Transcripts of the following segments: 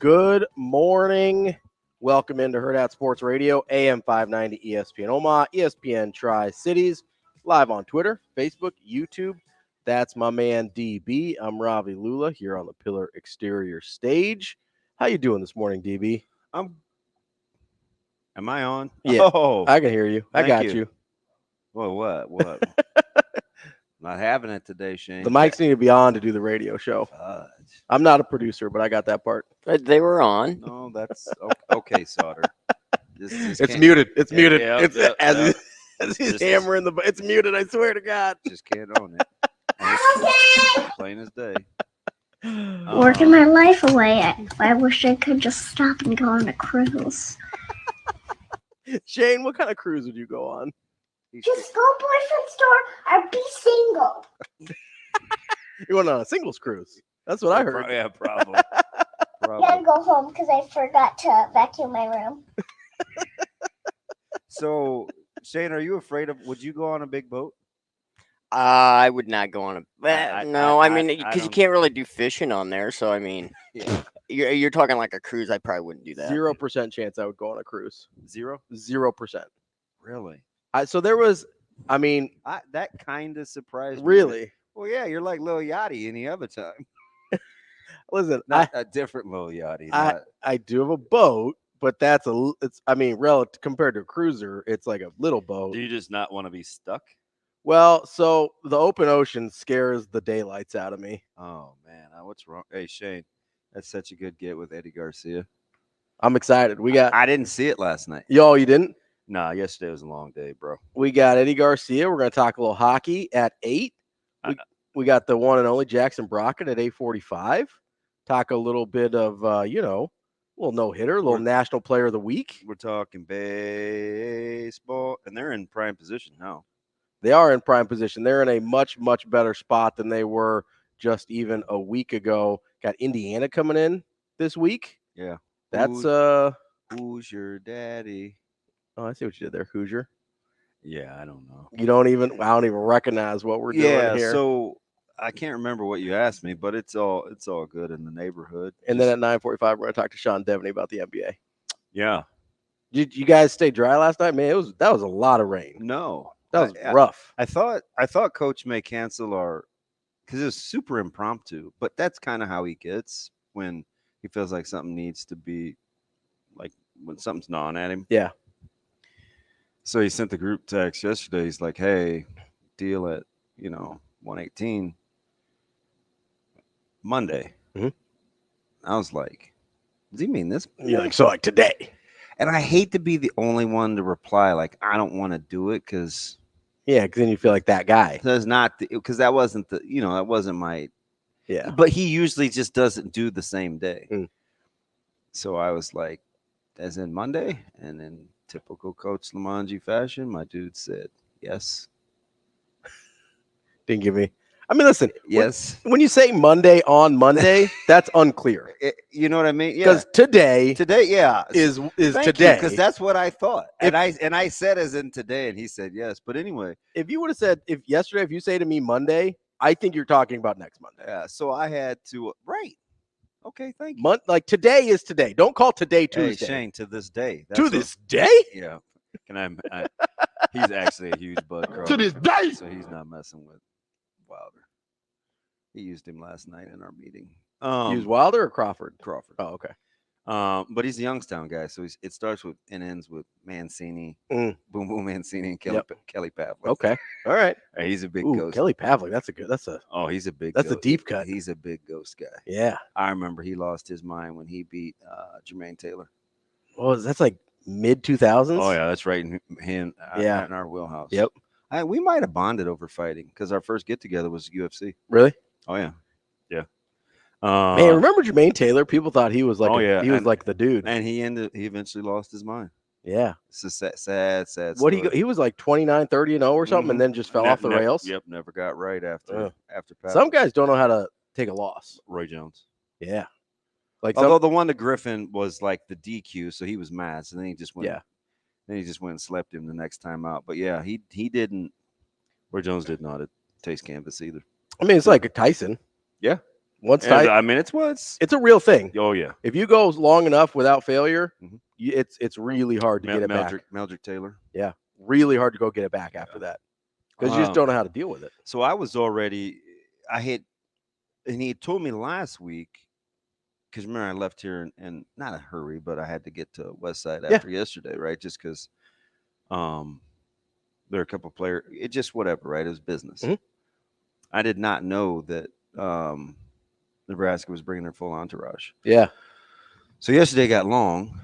Good morning. Welcome into Hurrdat Sports Radio, AM 590 ESPN Omaha, ESPN Tri-Cities, live on Twitter, Facebook, YouTube. That's my man DB. I'm Ravi Lulla here on the Pillar Exterior stage. How you doing this morning, DB? Am I on? Yeah, Oh, I can hear you. I got you. Well, what? Not having it today, Shane. The mics need to be on to do the radio show. I'm not a producer, but I got that part. They were on. No, that's okay, Sauter. It's muted. It's muted. Yeah, It's yeah, as yeah. he's hammering the. It's muted. I swear to God. Just can't own it. It's plain as day. Working my life away. I wish I could just stop and go on a cruise. Shane, what kind of cruise would you go on? Just go boyfriend store or be single. You went on a singles cruise. That's what I heard. Yeah, probably. Then go home because I forgot to vacuum my room. So, Shane, are you afraid of? Would you go on a big boat? I would not go on a. Because you don't- can't really do fishing on there. So I mean, Yeah. you're talking like a cruise. I probably wouldn't do that. 0% chance I would go on a cruise. 0%. Really? So there was. That kind of surprised me. Really. Well, yeah, you're like Lil Yachty any other time. Listen, Not a different Lil Yachty. I do have a boat, but relative compared to a cruiser, it's like a little boat. Do you just not want to be stuck? Well, so the open ocean scares the daylights out of me. Oh man, what's wrong? Hey Shane, that's such a good get with Eddie Garcia. I'm excited. We got. I didn't see it last night. Yo, you didn't? Nah, yesterday was a long day, bro. We got Eddie Garcia. We're going to talk a little hockey at 8. We got the one and only Jackson Brockett at 8:45. Talk a little bit of, little no-hitter, a little National Player of the Week. We're talking baseball, and they're in prime position now. They are in prime position. They're in a much, much better spot than they were just even a week ago. Got Indiana coming in this week. Yeah. That's Who's your daddy? Oh, I see what you did there, Hoosier. Yeah, I don't know. I don't even recognize what we're doing here. Yeah, so I can't remember what you asked me, but it's all good in the neighborhood. And then at 9:45, we're going to talk to Sean Deveney about the NBA. Yeah. Did you guys stay dry last night? Man, that was a lot of rain. No. That was rough. I thought Coach may cancel because it was super impromptu, but that's kind of how he gets when he feels like something needs to be like when something's gnawing at him. Yeah. So he sent the group text yesterday. He's like, "Hey, deal at 118 Monday." Mm-hmm. I was like, "Does he mean this?" You're like today. And I hate to be the only one to reply like I don't want to do it because. Yeah, because then you feel like that guy. That's not because that wasn't that wasn't my. Yeah. But he usually just doesn't do the same day. Mm. So I was like, as in Monday, and in typical Coach Lamanji fashion, my dude said yes. Didn't give me. I mean, listen. Yes. When you say Monday on Monday, that's unclear. You know what I mean? Yeah. Because today, yeah, is today. Because that's what I thought, and I said as in today, and he said yes. But anyway, if you would have said if you say to me Monday, I think you're talking about next Monday. Yeah. So I had to right. Okay, thank you. Like today is today. Don't call today Tuesday. Hey, Shane, to this day. This day? Yeah. Can I he's actually a huge Bud Crawford. To this day. So he's not messing with Wilder. He used him last night in our meeting. Use Wilder or Crawford? Crawford. Oh, okay. But he's a Youngstown guy, so it starts with and ends with Mancini, Boom Boom Mancini, and Kelly Pavlik. Okay, all right. He's a big Ooh, ghost. Kelly Pavlik, He's a big. That's a deep cut. He's a big ghost guy. Yeah, I remember he lost his mind when he beat Jermaine Taylor. Well, that's like mid 2000s. Oh yeah, that's right. In our wheelhouse. Yep. We might have bonded over fighting because our first get together was UFC. Really? Oh yeah. Man, remember Jermaine Taylor? People thought he was like was like the dude, and he eventually lost his mind. Yeah, it's a sad what story. he was like 29-30-0 or something, and then just fell off the rails. Yep, never got right after Some guys don't know how to take a loss. Roy Jones. Yeah, although the one to Griffin was like the DQ, so he was mad. So then he just went. Yeah. Then he just went and slept him the next time out. But yeah, he didn't. Roy Jones did not taste canvas either. I mean, it's like a Tyson. Yeah. Once And, Tyson, I mean, it's a real thing. Oh yeah, If you go long enough without failure, Mhm. it's really hard to get it back. Meldrick Taylor. Yeah, really hard to go get it back after that because you just don't know how to deal with it. So I was already, and he had told me last week, because remember I left here in not a hurry, but I had to get to West Side after yesterday, right? Just because there are a couple players, it just whatever, right? It was business. Mhm. I did not know that Nebraska was bringing their full entourage. Yeah. So yesterday got long,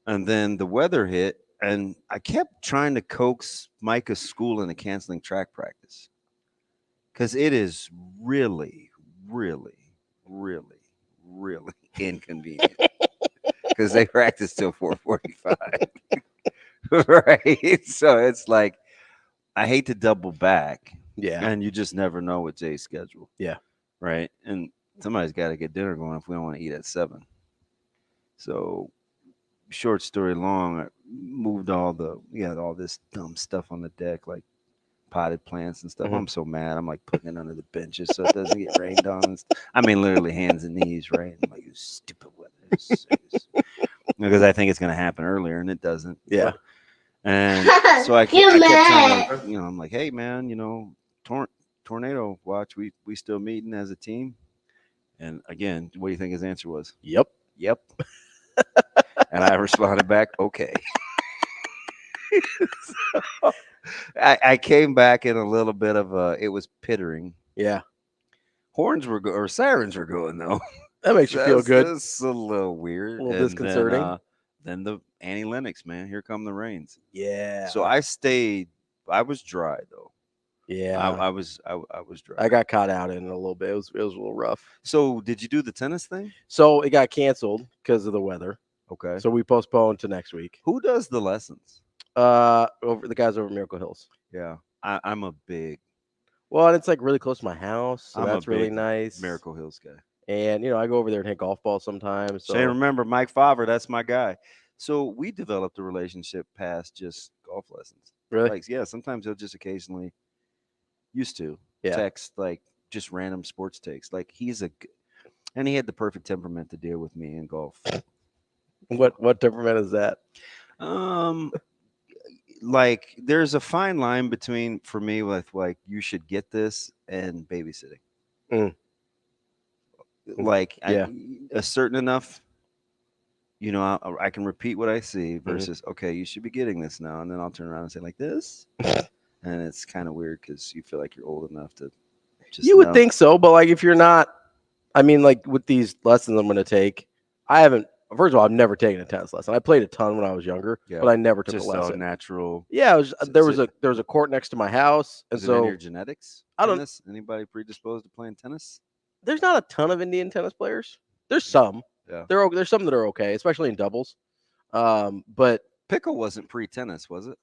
and then the weather hit, and I kept trying to coax Micah's school into canceling track practice because it is really, really, really, really inconvenient because they practice till 4:45, right? So it's like I hate to double back, and you just never know with Jay's schedule, right? And somebody's got to get dinner going if we don't want to eat at 7. So, short story long, I moved all this dumb stuff on the deck, like potted plants and stuff. Mhm. I'm so mad. I'm like putting it under the benches so it doesn't get rained on. I mean, literally hands and knees, right? I'm like, you stupid weather. Because I think it's going to happen earlier, and it doesn't. Yeah. And so I kept trying to, I'm like, hey, man, tornado watch. We still meeting as a team. And again, what do you think his answer was? Yep. And I responded back, okay. So I came back in a little bit of it was pittering. Yeah. Sirens were going though. That makes you feel good. That's a little weird. A little disconcerting. Then the Annie Lennox, man, here come the rains. Yeah. So I stayed. I was dry though. Yeah. I was dry. I got caught out in it a little bit. It was a little rough. So did you do the tennis thing? So it got canceled because of the weather. Okay. So we postponed to next week. Who does the lessons? Over the guys over at Miracle Hills. Yeah. I'm a big. Well, and it's like really close to my house, so that's really nice. Miracle Hills guy. And I go over there and hit golf balls sometimes. So Shane, remember Mike Favre, that's my guy. So we developed a relationship past just golf lessons. Really? Like, yeah, sometimes he'll just occasionally text like just random sports takes. Like and he had the perfect temperament to deal with me in golf. What temperament is that? Like there's a fine line between for me with like you should get this and babysitting. Like a certain enough, I can repeat what I see versus okay, you should be getting this now, and then I'll turn around and say like this, and it's kind of weird because you feel like you're old enough to. You would think so, but like if you're not, I mean, like with these lessons I'm going to take, I haven't. First of all, I've never taken a tennis lesson. I played a ton when I was younger, but I never took just a lesson. Natural. Yeah, there was a court next to my house, and is so it in your genetics. I don't. Tennis? Anybody predisposed to playing tennis? There's not a ton of Indian tennis players. There's some. Yeah. There's some that are okay, especially in doubles. But pickle wasn't pre-tennis, was it?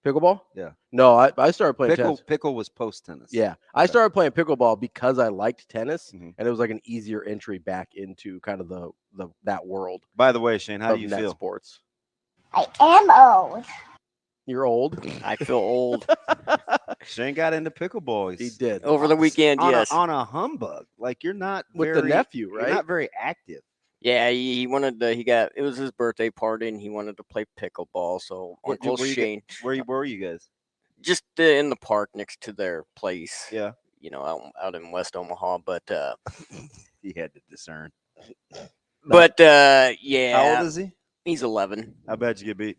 Pickleball? Yeah. No, I started playing tennis. Pickle was post-tennis. Yeah. I started playing pickleball because I liked tennis, and it was like an easier entry back into kind of that world. By the way, Shane, how do you feel? Sports. I am old. You're old. I feel old. Shane got into pickleball. He did over the weekend. Yes, on a humbug. Like you're not with the nephew, right? You're not very active. Yeah, he wanted to. It was his birthday party, and he wanted to play pickleball. So Uncle Shane, where were you guys? Just in the park next to their place. Yeah, out in West Omaha. But he had to discern. But yeah, how old is he? He's 11. How bad you get beat?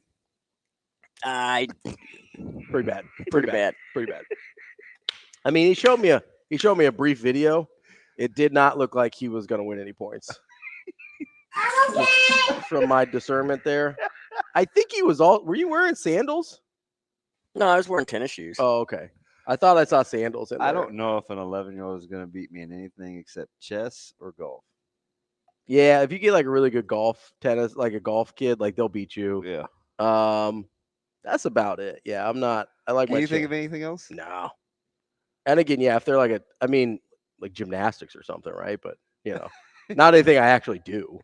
Pretty bad. Pretty bad. I mean, he showed me a brief video. It did not look like he was going to win any points. From my discernment there, I think he was were you wearing sandals? No, I was wearing tennis shoes. Oh, okay. I thought I saw sandals in there. I don't know if an 11-year-old is going to beat me in anything except chess or golf. Yeah, if you get like a really good tennis, like a golf kid, like they'll beat you. Yeah. That's about it. Yeah, I'm not. I like. Can you think of anything else? No. And again, yeah, if they're like like gymnastics or something, right? But not anything I actually do.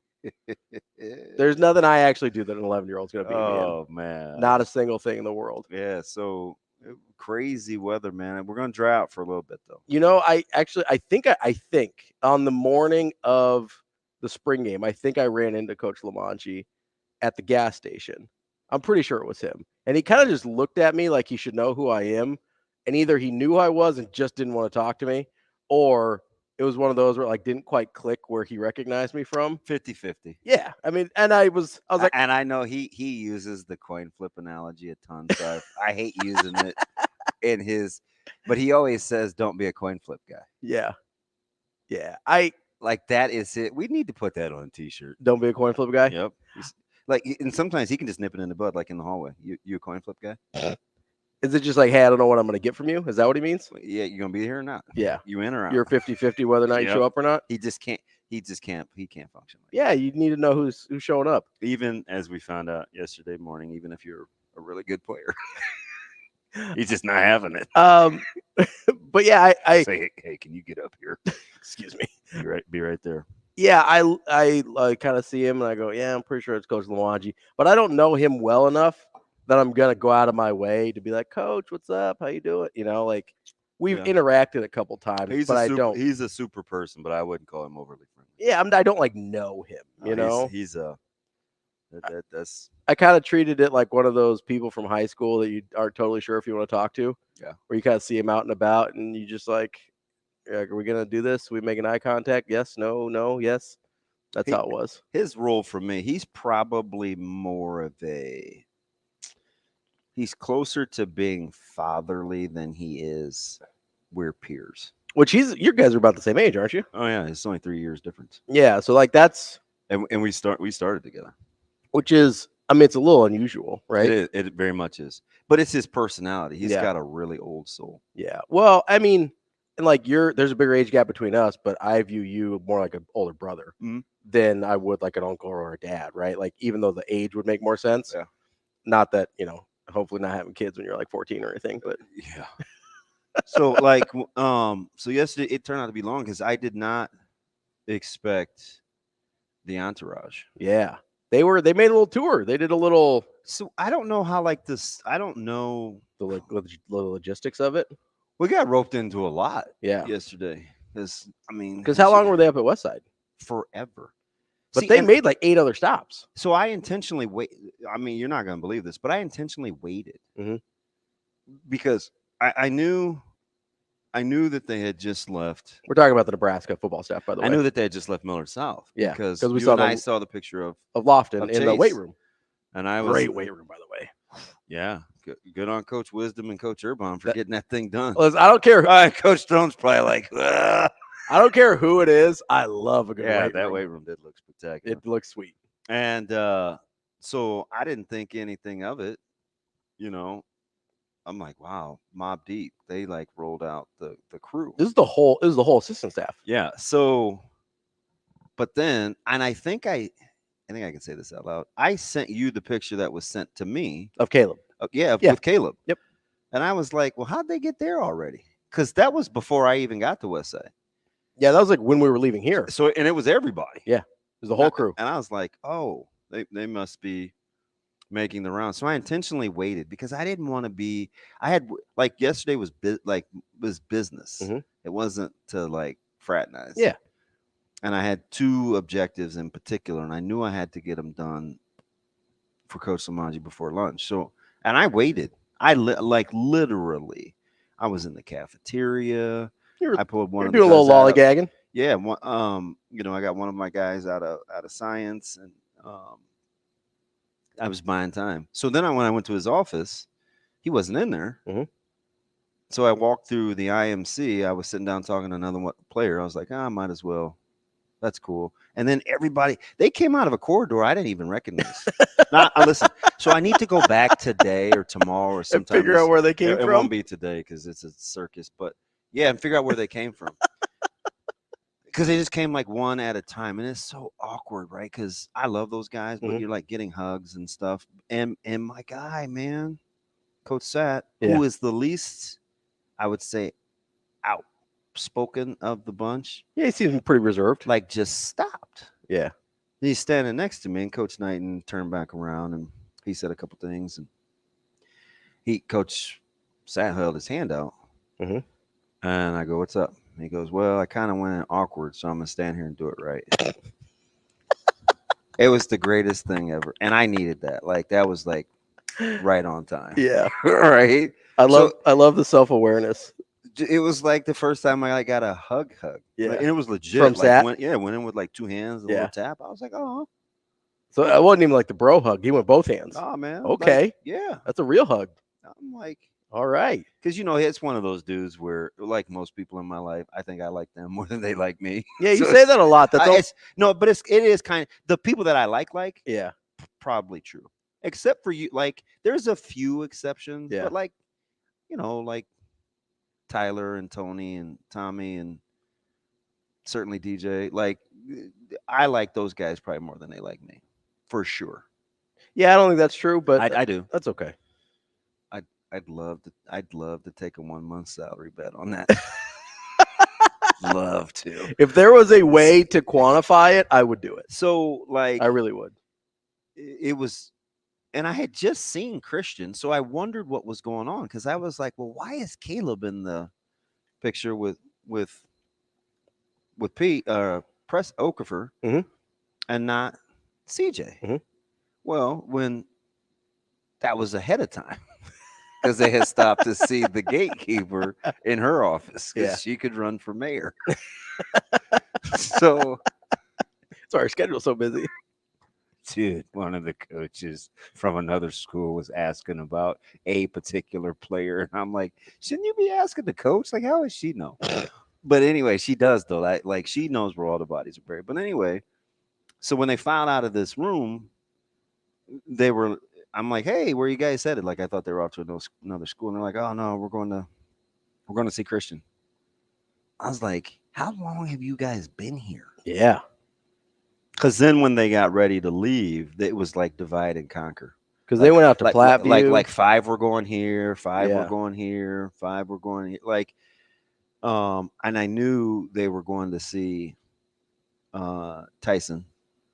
There's nothing I actually do that an 11-year-old's going to beat me in. Oh man, not a single thing in the world. Yeah. So crazy weather, man. We're gonna dry out for a little bit though. You know, I think on the morning of the spring game, I think I ran into Coach Lamanji at the gas station. I'm pretty sure it was him. And he kind of just looked at me like he should know who I am. And either he knew who I was and just didn't want to talk to me, or it was one of those where it like didn't quite click where he recognized me from. 50-50. Yeah. I mean, and I was like, and I know he uses the coin flip analogy a ton. So I hate using it in his, but he always says, don't be a coin flip guy. yeah. Yeah. I like that is it. We need to put that on a t-shirt. Don't be a coin flip guy. Yep. Like, and sometimes he can just nip it in the bud, like in the hallway. You a coin flip guy? Is it just like, hey, I don't know what I'm going to get from you? Is that what he means? Yeah, you're gonna be here or not? Yeah. You in or out? You're 50-50 whether or not you show up or not. He can't function. Like Yeah, you need to know who's showing up. Even as we found out yesterday morning, even if you're a really good player, he's just not having it. But yeah, I say, hey, can you get up here? Excuse me. Be right there. Yeah, I kind of see him and I go, yeah, I'm pretty sure it's Coach Lawanji, but I don't know him well enough that I'm gonna go out of my way to be like, Coach, what's up? How you doing? You know, like we've interacted a couple times, He's a super person, but I wouldn't call him overly friendly. Yeah, I don't like know him. You know, he's that's. I kind of treated it like one of those people from high school that you aren't totally sure if you want to talk to. Yeah. Where you kind of see him out and about, and you just like, are we gonna do this? We making eye contact? Yes, no, yes. That's how it was. His role for me, he's probably more of a. He's closer to being fatherly than he is. We're peers. Which your guys are about the same age, aren't you? Oh yeah, it's only 3 years difference. Yeah, so like that's and we started together, which is, I mean, it's a little unusual, right? It very much is, but it's his personality. He's got a really old soul. Yeah. Well, I mean, and like there's a bigger age gap between us, but I view you more like an older brother than I would like an uncle or a dad, right? Like even though the age would make more sense. Yeah. Not that, hopefully not having kids when you're like 14 or anything, but yeah. So like, so yesterday it turned out to be long because I did not expect the entourage. Yeah, they made a little tour. They did a little. So I don't know how like this. I don't know the logistics of it. We got roped into a lot. Yesterday, because how long were they up at Westside? Forever. But they made like 8 other stops. So I intentionally you're not going to believe this, but I intentionally waited because I knew that they had just left. We're talking about the Nebraska football staff, by the way. I knew that they had just left Millard South. Yeah, because I saw the picture of Lofton in the weight room. And I was great weight room, by the way. Yeah, good on Coach Wisdom and Coach Urban for getting that thing done. Listen, I don't care. Coach Stone's probably like, ugh. I don't care who it is. I love a good weight room. That weight room did look spectacular. It looks sweet. And so I didn't think anything of it. I'm like, wow, Mob Deep. They like rolled out the crew. This is the whole assistant staff. Yeah. So, but then, and I think I can say this out loud. I sent you the picture that was sent to me of Caleb. With Caleb. Yep. And I was like, well, how'd they get there already? Because that was before I even got to Westside. Yeah, that was like when we were leaving here. So, and it was everybody. Yeah, it was the whole crew. And I was like, oh, they must be making the round. So I intentionally waited because I didn't want to be. I had like yesterday was business. It wasn't to like fraternize. Yeah. And I had 2 objectives in particular, and I knew I had to get them done for Coach Lamanji before lunch. So, and I waited. I literally, I was in the cafeteria. I pulled one. You're doing a little lollygagging. Yeah. I got one of my guys out of science, and I was buying time. So then when I went to his office, he wasn't in there. So I walked through the IMC. I was sitting down talking to another player. I was like, I might as well. That's cool. And then they came out of a corridor I didn't even recognize. Listen, so I need to go back today or tomorrow or sometime. And figure out where they came from. It won't be today because it's a circus, but yeah, and figure out where they came from. Because they just came like one at a time, and it's so awkward, right? Because I love those guys, but you're like getting hugs and stuff. And my guy, man, Coach Sat, who is the least, I would say, outspoken of the bunch. Yeah, he seems pretty reserved. Like just stopped. Yeah. He's standing next to me, and Coach Knighton turned back around, and he said a couple things, and Coach held his hand out. Mhm. And I go, "What's up?" And he goes, "Well, I kind of went in awkward, so I'm gonna stand here and do it right." It was the greatest thing ever, and I needed that. Like that was like right on time. Yeah. Right. I love the self-awareness. It was like the first time I got a hug. Yeah. Like, and it was legit. From like Sat? went in with like 2 hands, a little tap. I was like, "Oh, So it wasn't even like the bro hug. He went both hands. oh man." Okay. Like, yeah. That's a real hug. I'm like, All right. because it's one of those dudes where, like most people in my life, I think I like them more than they like me. Yeah, you So say that a lot. That's all. but it is kind of the people that I like. Yeah. Probably true, except for you. Like, there's a few exceptions, Yeah. but like, like Tyler and Tony and Tommy and certainly DJ. Like, I like those guys probably more than they like me, for sure. Yeah, I don't think that's true, but I do. That's okay. I'd love to take a 1 month salary bet on that. Love to. If there was a way to quantify it, I would do it. So like, I really would. it was, and I had just seen Christian, so I wondered what was going on, because I was like, well, why is Caleb in the picture with Pete Press Okafor Mhm. and not CJ? Mhm. Well, when that was ahead of time. Because they had stopped to see the gatekeeper in her office, because she could run for mayor. So, sorry, our schedule's so busy. dude, one of the coaches from another school was asking about a particular player, and I'm like, shouldn't you be asking the coach? Like, how does she know? But anyway, she does though. Like, she knows where all the bodies are buried. But anyway, so when they found out of this room, I'm like, hey, where you guys headed? Like, I thought they were off to another school. And they're like, oh no, we're going to see Christian. I was like, how long have you guys been here? Yeah. Because then when they got ready to leave, it was like divide and conquer. Because they went out to Platteview. Like 5 were going here, 5 Yeah. were going here, 5 were going here. Like, and I knew they were going to see Tyson.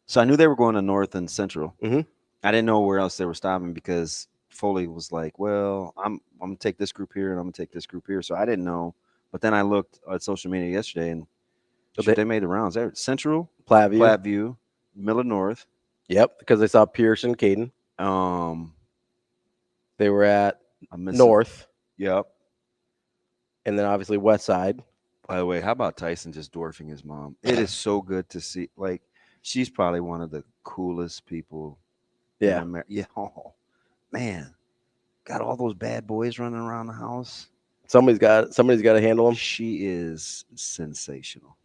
So I knew they were going to North and Central. Mhm. I didn't know where else they were stopping, because Foley was like, well, I'm gonna take this group here and I'm gonna take this group here. So I didn't know. But then I looked at social media yesterday, and they made the rounds. They're Central, Platteview, Miller North. Yep, because they saw Pierce and Caden. They were at North. Yep. And then obviously West Side. By the way, how about Tyson just dwarfing his mom? It is so good to see. Like, she's probably one of the coolest people. Yeah. Yeah. Oh, man. Got all those bad boys running around the house. Somebody's got to handle them. She is sensational.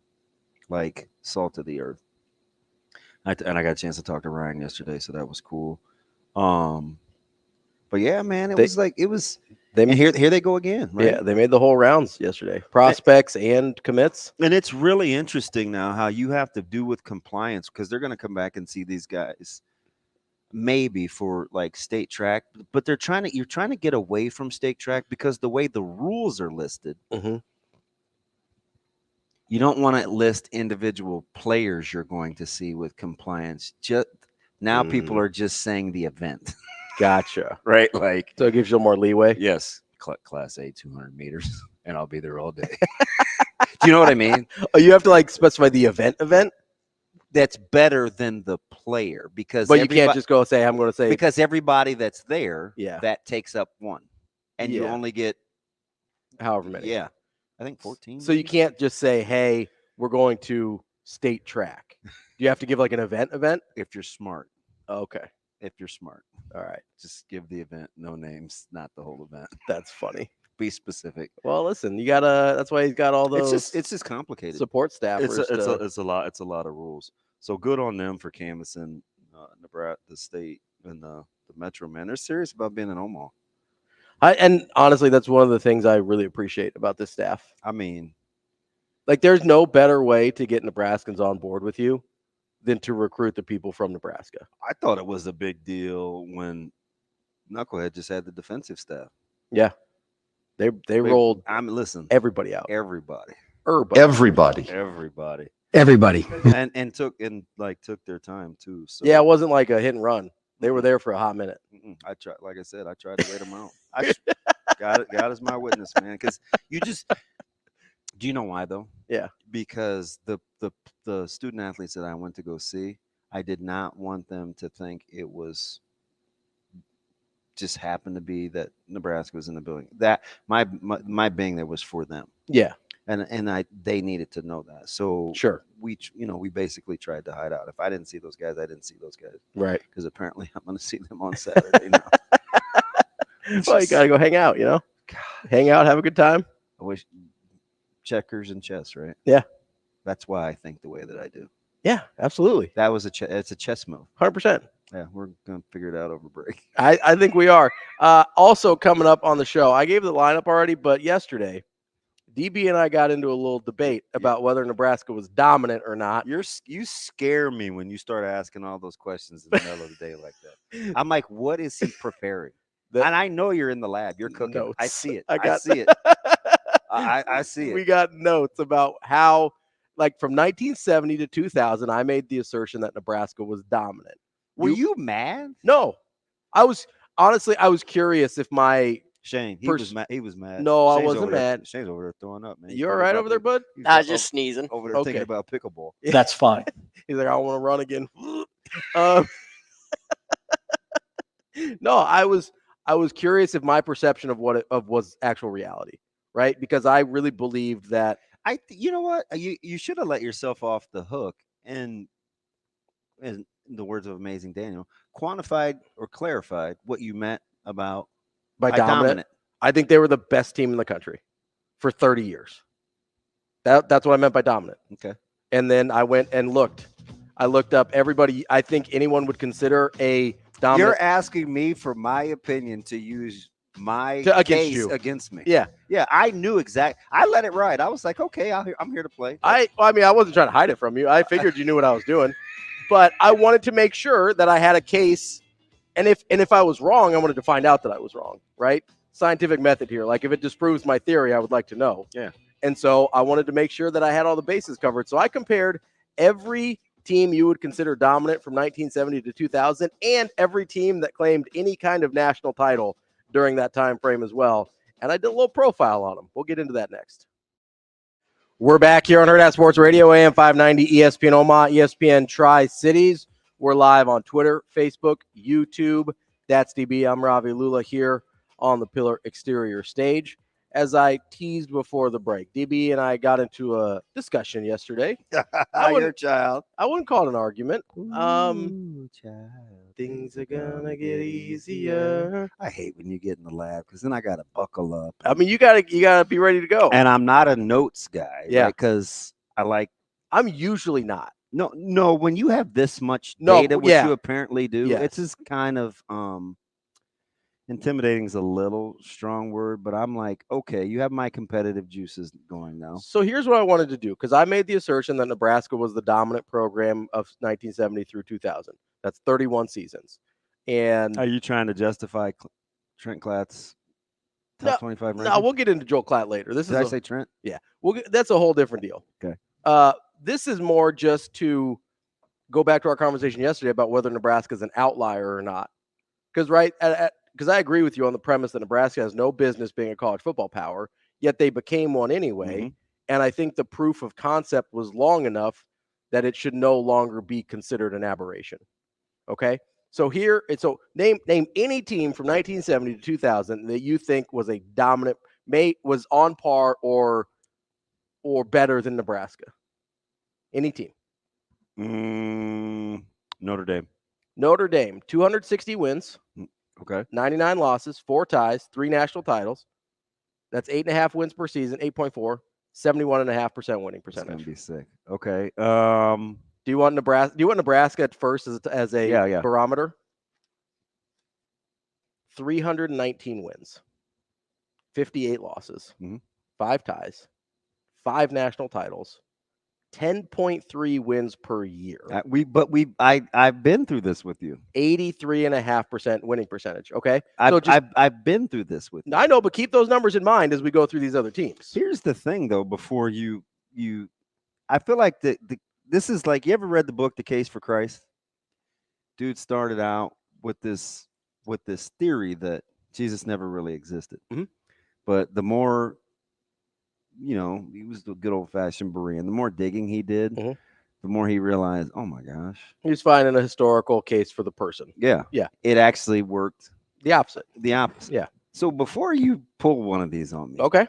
Like, salt of the earth. And I got a chance to talk to Ryan yesterday, so that was cool. But yeah, man, here they go again, right? Yeah, they made the whole rounds yesterday. Prospects and commits. And it's really interesting now how you have to do with compliance, because they're going to come back and see these guys maybe for like state track, but you're trying to get away from state track, because the way the rules are listed, Mhm. you don't want to list individual players you're going to see with compliance. Just now, people are just saying the event. Gotcha. Right? Like, so it gives you more leeway. Yes, Class A 200 meters, and I'll be there all day. Do you know what I mean? Oh, you have to like specify the event. That's better than the player, because but you can't just go say, I'm going to say, because everybody that's there, Yeah. that takes up 1, and you Yeah. only get however many. Yeah, I think 14. So you can't just say, hey, we're going to state track. You have to give like an event. If you're smart. Okay. If you're smart. All right. Just give the event, no names, not the whole event. That's funny. Be specific. Well, listen, that's why he's got all those. It's just complicated. Support staffers. It's a lot of rules. So good on them for canvassing Nebraska, the state, and the Metro. Man, they're serious about being in Omaha. And honestly, that's one of the things I really appreciate about this staff. I mean, like, there's no better way to get Nebraskans on board with you than to recruit the people from Nebraska. I thought it was a big deal when Knucklehead just had the defensive staff. Yeah. They rolled everybody out. Everybody. And took their time too. So yeah, it wasn't like a hit and run. They were there for a hot minute. I tried to wait them out. God is my witness, man. Because do you know why though? Yeah. Because the student athletes that I went to go see, I did not want them to think it was just happened to be that Nebraska was in the building. That my being there was for them. Yeah. And they needed to know that. So Sure. we basically tried to hide out. If I didn't see those guys, I didn't see those guys. Right. Because apparently I'm going to see them on Saturday now. Well, you got to go hang out, God. Hang out, have a good time. I wish checkers and chess, right? Yeah. That's why I think the way that I do. Yeah, absolutely. That was it's a chess move. 100%. Yeah, we're going to figure it out over break. I think we are. Also coming up on the show, I gave the lineup already, but yesterday, DB and I got into a little debate about whether Nebraska was dominant or not. You scare me when you start asking all those questions in the middle of the day like that. I'm like, what is he preparing? And I know you're in the lab. You're cooking. Notes. I see it. I see it. I see it. We got notes about how, like, from 1970 to 2000, I made the assertion that Nebraska was dominant. Were you mad? No. I was curious if my Shane, he was mad. He was mad. No, Shane's I wasn't mad. Shane's over there throwing up, man. You all right over there, bud? I was just sneezing. Over there thinking about pickleball. That's fine. He's like, I want to run again. No, I was curious if my perception of was actual reality, right? Because I really believed that. You know what? You should have let yourself off the hook and, in the words of Amazing Daniel, quantified or clarified what you meant about by dominant. I think they were the best team in the country for 30 years. That's what I meant by dominant. Okay. And then I went and looked. I looked up everybody I think anyone would consider a dominant. You're asking me for my opinion to use my case against me. Yeah. Yeah, I knew exactly. I let it ride. I was like, okay, I'm here to play. I wasn't trying to hide it from you. I figured you knew what I was doing. But I wanted to make sure that I had a case. And if I was wrong, I wanted to find out that I was wrong, right? Scientific method here. Like, if it disproves my theory, I would like to know. Yeah. And so I wanted to make sure that I had all the bases covered. So I compared every team you would consider dominant from 1970 to 2000 and every team that claimed any kind of national title during that time frame as well. And I did a little profile on them. We'll get into that next. We're back here on Hurrdat Sports Radio, AM 590, ESPN Omaha, ESPN Tri-Cities. We're live on Twitter, Facebook, YouTube. That's DB. I'm Ravi. Lulla here on the Pillar Exterior stage. As I teased before the break, DB and I got into a discussion yesterday. Your child. I wouldn't call it an argument. Ooh, child. Things are gonna get easier. I hate when you get in the lab because then I gotta buckle up. I mean, you gotta be ready to go. And I'm not a notes guy, yeah, because I'm usually not. No. When you have this much data, which you apparently do, it's just kind of intimidating is a little strong word, but I'm like, okay, you have my competitive juices going now. So here's what I wanted to do, because I made the assertion that Nebraska was the dominant program of 1970 through 2000. That's 31 seasons. And are you trying to justify Trent Klatt's top 25 ranking? No, we'll get into Joel Klatt later. Did I say Trent? Yeah, that's a whole different deal. Okay. This is more just to go back to our conversation yesterday about whether Nebraska is an outlier or not. Because because I agree with you on the premise that Nebraska has no business being a college football power, yet they became one anyway. Mm-hmm. And I think the proof of concept was long enough that it should no longer be considered an aberration. Okay? So name any team from 1970 to 2000 that you think was a dominant, was on par or better than Nebraska. Any team. Notre Dame. Notre Dame, 260 wins. Okay. 99 losses, 4 ties, 3 national titles. That's 8.5 wins per season, 8.4, 71.5% winning percentage. That's gonna be sick. Okay. Do you want Nebraska at first as a barometer? 319 wins, 58 losses, 5 ties, 5 national titles, 10.3 wins per year. I've been through this with you. 83.5% winning percentage. Okay. I've been through this with you. I know, but keep those numbers in mind as we go through these other teams. Here's the thing though, before you I feel like this is like, you ever read the book The Case for Christ? Dude started out with this theory that Jesus never really existed. Mm-hmm. but the more, he was the good old fashioned Berean. The more digging he did, Mhm. the more he realized, oh my gosh, He was finding a historical case for the person. yeah, Yeah. it actually worked The opposite. the opposite. Yeah. So before you pull one of these on me, Okay.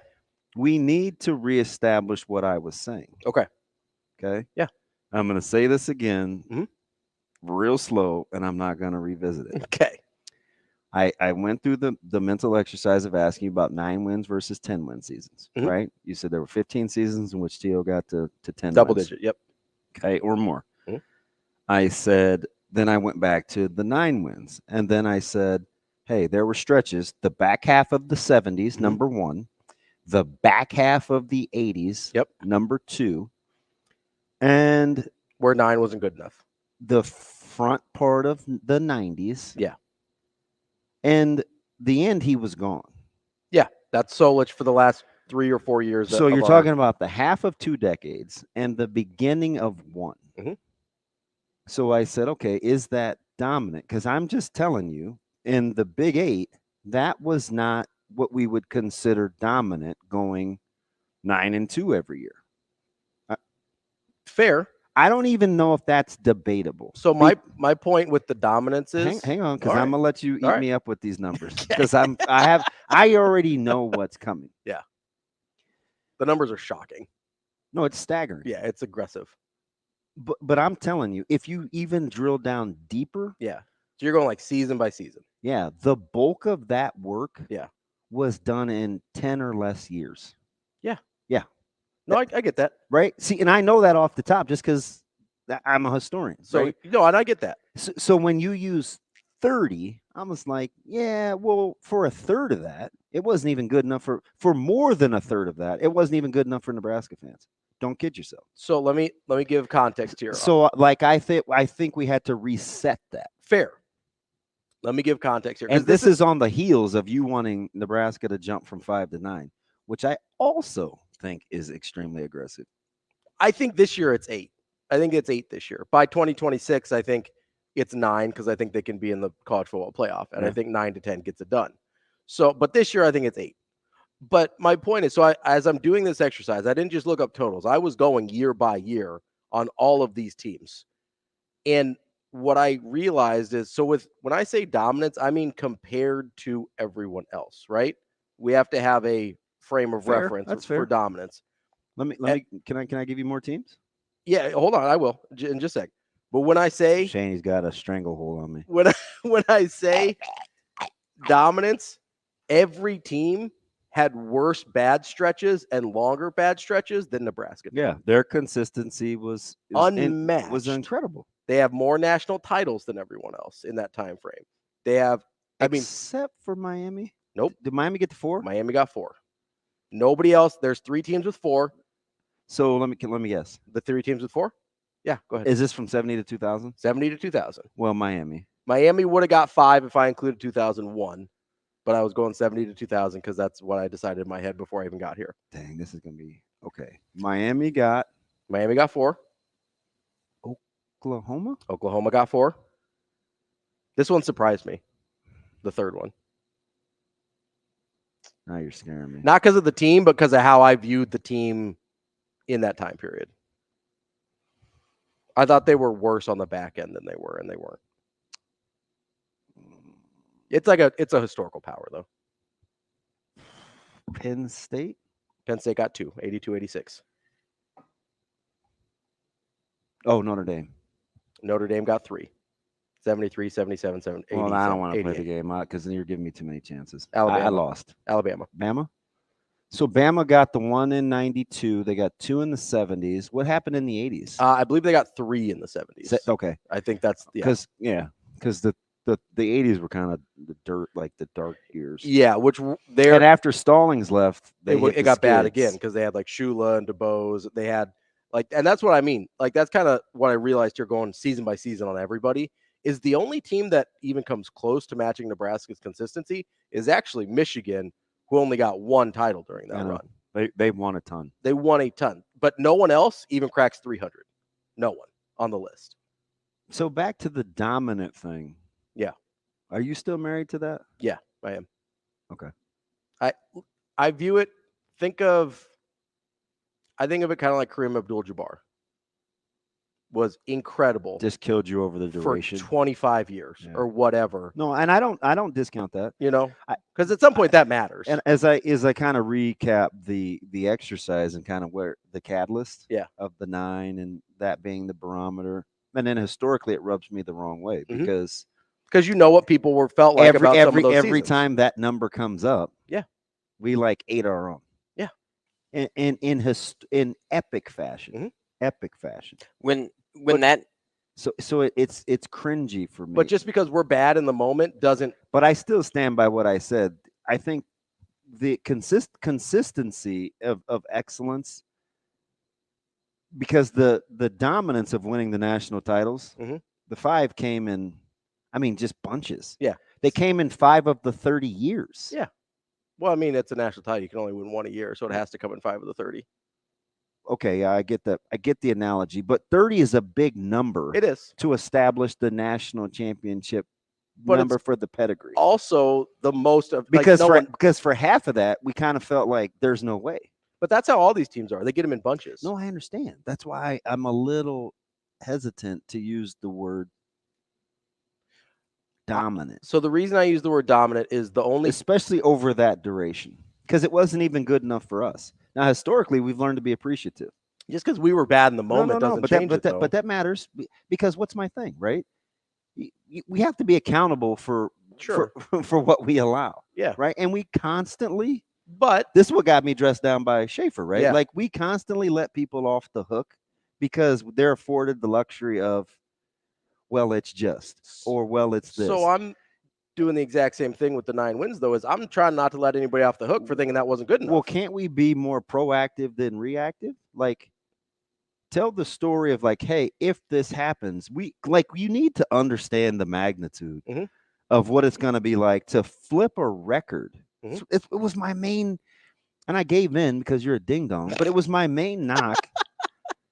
we need to reestablish what I was saying. Okay. Okay. Yeah. I'm going to say this again, Mhm. real slow, and I'm not going to revisit it. Okay. I went through the mental exercise of asking you about 9 wins versus 10 win seasons, Mhm. right? You said there were 15 seasons in which Tio got to 10 Double wins. digit. Yep. Okay, or more. Mhm. I said, then I went back to the 9 wins. And then I said, hey, there were stretches, the back half of the 70s, Mhm. number 1, the back half of the 80s, Yep. number 2, and Where 9 wasn't good enough. the front part of the 90s. Yeah. And the end, he was gone. Yeah. That's Solich for the last 3 or 4 years. So of you're our- talking about the half of 2 decades and the beginning of 1. Mhm. So I said, okay, is that dominant? Because I'm just telling you, in the Big 8, that was not what we would consider dominant, going 9-2 every year. Fair. I don't even know if that's debatable. So my point with the dominance is Hang on, because All right. I'm gonna let you eat All right. me up with these numbers, because I already know what's coming. the numbers are shocking. No, it's staggering. Yeah, it's aggressive. But I'm telling you, if you even drill down deeper, Yeah. So you're going like season by season. yeah, the bulk of that work, Yeah. was done in 10 or less years. No, I get that. Right? See, and I know that off the top just because I'm a historian. So right? no, and I get that. So when you use 30, I was like, yeah, well, for a third of that, it wasn't even good enough for more than a third of that. It wasn't even good enough for Nebraska fans. Don't kid yourself. So let me give context here. So like I think we had to reset that. Fair. Let me give context here. And this is on the heels of you wanting Nebraska to jump from 5 to 9, which I also think is extremely aggressive. I think this year it's 8. I think it's 8 this year. By 2026, I think it's 9 because I think they can be in the college football playoff, and I think 9 to 10 gets it done. So, but this year I think it's 8. But my point is, as I'm doing this exercise, I didn't just look up totals. I was going year by year on all of these teams, and what I realized is, when I say dominance, I mean compared to everyone else, right? We have to have a frame of Fair. reference That's for fair. dominance. Let me can I give you more teams? Yeah, hold on, I will in just a sec. But when I say Shane's got a stranglehold on me. when I say dominance, every team had worse bad stretches and longer bad stretches than Nebraska did. Yeah, their consistency was Unmatched. Was incredible. They have more national titles than everyone else in that time frame. They have, Except for Miami. Nope. Did Miami get to 4? Miami got 4. Nobody else. There's 3 teams with 4. So let me guess. The 3 teams with 4? Yeah, go ahead. Is this from 70 to 2000? 70 to 2000. Well, Miami. Miami would have got 5 if I included 2001, but I was going 70 to 2000 because that's what I decided in my head before I even got here. Dang, this is going to be okay. Miami got 4. Oklahoma? Oklahoma got 4. This one surprised me. The third one. Now you're scaring me. Not because of the team, but because of how I viewed the team in that time period. I thought they were worse on the back end than they were, and they weren't. It's a historical power, though. Penn State? Penn State got 2, 82-86. Oh, Notre Dame. Notre Dame got 3, 73, 77, 7, 80. Well, I don't want to play the game because then you're giving me too many chances. Alabama. I lost. Alabama. Bama? So Bama got the 1 in 92. They got 2 in the 70s. What happened in the 80s? I believe they got 3 in the 70s. Okay. I think that's because the 80s were kind of the dirt, like the dark years. Yeah, which and after Stallings left, it got bad again because they had like Shula and DeBose. They had and that's what I mean. Like that's kind of what I realized here going season by season on everybody is the only team that even comes close to matching Nebraska's consistency is actually Michigan, who only got 1 title during that run. They won a ton. They won a ton, but no one else even cracks 300. No one on the list. So back to the dominant thing. Yeah. Are you still married to that? Yeah, I am. Okay. I view it. I think of it kind of like Kareem Abdul-Jabbar was incredible. Just killed you over the duration for 25 years or whatever. No, and I don't discount that. Because at some point that matters. And as I kind of recap the exercise and kind of where the catalyst of the 9 and that being the barometer, and then historically it rubs me the wrong way because what people felt like about some of those every seasons. time that number comes up, we like ate our own. Yeah, in epic fashion, epic fashion. When that. So it's cringy for me. But just because we're bad in the moment doesn't. But I still stand by what I said. I think the consistency of excellence, because the dominance of winning the national titles, the 5 came in, just bunches. Yeah. They came in 5 of the 30 years. Yeah. Well, it's a national title. You can only win 1 a year, so it has to come in 5 of the 30. Okay, yeah, I get that. I get the analogy, but 30 is a big number. It is to establish the national championship but number for the pedigree. Also, the most of because for half of that, we kind of felt like there's no way. But that's how all these teams are. They get them in bunches. No, I understand. That's why I'm a little hesitant to use the word dominant. So the reason I use the word dominant is especially over that duration, because it wasn't even good enough for us. Now, historically, we've learned to be appreciative. Just because we were bad in the moment doesn't change it, but that matters because what's my thing, right? We have to be accountable for what we allow. Yeah. Right. And we constantly. But this is what got me dressed down by Schaefer, right? Yeah. Like we constantly let people off the hook because they're afforded the luxury of, well, it's just, or well, it's this. So I'm doing the exact same thing with the 9 wins, though, is I'm trying not to let anybody off the hook for thinking that wasn't good enough. Well, can't we be more proactive than reactive? Like, tell the story of like, hey, if this happens, you need to understand the magnitude of what it's going to be like to flip a record. It was my main, and I gave in because you're a ding dong, but it was my main knock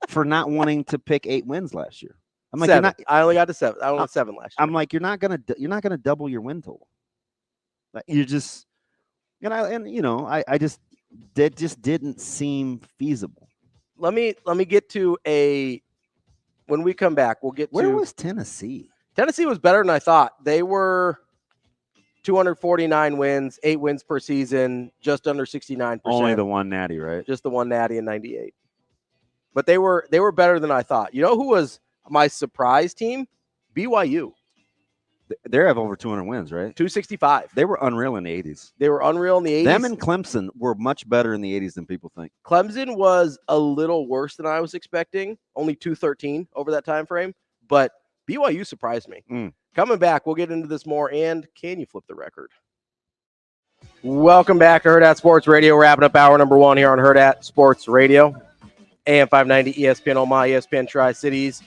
for not wanting to pick 8 wins last year. I'm like, 7. I only got to 7. I only got 7 last year. I'm like, you're not gonna double your win total. Like, you just, I just didn't seem feasible. Let me get to when we come back, we'll get Where was Tennessee? Tennessee was better than I thought. They were 249 wins, 8 wins per season, just under 69%. Only the one natty, right? Just the one natty in 98. But they were better than I thought. You know who was my surprise team? BYU. They have over 200 wins, right? 265. They were unreal in the 80s. They were unreal in the 80s. Them and Clemson were much better in the 80s than people think. Clemson was a little worse than I was expecting. Only 213 over that time frame. But BYU surprised me. Coming back, we'll get into this more. And can you flip the record? Welcome back to Hurrdat Sports Radio. Wrapping up hour number 1 here on Hurrdat Sports Radio. AM 590 ESPN Omaha, ESPN Tri-Cities.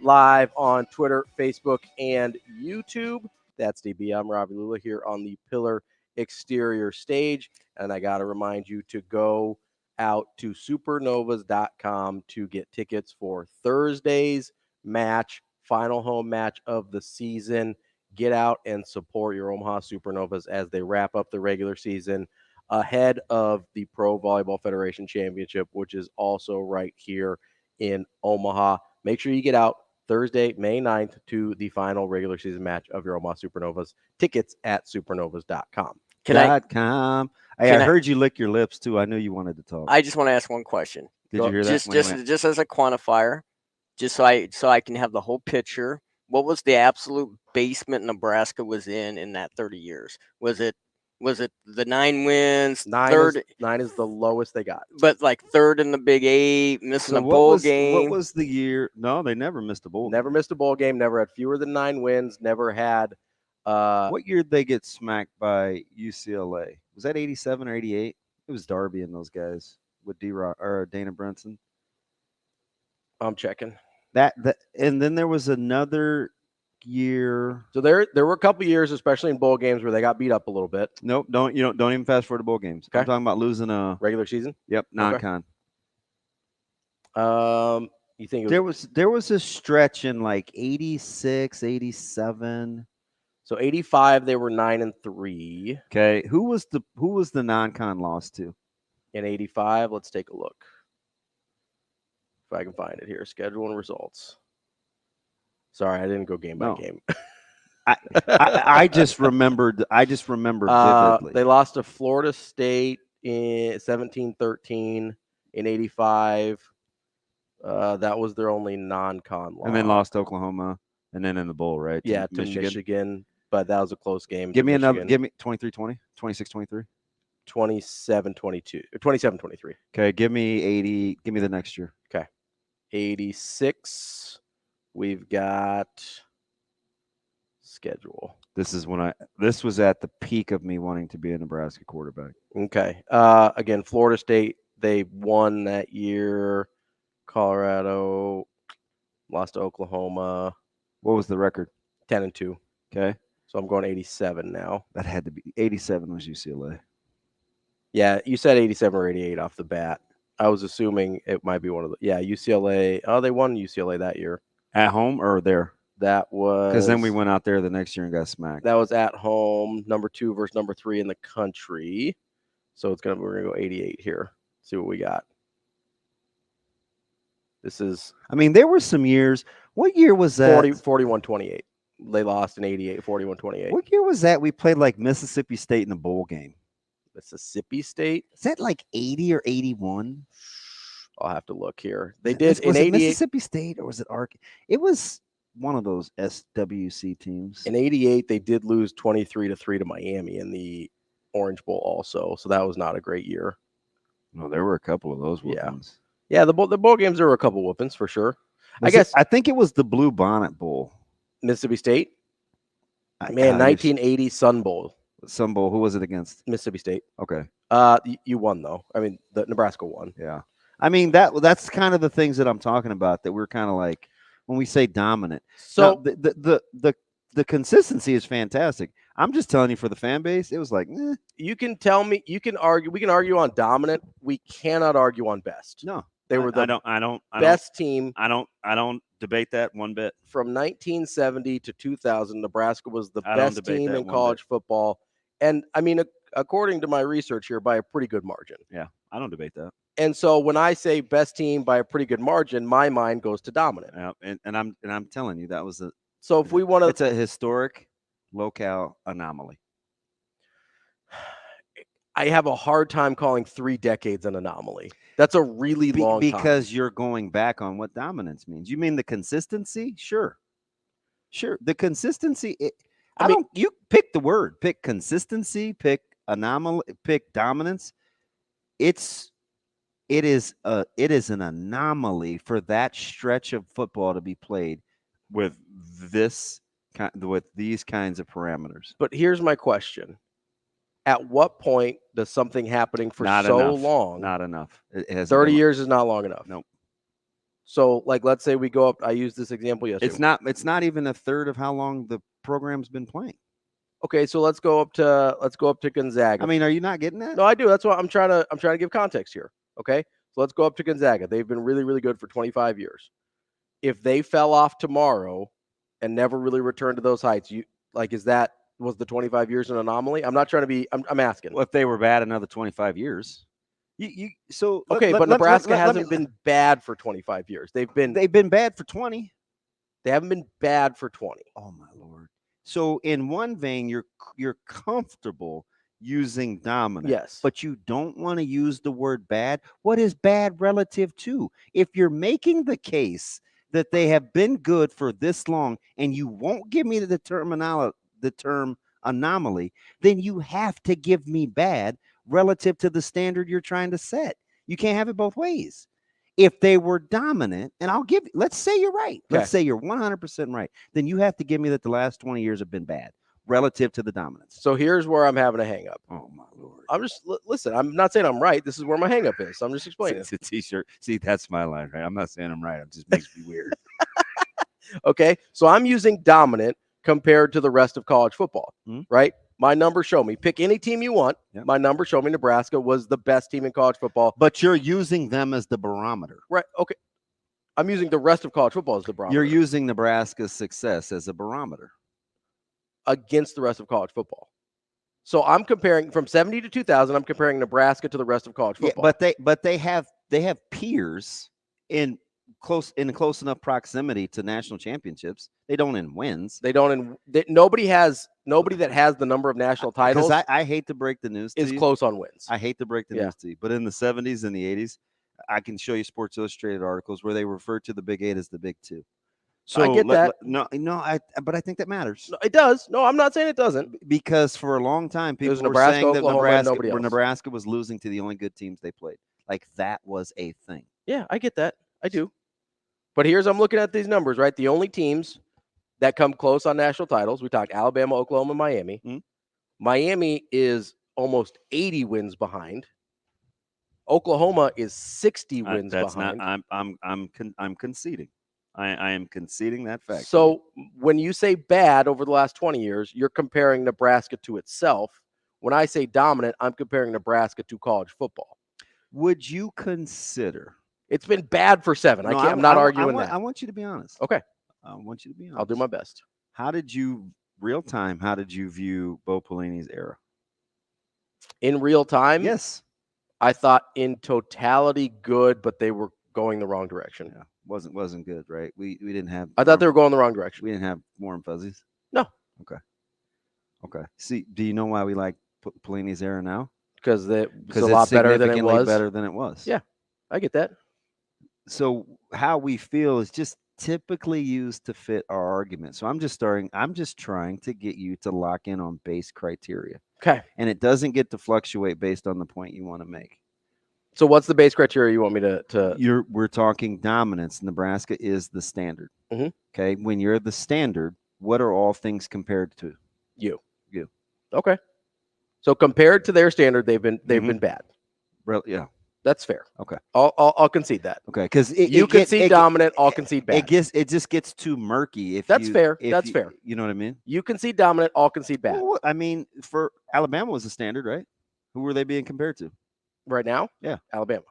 Live on Twitter, Facebook, and YouTube. That's DB. I'm Ravi Lulla here on the Pillar Exterior stage. And I got to remind you to go out to supernovas.com to get tickets for Thursday's match, final home match of the season. Get out and support your Omaha Supernovas as they wrap up the regular season ahead of the Pro Volleyball Federation Championship, which is also right here in Omaha. Make sure you get out Thursday, May 9th, to the final regular season match of your Omaha Supernovas. Tickets at supernovas.com. I heard you lick your lips, too. I knew you wanted to talk. I just want to ask one question. Did you hear that? Just as a quantifier, just so I can have the whole picture. What was the absolute basement Nebraska was in that 30 years? Was it the 9 wins? 9 is the lowest they got. But like 3rd in the Big 8, missing a bowl game. What was the year? No, they never missed a bowl game. Never missed a bowl game. Never had fewer than 9 wins. Never had. What year did they get smacked by UCLA? Was that 87 or 88? It was Darby and those guys with D-Rock or Dana Brunson. I'm checking. And then there was another year. So there were a couple years, especially in bowl games, where they got beat up a little bit. Nope, don't even fast forward to bowl games. Okay. I'm talking about losing a regular season. Yep, non-con. You think there was a stretch in like 86, 87. So 85, they were 9-3. Okay. Who was the non-con loss to? In 85, let's take a look. If I can find it here. Schedule and results. Sorry, I didn't go game by game. I just remembered vividly. They lost to Florida State in 17-13 in 85. That was their only non-con loss. And then lost to Oklahoma, and then in the bowl, right? To Michigan. But that was a close game. Give me 23-20, 26-23. 27-22, 27-23. Okay, give me 80. Give me the next year. Okay, 86. We've got schedule. This was at the peak of me wanting to be a Nebraska quarterback. Okay. Again, Florida State, they won that year. Colorado lost to Oklahoma. What was the record? 10-2. Okay. So I'm going 87 now. That had to be 87 was UCLA. Yeah, you said 87 or 88 off the bat. I was assuming it might be one of the UCLA. Oh, they won UCLA that year. At home or there? That was because then we went out there the next year and got smacked. That was at home, number 2 versus number 3 in the country. So we're gonna go 88 here. See what we got. This is. I mean, there were some years. What year was that? 41-28. They lost in 88, 41-28. What year was that? We played like Mississippi State in the bowl game. Mississippi State. Is that like 80 or 81? I'll have to look here. They did was in it 88. Mississippi State or was it Arkansas? It was one of those SWC teams. In 88, they did lose 23-3 to Miami in the Orange Bowl also. So that was not a great year. No, there were a couple of those whoopings. Yeah, the bowl games, there were a couple whoopings for sure. I think it was the Blue Bonnet Bowl. Mississippi State. 1980 Sun Bowl. Sun Bowl. Who was it against? Mississippi State. Okay. You won though. I mean, the Nebraska won. Yeah. I mean that's kind of the things that I'm talking about. That we're kind of like when we say dominant. So now, the consistency is fantastic. I'm just telling you, for the fan base, it was like you can tell me. You can argue. We can argue on dominant. We cannot argue on best. No. They were the best team. I don't debate that one bit. From 1970 to 2000, Nebraska was the best team in college football. And I mean, according to my research here, by a pretty good margin. Yeah, I don't debate that. And so when I say best team by a pretty good margin, my mind goes to dominant. Yeah, and I'm telling you, that was so if we want to, it's a historic locale anomaly. I have a hard time calling 3 decades an anomaly. That's a really long time. Because you're going back on what dominance means. You mean the consistency? Sure. The consistency. You pick the word. Pick consistency. Pick anomaly. Pick dominance. It is an anomaly for that stretch of football to be played with these kinds of parameters. But here's my question. At what point does something happening for long? Not enough. 30 years is not long enough. Nope. So, like, let's say we go up. I used this example yesterday. It's not even a third of how long the program's been playing. Okay, so let's go up to Gonzaga. I mean, are you not getting that? No, I do. That's why I'm trying to give context here. Okay, so let's go up to Gonzaga. They've been really, really good for 25 years. If they fell off tomorrow and never really returned to those heights, was the 25 years an anomaly? I'm not trying to be. I'm asking. Well, if they were bad another 25 years, but Nebraska hasn't been bad for 25 years. They've been bad for 20. They haven't been bad for 20. Oh my Lord! So in one vein, you're comfortable using dominant, yes, but you don't want to use the word bad. What is bad relative to? If you're making the case that they have been good for this long, and you won't give me the term anomaly, then you have to give me bad relative to the standard you're trying to set. You can't have it both ways. If they were dominant, and let's say you're right. Okay. Let's say you're 100% right. Then you have to give me that the last 20 years have been bad relative to the dominance. So here's where I'm having a hang up. Oh my Lord. Listen, I'm not saying I'm right. This is where my hang up is. So I'm just explaining. It's a t-shirt. See, that's my line, right? I'm not saying I'm right. It just makes me weird. Okay. So I'm using dominant compared to the rest of college football, right? My numbers show me. Pick any team you want. Yep. My numbers show me Nebraska was the best team in college football. But you're using them as the barometer. Right. Okay. I'm using the rest of college football as the barometer. You're using Nebraska's success as a barometer. against the rest of college football. So I'm comparing from 70 to 2000. I'm comparing Nebraska to the rest of college football. Yeah, but they have peers in close enough proximity to national championships. They don't in wins. They don't. Nobody that has the number of national titles. Because I hate to break the news to is you. Close on wins. I hate to break the news to you, but in the 70s and the 80s, I can show you Sports Illustrated articles where they refer to the Big 8 as the Big 2. So I get that. But I think that matters. No, it does. No, I'm not saying it doesn't. Because for a long time, people were Nebraska, saying that Oklahoma, Nebraska was losing to the only good teams they played. Like that was a thing. Yeah, I get that. I do. But I'm looking at these numbers, right? The only teams that come close on national titles, we talked Alabama, Oklahoma, Miami. Mm-hmm. Miami is almost 80 wins behind. Oklahoma is 60 wins behind. Not. I'm conceding. I am conceding that fact. So when you say bad over the last 20 years, you're comparing Nebraska to itself. When I say dominant, I'm comparing Nebraska to college football. Would you consider? It's been bad for 7. No, I'm not arguing that. I want you to be honest. Okay. I want you to be honest. I'll do my best. How did you view Bo Pelini's era? In real time? Yes. I thought in totality good, but they were going the wrong direction. Yeah. Wasn't good, right? We didn't have. I thought they were going the wrong direction. We didn't have warm fuzzies. No. Okay. See, do you know why we like Pelini's era now? Because it's a lot better than it was. Better than it was. Yeah, I get that. So how we feel is just typically used to fit our argument. So I'm just trying to get you to lock in on base criteria. Okay. And it doesn't get to fluctuate based on the point you want to make. So what's the base criteria you want me to? We're talking dominance. Nebraska is the standard. Mm-hmm. Okay. When you're the standard, what are all things compared to? You. Okay. So compared to their standard, they've been bad. Well, yeah. That's fair. Okay. I'll concede that. Okay. Because you concede dominant, I'll concede bad. It just gets too murky. That's fair. You know what I mean? You concede dominant, I'll concede bad. Well, I mean, for Alabama was the standard, right? Who were they being compared to? Right now? Yeah. Alabama.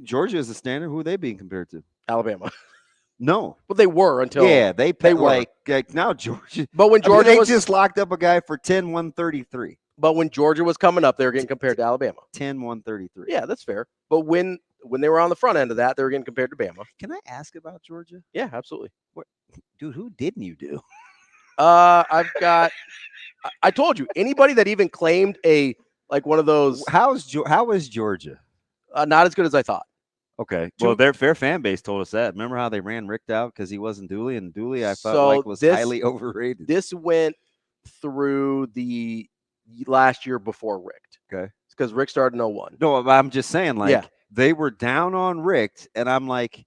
Georgia is the standard. Who are they being compared to? Alabama. No. Well, they were until. Yeah, they were. Like now Georgia. But when Georgia they just locked up a guy for 10-133. But when Georgia was coming up, they were getting compared to Alabama. 10-133. Yeah, that's fair. But when they were on the front end of that, they were getting compared to Bama. Can I ask about Georgia? Yeah, absolutely. Dude, who didn't you do? I've got. I told you, anybody that even claimed one of those. How is Georgia? Not as good as I thought. Okay. Well, their fan base told us that. Remember how they ran Richt out because he wasn't Dooley, and Dooley I felt was highly overrated. This went through the last year before Richt. Okay. Because Richt started in 01. No, I'm just saying, they were down on Richt, and I'm like,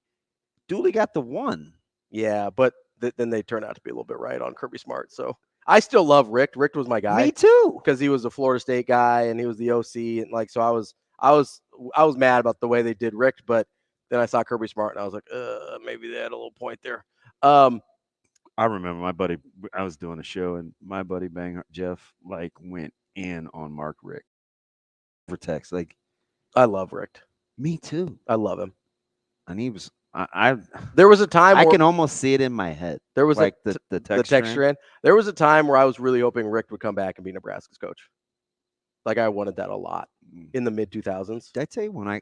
Dooley got the one. Yeah, but then they turned out to be a little bit right on Kirby Smart. So I still love Richt. Richt was my guy. Me too. Because he was a Florida State guy and he was the OC, and so I was mad about the way they did Richt, but then I saw Kirby Smart and I was like, maybe they had a little point there. I remember my buddy. I was doing a show and my buddy Jeff went in on Mark Richt for text. I love Richt. Me too. I love him. And he was. There was a time I can almost see it in my head. There was the text strand. There was a time where I was really hoping Richt would come back and be Nebraska's coach. I wanted that a lot in the mid 2000s. Did I tell you when I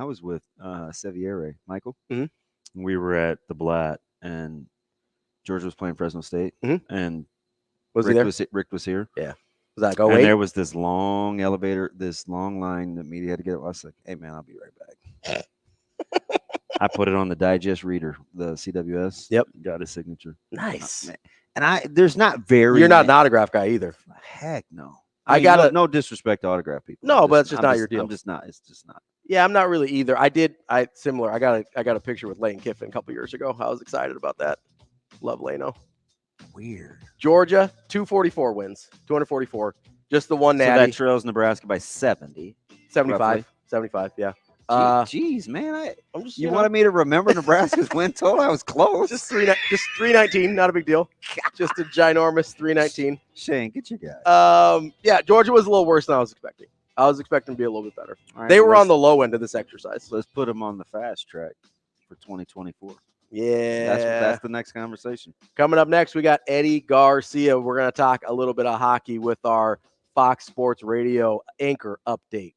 was with Seviere, Michael? Mm-hmm. We were at the Blatt and Georgia was playing Fresno State, and Richt was here. Yeah. Was that and there was this long elevator, this long line that media had to get. I was like, "Hey man, I'll be right back." I put it on the digest reader, the CWS. Yep. Got his signature. Nice. And there's not very. You're not an autograph guy either. Heck no. I got no disrespect to autograph people. No, but it's just not your deal. I'm just not. It's just not. Yeah, I'm not really either. I got a picture with Lane Kiffin a couple years ago. I was excited about that. Love Lano. Weird. Georgia, 244 wins. 244. Just the one natty. So that trails Nebraska by 70. 75. Roughly. 75, yeah. Jeez, man. I'm just, you wanted me to remember Nebraska's win total? I was close. Just 319, not a big deal. Just a ginormous 319. Shane, get your guy. Yeah, Georgia was a little worse than I was expecting. I was expecting to be a little bit better. Right, they were on the low end of this exercise. Let's put them on the fast track for 2024. Yeah. That's the next conversation. Coming up next, we got Eddie Garcia. We're going to talk a little bit of hockey with our Fox Sports Radio anchor update.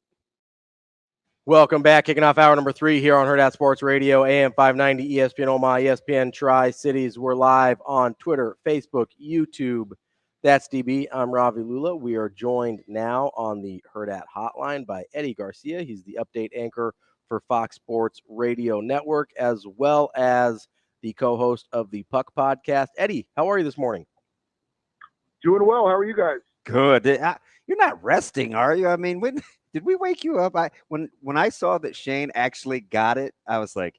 Welcome back. Kicking off hour number 3 here on Hurrdat Sports Radio, AM 590, ESPN Omaha, ESPN Tri-Cities. We're live on Twitter, Facebook, YouTube. That's DB. I'm Ravi Lulla. We are joined now on the Hurrdat hotline by Eddie Garcia. He's the update anchor for Fox Sports Radio Network, as well as the co-host of the Puck Podcast. Eddie, how are you this morning? Doing well. How are you guys? Good. You're not resting, are you? I mean, did we wake you up? When I saw that Shane actually got it, I was like,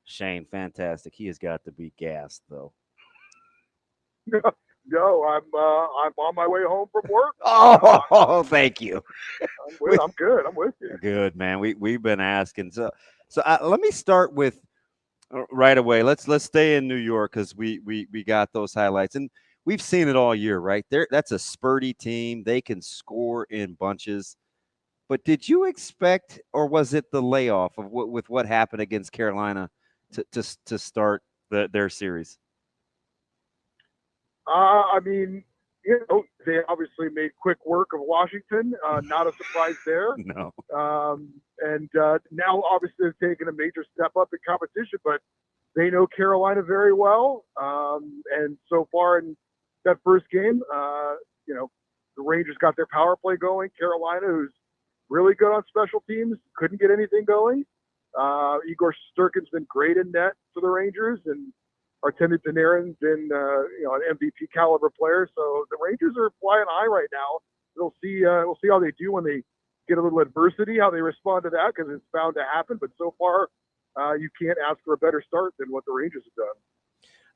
Shane, fantastic. He has got to be gassed, though. No, I'm on my way home from work. Oh, thank you. I'm good. I'm with you. Good, man. We've been asking. So let me start with right away. Let's stay in New York because we got those highlights, and we've seen it all year, right? That's a spurty team. They can score in bunches. But did you expect, or was it the layoff of what happened against Carolina to start their series? I mean, they obviously made quick work of Washington. Not a surprise there. No. And now, obviously, they've taken a major step up in competition, but they know Carolina very well. And so far in that first game, the Rangers got their power play going. Carolina, who's really good on special teams, couldn't get anything going. Igor Shesterkin's been great in net for the Rangers, and Artemi Panarin's been, an MVP caliber player. So the Rangers are flying high right now. We'll see how they do when they get a little adversity, how they respond to that, because it's bound to happen. But so far, you can't ask for a better start than what the Rangers have done.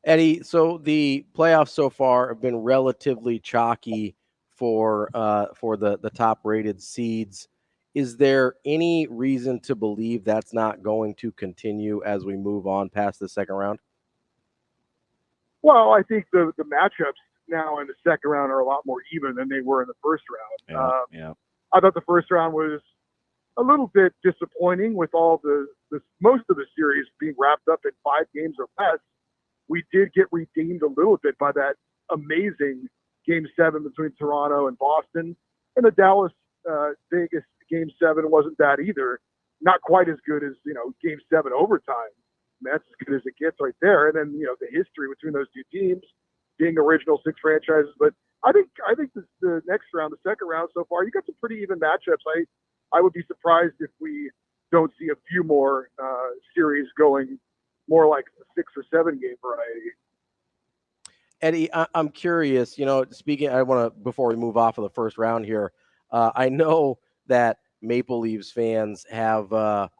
Eddie, so the playoffs so far have been relatively chalky for the top-rated seeds. Is there any reason to believe that's not going to continue as we move on past the second round? Well, I think the matchups now in the second round are a lot more even than they were in the first round. Yeah. I thought the first round was a little bit disappointing with all most of the series being wrapped up in 5 games or less. We did get redeemed a little bit by that amazing Game 7 between Toronto and Boston, and the Dallas Vegas Game 7 wasn't that either. Not quite as good as Game 7 overtime. That's as good as it gets right there. And then, the history between those two teams being original 6 franchises. But I think the next round, the second round so far, you got some pretty even matchups. I would be surprised if we don't see a few more series going more like the 6 or 7 game variety. Eddie, I'm curious, before we move off of the first round here, I know that Maple Leafs fans have a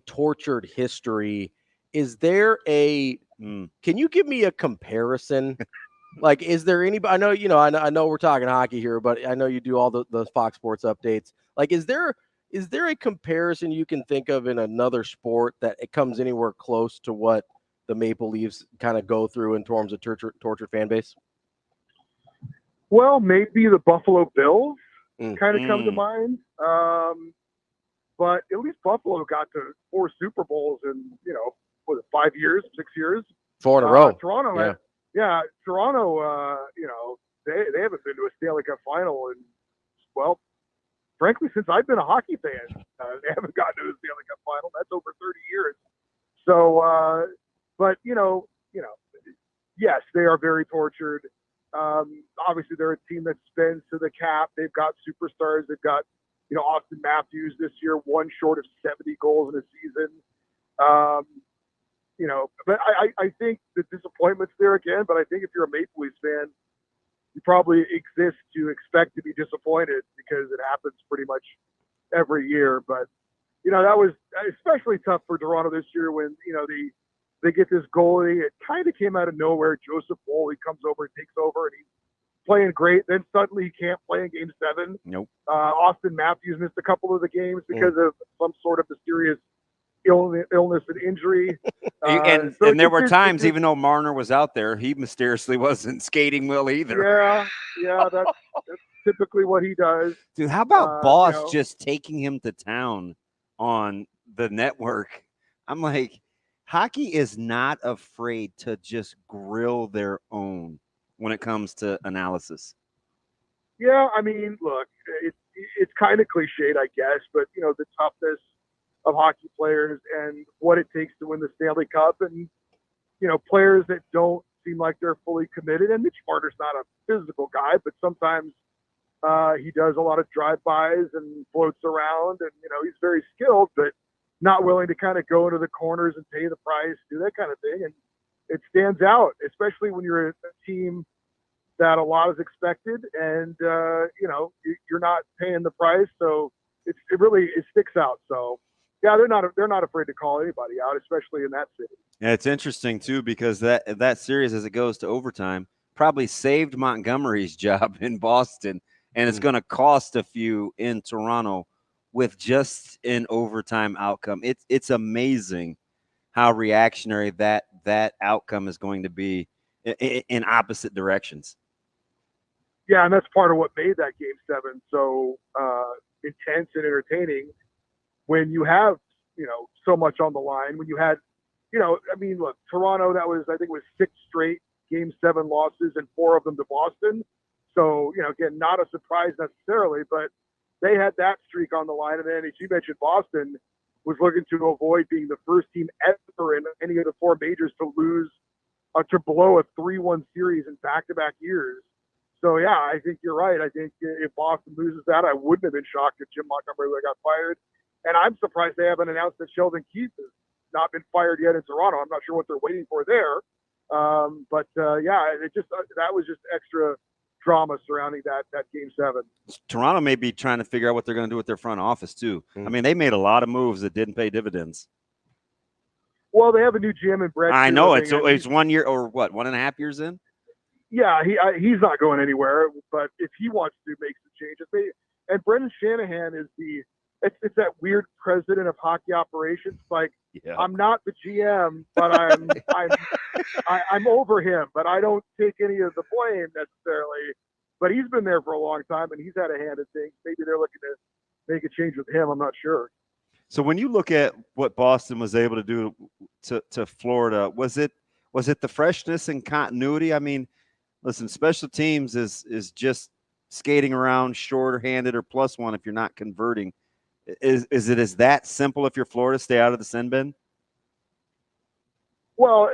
tortured history. Is there can you give me a comparison? Like, is there anybody, I know we're talking hockey here, but I know you do all the Fox Sports updates. Like, is there a comparison you can think of in another sport that it comes anywhere close to what the Maple Leafs kind of go through in terms of tortured fan base? Well, maybe the Buffalo Bills kind of come to mind. But at least Buffalo got to 4 Super Bowls in, 5 years, 6 years? 4 in a row. Toronto, Toronto, they haven't been to a Stanley Cup final in, frankly, since I've been a hockey fan, they haven't gotten to a Stanley Cup final. That's over 30 years. So, but yes, they are very tortured. Obviously, they're a team that spends to the cap. They've got superstars. They've got, Austin Matthews this year, 1 short of 70 goals in a season. But I think the disappointment's there again. But I think if you're a Maple Leafs fan, you probably exist to expect to be disappointed because it happens pretty much every year. But, that was especially tough for Toronto this year when, they get this goalie. It kind of came out of nowhere. Joseph Woll, he comes over and takes over, and he's playing great. Then suddenly he can't play in Game 7. Nope. Austin Matthews missed a couple of the games because of some sort of mysterious illness and injury. And there were times, even though Marner was out there, he mysteriously wasn't skating well either. Yeah, that's typically what he does. Dude, how about Boss just taking him to town on the network? I'm like, hockey is not afraid to just grill their own when it comes to analysis. Yeah, I mean, look, it's kind of cliched, I guess, but the toughness of hockey players and what it takes to win the Stanley Cup, and players that don't seem like they're fully committed. And Mitch Marner's not a physical guy, but sometimes he does a lot of drive-bys and floats around, and he's very skilled, but not willing to kind of go into the corners and pay the price, do that kind of thing. And it stands out, especially when you're a team that a lot is expected, and you're not paying the price, so it sticks out. So yeah, they're not afraid to call anybody out, especially in that city. Yeah, it's interesting too, because that series, as it goes to overtime, probably saved Montgomery's job in Boston, and it's going to cost a few in Toronto with just an overtime outcome. It's amazing how reactionary that outcome is going to be in opposite directions. Yeah, and that's part of what made that Game 7 so intense and entertaining. When you have so much on the line, when you had look, Toronto, I think it was 6 straight Game 7 losses and 4 of them to Boston. So, again, not a surprise necessarily, but they had that streak on the line. And then, as you mentioned, Boston was looking to avoid being the first team ever in any of the 4 majors to lose to blow a 3-1 series in back-to-back years. So, yeah, I think you're right. I think if Boston loses that, I wouldn't have been shocked if Jim Montgomery got fired. And I'm surprised they haven't announced that Sheldon Keefe has not been fired yet in Toronto. I'm not sure what they're waiting for there. But that was just extra drama surrounding that Game 7. Toronto may be trying to figure out what they're going to do with their front office too. I mean, they made a lot of moves that didn't pay dividends. Well, they have a new GM in Brett. I know it's 1 year or what, 1.5 years in. Yeah, he's not going anywhere. But if he wants to make some changes, and Brendan Shanahan is it's that weird president of hockey operations. Like, yeah. I'm not the GM, but I'm over him, but I don't take any of the blame necessarily. But he's been there for a long time, and he's had a hand in things. Maybe they're looking to make a change with him. I'm not sure. So when you look at what Boston was able to do to Florida, was it the freshness and continuity? I mean, listen, special teams is just skating around short-handed or +1 if you're not converting. Is it as that simple if you're Florida, stay out of the sin bin? Well,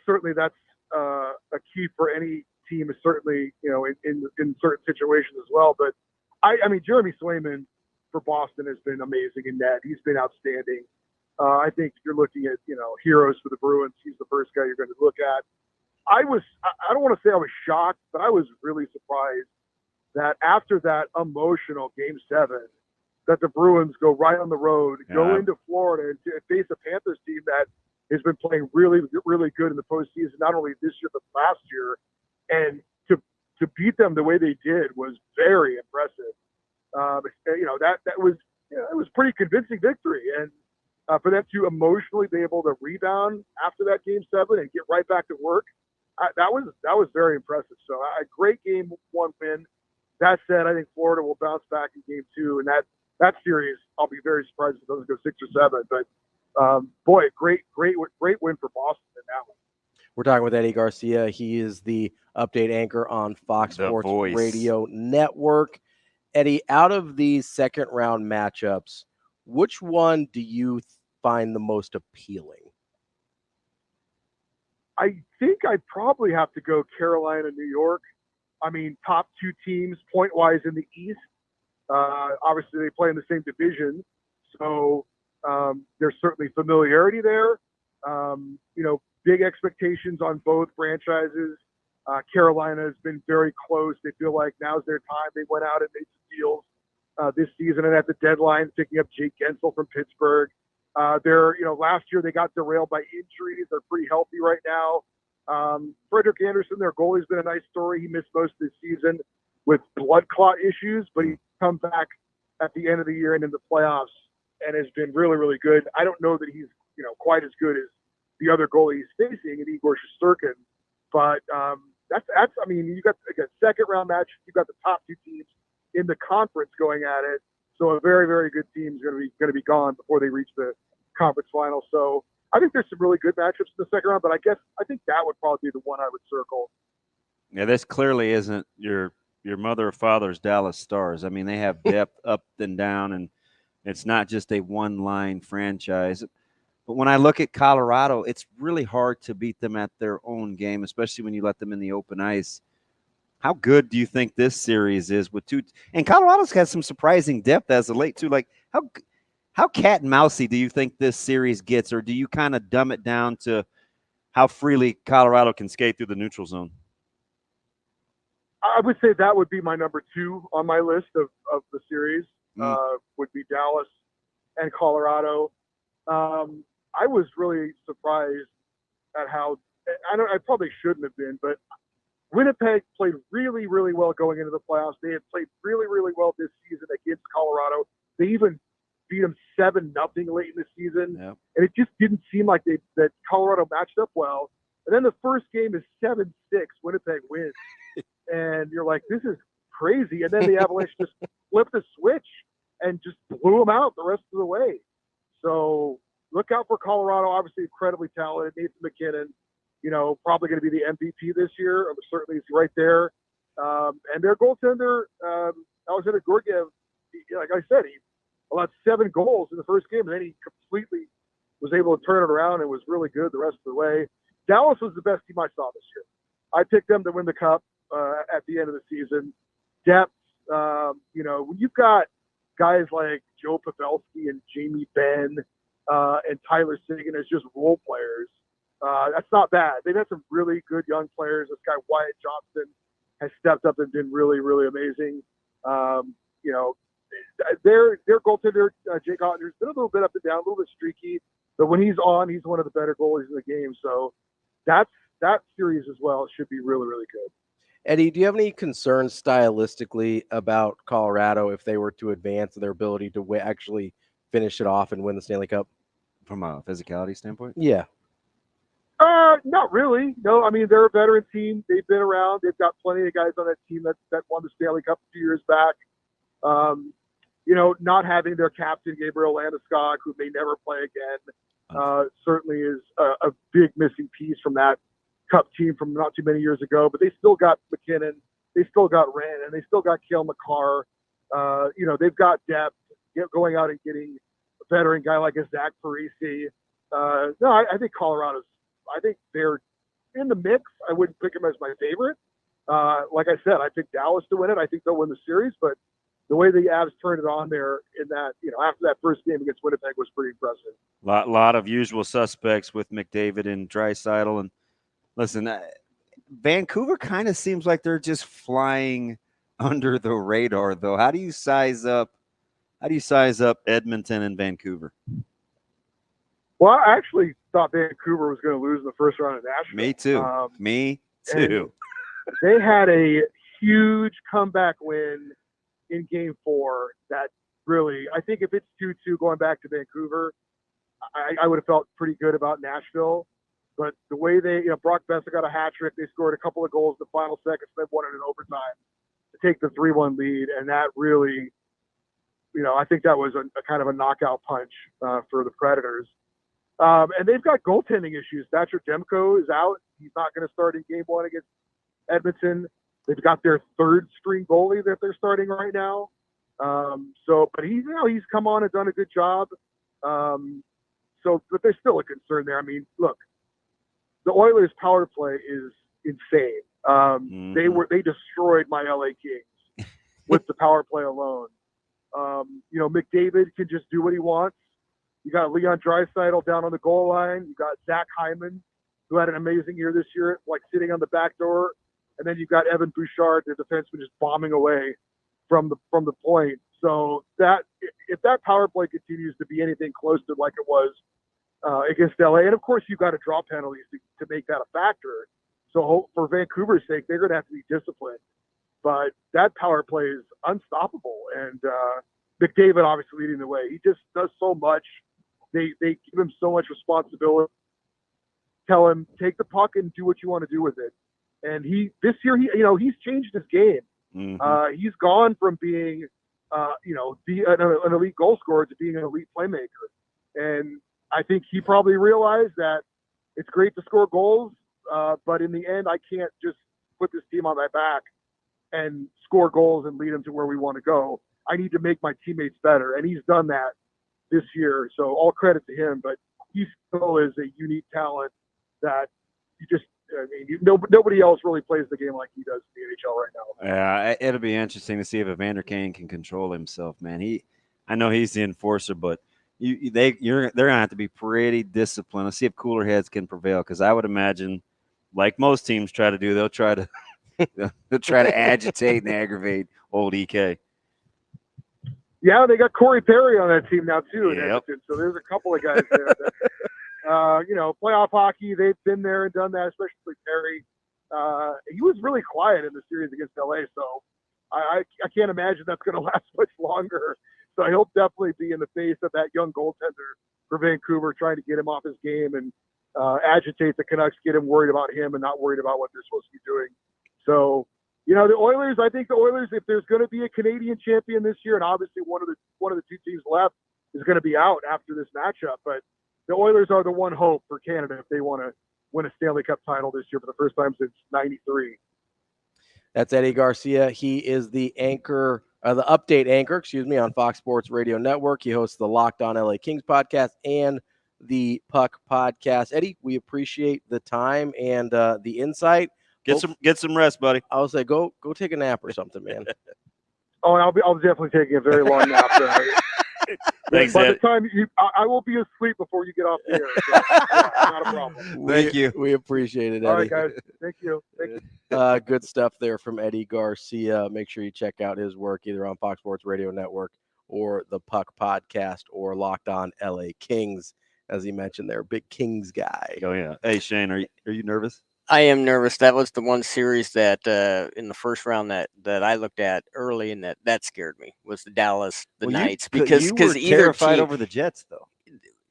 certainly that's a key for any team, is certainly, in certain situations as well. But I mean, Jeremy Swayman for Boston has been amazing in net. He's been outstanding. I think if you're looking at, heroes for the Bruins, he's the first guy you're going to look at. I don't want to say I was shocked, but I was really surprised that after that emotional Game 7, that the Bruins go right on the road, go into Florida, and face a Panthers team that has been playing really, really good in the postseason, not only this year but last year. And to beat them the way they did was very impressive. That was it was pretty convincing victory, and for them to emotionally be able to rebound after that Game 7 and get right back to work, that was very impressive. So a great Game 1 win. That said, I think Florida will bounce back in Game 2, and that series, I'll be very surprised if it doesn't go 6 or 7. But boy, great win for Boston in that one. We're talking with Eddie Garcia. He is the update anchor on Fox Sports Radio Network. Eddie, out of these second round matchups, which one do you find the most appealing? I think I'd probably have to go Carolina, New York. I mean, top 2 teams point-wise in the East. Obviously, they play in the same division, so there's certainly familiarity there. Big expectations on both franchises. Carolina has been very close. They feel like now's their time. They went out and made some deals this season, and at the deadline, picking up Jake Gensel from Pittsburgh. Last year they got derailed by injuries. They're pretty healthy right now. Frederick Anderson, their goalie's been a nice story. He missed most of the season with blood clot issues, but he's come back at the end of the year and in the playoffs and has been really, really good. I don't know that he's, quite as good as the other goalie he's facing in Igor Shesterkin, but you got, again, second round match. You've got the top 2 teams in the conference going at it. So a very, very good team is going to be gone before they reach the conference final. So I think there's some really good matchups in the second round, but I think that would probably be the one I would circle. Yeah, this clearly isn't your mother or father's Dallas Stars. I mean, they have depth up and down, and it's not just a one-line franchise. But when I look at Colorado, it's really hard to beat them at their own game, especially when you let them in the open ice. How good do you think this series is with two? And Colorado's got some surprising depth as of late, too. Like, how cat and mousy do you think this series gets, or do you kind of dumb it down to how freely Colorado can skate through the neutral zone? I would say that would be my number 2 on my list of the series, would be Dallas and Colorado. I was really surprised at how I probably shouldn't have been, but Winnipeg played really, really well going into the playoffs. They had played really, really well this season against Colorado. They even beat them 7-0 late in the season, and it just didn't seem like that Colorado matched up well. And then the first game is 7-6. Winnipeg wins, and you're like, this is crazy. And then the Avalanche just flipped the switch and just blew them out the rest of the way. So look out for Colorado. Obviously, incredibly talented. Nathan McKinnon, probably going to be the MVP this year. Certainly, he's right there. And their goaltender, Alexander Georgiev, like I said, he allowed 7 goals in the first game, and then he completely was able to turn it around and was really good the rest of the way. Dallas was the best team I saw this year. I picked them to win the Cup at the end of the season. Depth, when you've got guys like Joe Pavelski and Jamie Benn and Tyler Seguin as just role players, that's not bad. They've had some really good young players. This guy Wyatt Johnston has stepped up and been really, really amazing. Their goaltender, Jake Otter's been a little bit up and down, a little bit streaky, but when he's on, he's one of the better goalies in the game. So that series as well should be really, really good. Eddie, do you have any concerns stylistically about Colorado if they were to advance, their ability to actually finish it off and win the Stanley Cup? From a physicality standpoint? Yeah. Not really. No, I mean, they're a veteran team. They've been around. They've got plenty of guys on that team that won the Stanley Cup a few years back. Not having their captain, Gabriel Landeskog, who may never play again, certainly is a big missing piece from that Cup team from not too many years ago. But they still got McKinnon. They still got Wren, and they still got Cale Makar. They've got depth, going out and getting a veteran guy like a Zach Parise. I think I think they're in the mix. I wouldn't pick them as my favorite. Like I said, I picked Dallas to win it. I think they'll win the series, but the way the Avs turned it on there in that, after that first game against Winnipeg was pretty impressive. Lot of usual suspects with McDavid and Draisaitl. And listen, Vancouver kind of seems like they're just flying under the radar, though. How do you size up Edmonton and Vancouver? Well, I actually thought Vancouver was going to lose in the first round of Nashville. Me too. They had a huge comeback win in Game 4 that really, I think if it's 2-2 going back to Vancouver, I would have felt pretty good about Nashville. But the way Brock Besser got a hat trick, they scored a couple of goals in the final seconds, and they won it in overtime to take the 3-1 lead, and that really, I think that was a kind of a knockout punch for the Predators. And they've got goaltending issues. Thatcher Demko is out. He's not going to start in Game 1 against Edmonton. They've got their third string goalie that they're starting right now. But he's come on and done a good job. But there's still a concern there. I mean, look, the Oilers' power play is insane. They destroyed my LA Kings with the power play alone. McDavid can just do what he wants. You got Leon Draisaitl down on the goal line. You got Zach Hyman, who had an amazing year this year, like sitting on the back door. And then you've got Evan Bouchard, the defenseman, just bombing away from the point. So if that power play continues to be anything close to like it was against LA, and of course you've got to draw penalties to make that a factor. So for Vancouver's sake, they're going to have to be disciplined. But that power play is unstoppable, and McDavid obviously leading the way. He just does so much. They give him so much responsibility. Tell him, take the puck and do what you want to do with it. And this year he's changed his game. He's gone from being an elite goal scorer to being an elite playmaker. And I think he probably realized that it's great to score goals, but in the end, I can't just put this team on my back and score goals and lead them to where we want to go. I need to make my teammates better, and he's done that this year. So all credit to him, but he still is a unique talent that nobody else really plays the game like he does in the NHL right now. Yeah, it'll be interesting to see if Evander Kane can control himself, man. I know he's the enforcer, but they're gonna have to be pretty disciplined. Let's see if cooler heads can prevail, because I would imagine, like most teams try to do, they'll try to agitate and aggravate old EK. Yeah, they got Corey Perry on that team now too. In Yep. Edmonton, so there's a couple of guys there that, playoff hockey, they've been there and done that, especially Perry. He was really quiet in the series against LA, so I can't imagine that's going to last much longer. So he'll definitely be in the face of that young goaltender for Vancouver, trying to get him off his game and agitate the Canucks, get him worried about him and not worried about what they're supposed to be doing. So, the Oilers, I think the Oilers, if there's going to be a Canadian champion this year, and obviously one of the two teams left is going to be out after this matchup, but the Oilers are the one hope for Canada if they want to win a Stanley Cup title this year for the first time since '93. That's Eddie Garcia. He is the update anchor, on Fox Sports Radio Network. He hosts the Locked On LA Kings podcast and the Puck podcast. Eddie, we appreciate the time and the insight. Get some rest, buddy. I would say go take a nap or something, man. Oh, and I'll definitely take a very long nap. Thanks, By Ed. the time I will be asleep before you get off the air. So, yeah, not a problem. Thank you. We appreciate it, Eddie. All right, guys. Thank you. Good stuff there from Eddie Garcia. Make sure you check out his work either on Fox Sports Radio Network or the Puck podcast or Locked On LA Kings. As he mentioned there, big Kings guy. Oh yeah. Hey Shane, are you nervous? I am nervous. That was the one series that in the first round that I looked at early, and that scared me, was the Dallas Knights, because you were either terrified team, over the Jets though.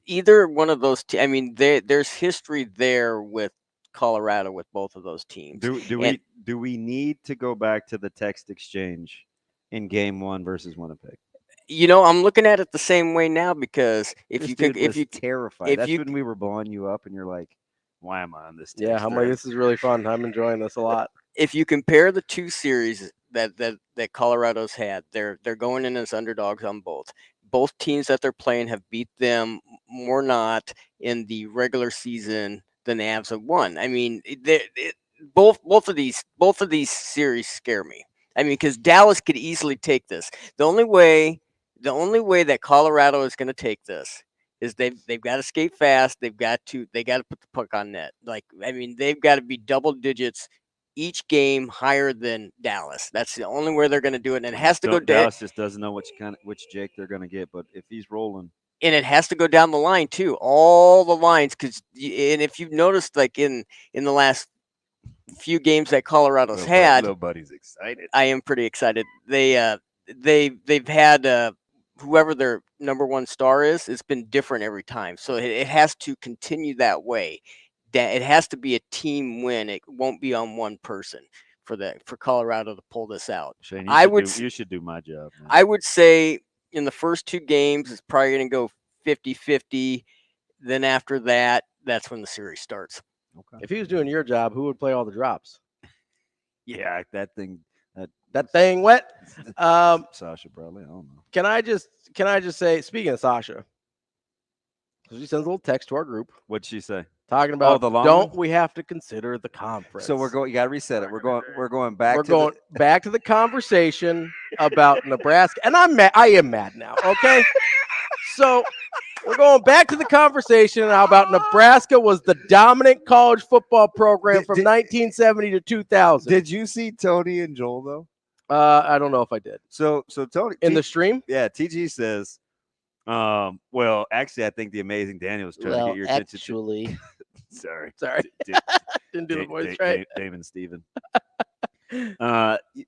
Either one of those there's history there with Colorado with both of those teams. Do we need to go back to the text exchange in game 1 versus Winnipeg? I'm looking at it the same way now, because if you terrified, that's when we were blowing you up and you're like, why am I on this team? Yeah, I'm like, this is really fun. I'm enjoying this a lot. If you compare the two series that Colorado's had, they're going in as underdogs on both. Both teams that they're playing have beat them more not in the regular season than the Avs have won. I mean, both of these series scare me. I mean, because Dallas could easily take this. The only way that Colorado is going to take this is they've got to skate fast. They got to put the puck on net. They've got to be double digits each game higher than Dallas. That's the only way they're going to do it. And it has to go down. Dallas just doesn't know which Jake they're going to get. But if he's rolling, and it has to go down the line too, all the lines. And if you've noticed, like in the last few games that Colorado's had, nobody's excited. I am pretty excited. They've had. Whoever their number one star is, it's been different every time. So it has to continue that way. It has to be a team win. It won't be on one person for Colorado to pull this out. Shane, you should do my job, man. I would say in the first two games, it's probably going to go 50-50. Then after that, that's when the series starts. Okay. If he was doing your job, who would play all the drops? Yeah, that thing. That thing wet. Sasha probably. I don't know. Can I just say, speaking of Sasha, she sends a little text to our group. What'd she say? Talking about don't we have to consider the conference? So you got to reset it. We're going back. Back to the conversation about Nebraska, and I am mad now. Okay, so we're going back to the conversation about Nebraska was the dominant college football program from 1970 to 2000. Did you see Tony and Joel though? I don't know if I did. So Tony in the stream, yeah. TG says, well, actually, I think the amazing Daniel was trying to get your attention. Actually, sorry, didn't do the voice right. Damon Steven.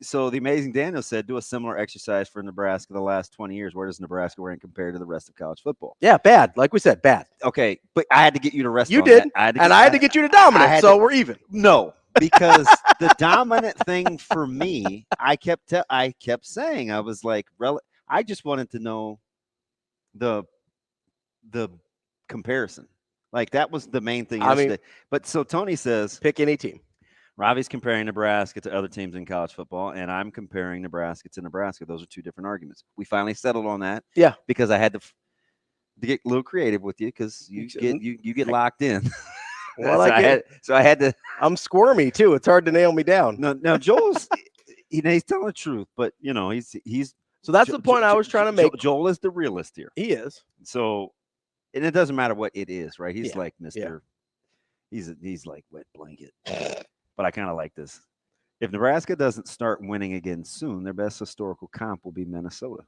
So the amazing Daniel said, do a similar exercise for Nebraska the last 20 years. Where does Nebraska rank compared to the rest of college football? Yeah, bad. Like we said, bad. Okay, but I had to get you to rest. You did, I had to get you to dominate. So we're even. No, because the dominant thing for me, I kept saying, I was like, I just wanted to know the comparison. Like that was the main thing I mean- yesterday. But so Tony says Pick any team. Ravi's comparing Nebraska to other teams in college football, and I'm comparing Nebraska to Nebraska. Those are two different arguments. We finally settled on that. Yeah. Because I had to get a little creative with you because you get locked in. Well, so I had to. I'm squirmy too. It's hard to nail me down. No, Joel's he's telling the truth, but he's. So that's the point I was trying to make. Joel is the realist here. He is. So, and it doesn't matter what it is, right? He's Yeah. like Mr. He's like wet blanket. But I kind of like this. If Nebraska doesn't start winning again soon, their best historical comp will be Minnesota.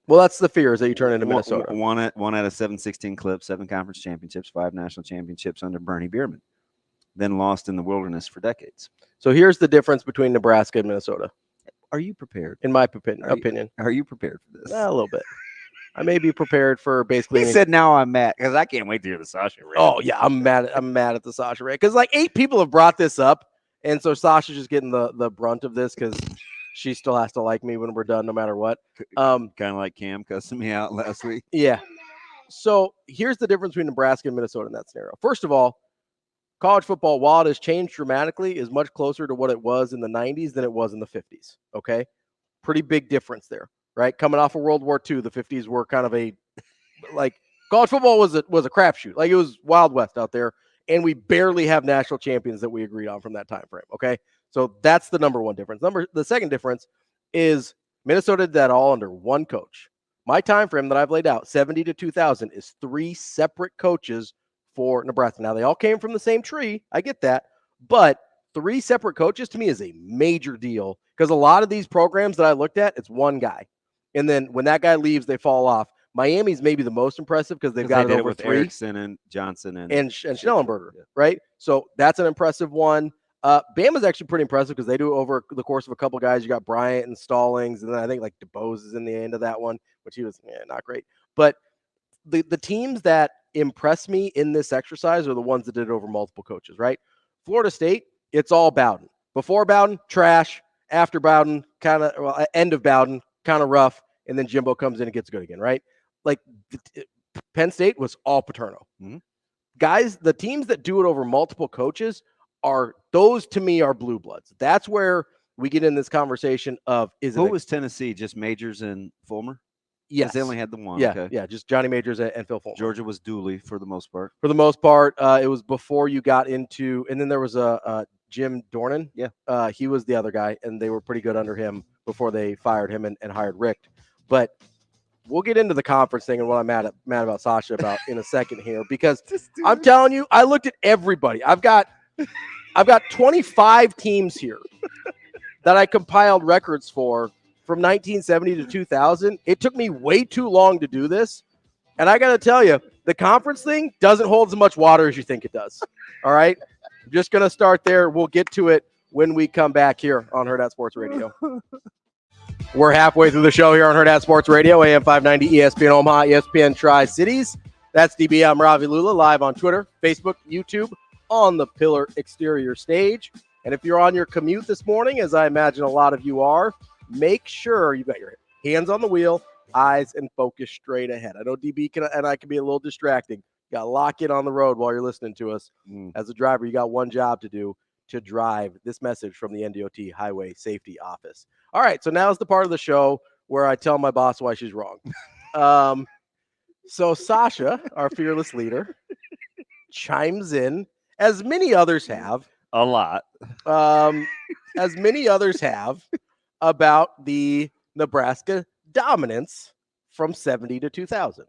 Well, that's the fear is that you turn into Minnesota. One out of 7-16 clips, 7 conference championships, 5 national championships under Bernie Bierman. Then lost in the wilderness for decades. So here's the difference between Nebraska and Minnesota, Are you prepared? in my opinion. Are you prepared for this? A little bit. I may be prepared for basically. He said, "Now I'm mad because I can't wait to hear the Sasha rant." Oh yeah, I'm mad at the Sasha rant because like 8 people have brought this up, and so Sasha's just getting the brunt of this because she still has to like me when we're done, no matter what. Kind of like Cam cussing me out last week. Yeah. So here's the difference between Nebraska and Minnesota in that scenario. First of all, college football, while it has changed dramatically, is much closer to what it was in the 90s than it was in the 50s. Okay, pretty big difference there. Right, coming off of World War II, the 50s were kind of like college football was a crapshoot. Like it was Wild West out there, and we barely have national champions that we agreed on from that time frame. Okay, so that's the number one difference. The second difference is Minnesota did that all under one coach. My time frame that I've laid out, 70 to 2000, is 3 separate coaches for Nebraska. Now they all came from the same tree. I get that, but 3 separate coaches to me is a major deal because a lot of these programs that I looked at, it's one guy. And then when that guy leaves, they fall off. Miami's maybe the most impressive because they've got it over with 3. Erickson and Johnson and Schnellenberger, right? So that's an impressive one. Bama's actually pretty impressive because they do it over the course of a couple guys. You got Bryant and Stallings, and then I think like DeBose is in the end of that one, which he was not great. But the teams that impress me in this exercise are the ones that did it over multiple coaches, right? Florida State, it's all Bowden. Before Bowden, trash. After Bowden, end of Bowden, kind of rough, and then Jimbo comes in and gets good again, right? Like Penn State was all Paterno. Mm-hmm. Guys, the teams that do it over multiple coaches those to me are blue bloods. That's where we get in this conversation of who was Tennessee? Just Majors and Fulmer? Yes. They only had the one. Yeah, okay. Yeah, just Johnny Majors and Phil Fulmer. Georgia was Dooley for the most part. For the most part, it was before you got into, and then there was a Jim Dornan. Yeah. He was the other guy, and they were pretty good under him before they fired him and hired Rick. But we'll get into the conference thing and what I'm mad about Sasha about in a second here, because I'm telling you, I looked at everybody. I've got 25 teams here that I compiled records for from 1970 to 2000. It took me way too long to do this. And I got to tell you, the conference thing doesn't hold as much water as you think it does. All right. I'm just going to start there. We'll get to it when we come back here on Hurrdat Sports Radio. We're halfway through the show here on Hurrdat Sports Radio, AM 590, ESPN Omaha, ESPN Tri-Cities. That's DB. I'm Ravi Lulla, live on Twitter, Facebook, YouTube, on the Pillar Exterior stage. And if you're on your commute this morning, as I imagine a lot of you are, make sure you've got your hands on the wheel, eyes and focus straight ahead. I know DB and I can be a little distracting. You got to lock in on the road while you're listening to us. As a driver, you got one job to do, to drive this message from the NDOT Highway Safety Office. All right, so now's the part of the show where I tell my boss why she's wrong. So Sasha, our fearless leader, chimes in, as many others have. A lot. As many others have, about the Nebraska dominance from 70 to 2000.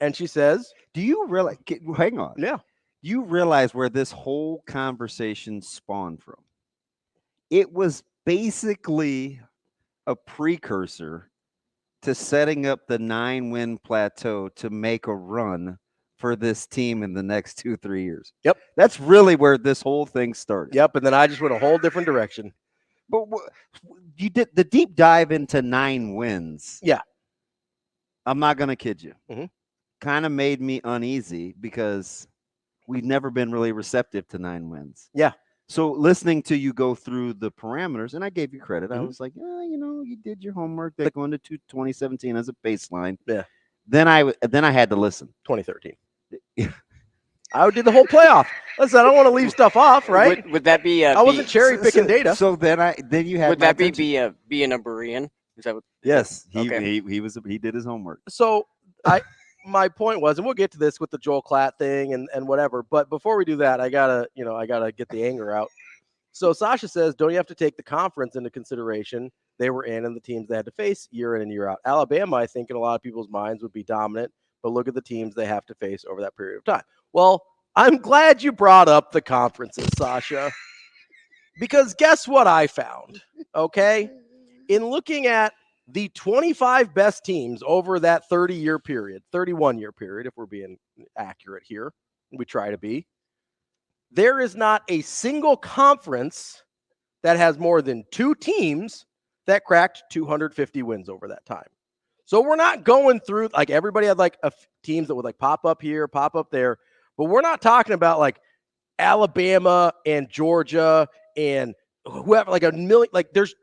And she says, do you realize, hang on. Yeah. You realize where this whole conversation spawned from? It was basically a precursor to setting up the 9-win plateau to make a run for this team in the next 2-3 years. Yep. That's really where this whole thing started. Yep. And then I just went a whole different direction. But you did the deep dive into 9 wins. Yeah. I'm not going to kid you. Mm-hmm. Kind of made me uneasy because we've never been really receptive to 9 wins. Yeah. So listening to you go through the parameters, and I gave you credit. Mm-hmm. I was like, you did your homework. They're going to 2017 as a baseline. Yeah. Then I had to listen. 2013. I would do the whole playoff. Listen, I don't want to leave stuff off, right? Would that be? I wasn't cherry picking data. So then you had. Would that be being a Berean? Is that what? Yes, Okay. he did his homework. So my point was, and we'll get to this with the Joel Klatt thing and whatever. But before we do that, I gotta get the anger out. So Sasha says, don't you have to take the conference into consideration they were in and the teams they had to face year in and year out? Alabama, I think, in a lot of people's minds would be dominant, but look at the teams they have to face over that period of time. Well, I'm glad you brought up the conferences, Sasha, because guess what I found, okay? In looking at the 25 best teams over that 30-year period, 31-year period, if we're being accurate here, we try to be, there is not a single conference that has more than 2 teams that cracked 250 wins over that time. So we're not going through, like, everybody had like teams that would like pop up here, pop up there, but we're not talking about like Alabama and Georgia and whoever, like a million, like there's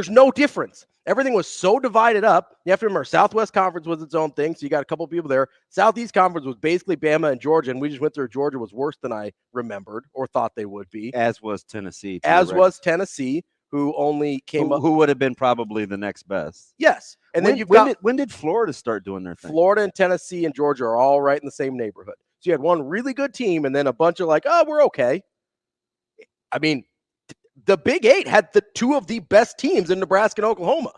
no difference. Everything was so divided up. You have to remember, Southwest Conference was its own thing, so you got a couple people there. Southeast Conference was basically Bama and Georgia, and we just went through. Georgia was worse than I remembered or thought they would be. As was Tennessee. As was Tennessee, who only came up. Who would have been probably the next best. Yes. And then when did Florida start doing their thing? Florida and Tennessee and Georgia are all right in the same neighborhood. So you had one really good team and then a bunch of like, oh, we're okay. I mean, the Big 8 had the 2 of the best teams in Nebraska and Oklahoma.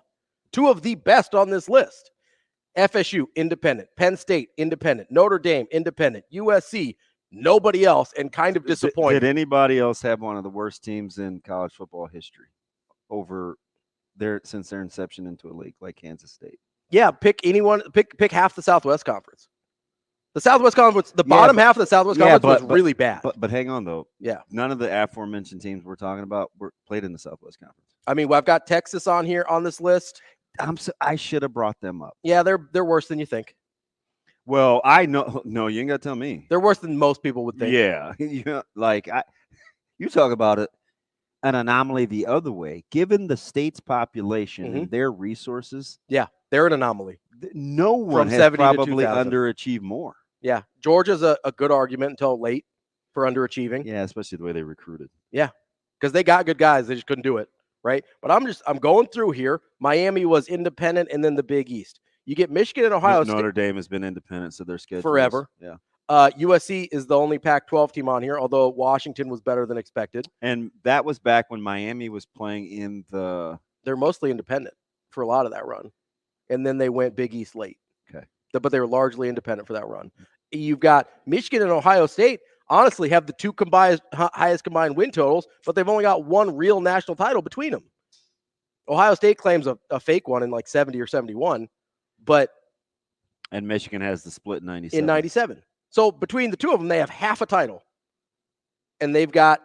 2 of the best on this list. FSU, independent. Penn State, independent. Notre Dame, independent. USC, nobody else, and kind of disappointed. Did anybody else have one of the worst teams in college football history since their inception into a league like Kansas State? Yeah, pick anyone. Pick half the Southwest Conference. The Southwest Conference, bottom half of the Southwest Conference was really bad. But hang on, though. Yeah. None of the aforementioned teams we're talking about were played in the Southwest Conference. I mean, I've got Texas on here on this list. I should have brought them up. Yeah, they're worse than you think. Well, I know. No, you ain't got to tell me. They're worse than most people would think. Yeah. You talk about it, an anomaly the other way. Given the state's population and their resources. Yeah, they're an anomaly. No one has probably underachieved more. Yeah, Georgia's a good argument until late for underachieving. Yeah, especially the way they recruited. Yeah, because they got good guys. They just couldn't do it, right? But I'm going through here. Miami was independent and then the Big East. You get Michigan and Ohio State. Notre Dame has been independent, so their schedule forever. Yeah. USC is the only Pac-12 team on here, although Washington was better than expected. And that was back when Miami was playing in the. They're mostly independent for a lot of that run, and then they went Big East late. Okay. But they were largely independent for that run. You've got Michigan and Ohio State, honestly, have the 2 highest combined win totals, but they've only got 1 real national title between them. Ohio State claims a fake one in like 70 or 71, but. And Michigan has the split in 97. In 97. So between the 2 of them, they have half a title. And they've got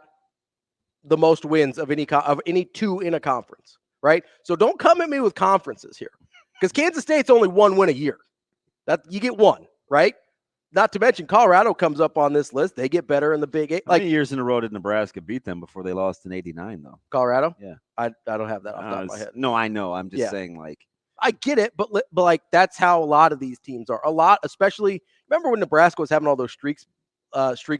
the most wins of any 2 in a conference, right? So don't come at me with conferences here. Because Kansas State's only 1 win a year. That you get 1, right? Not to mention Colorado comes up on this list. They get better in the Big 8. How many years in a row did Nebraska beat them before they lost in 89, though? Colorado? Yeah. I don't have that off the top of my head. No, I know. I'm just saying, like. I get it, but like that's how a lot of these teams are. A lot, especially, remember when Nebraska was having all those streaks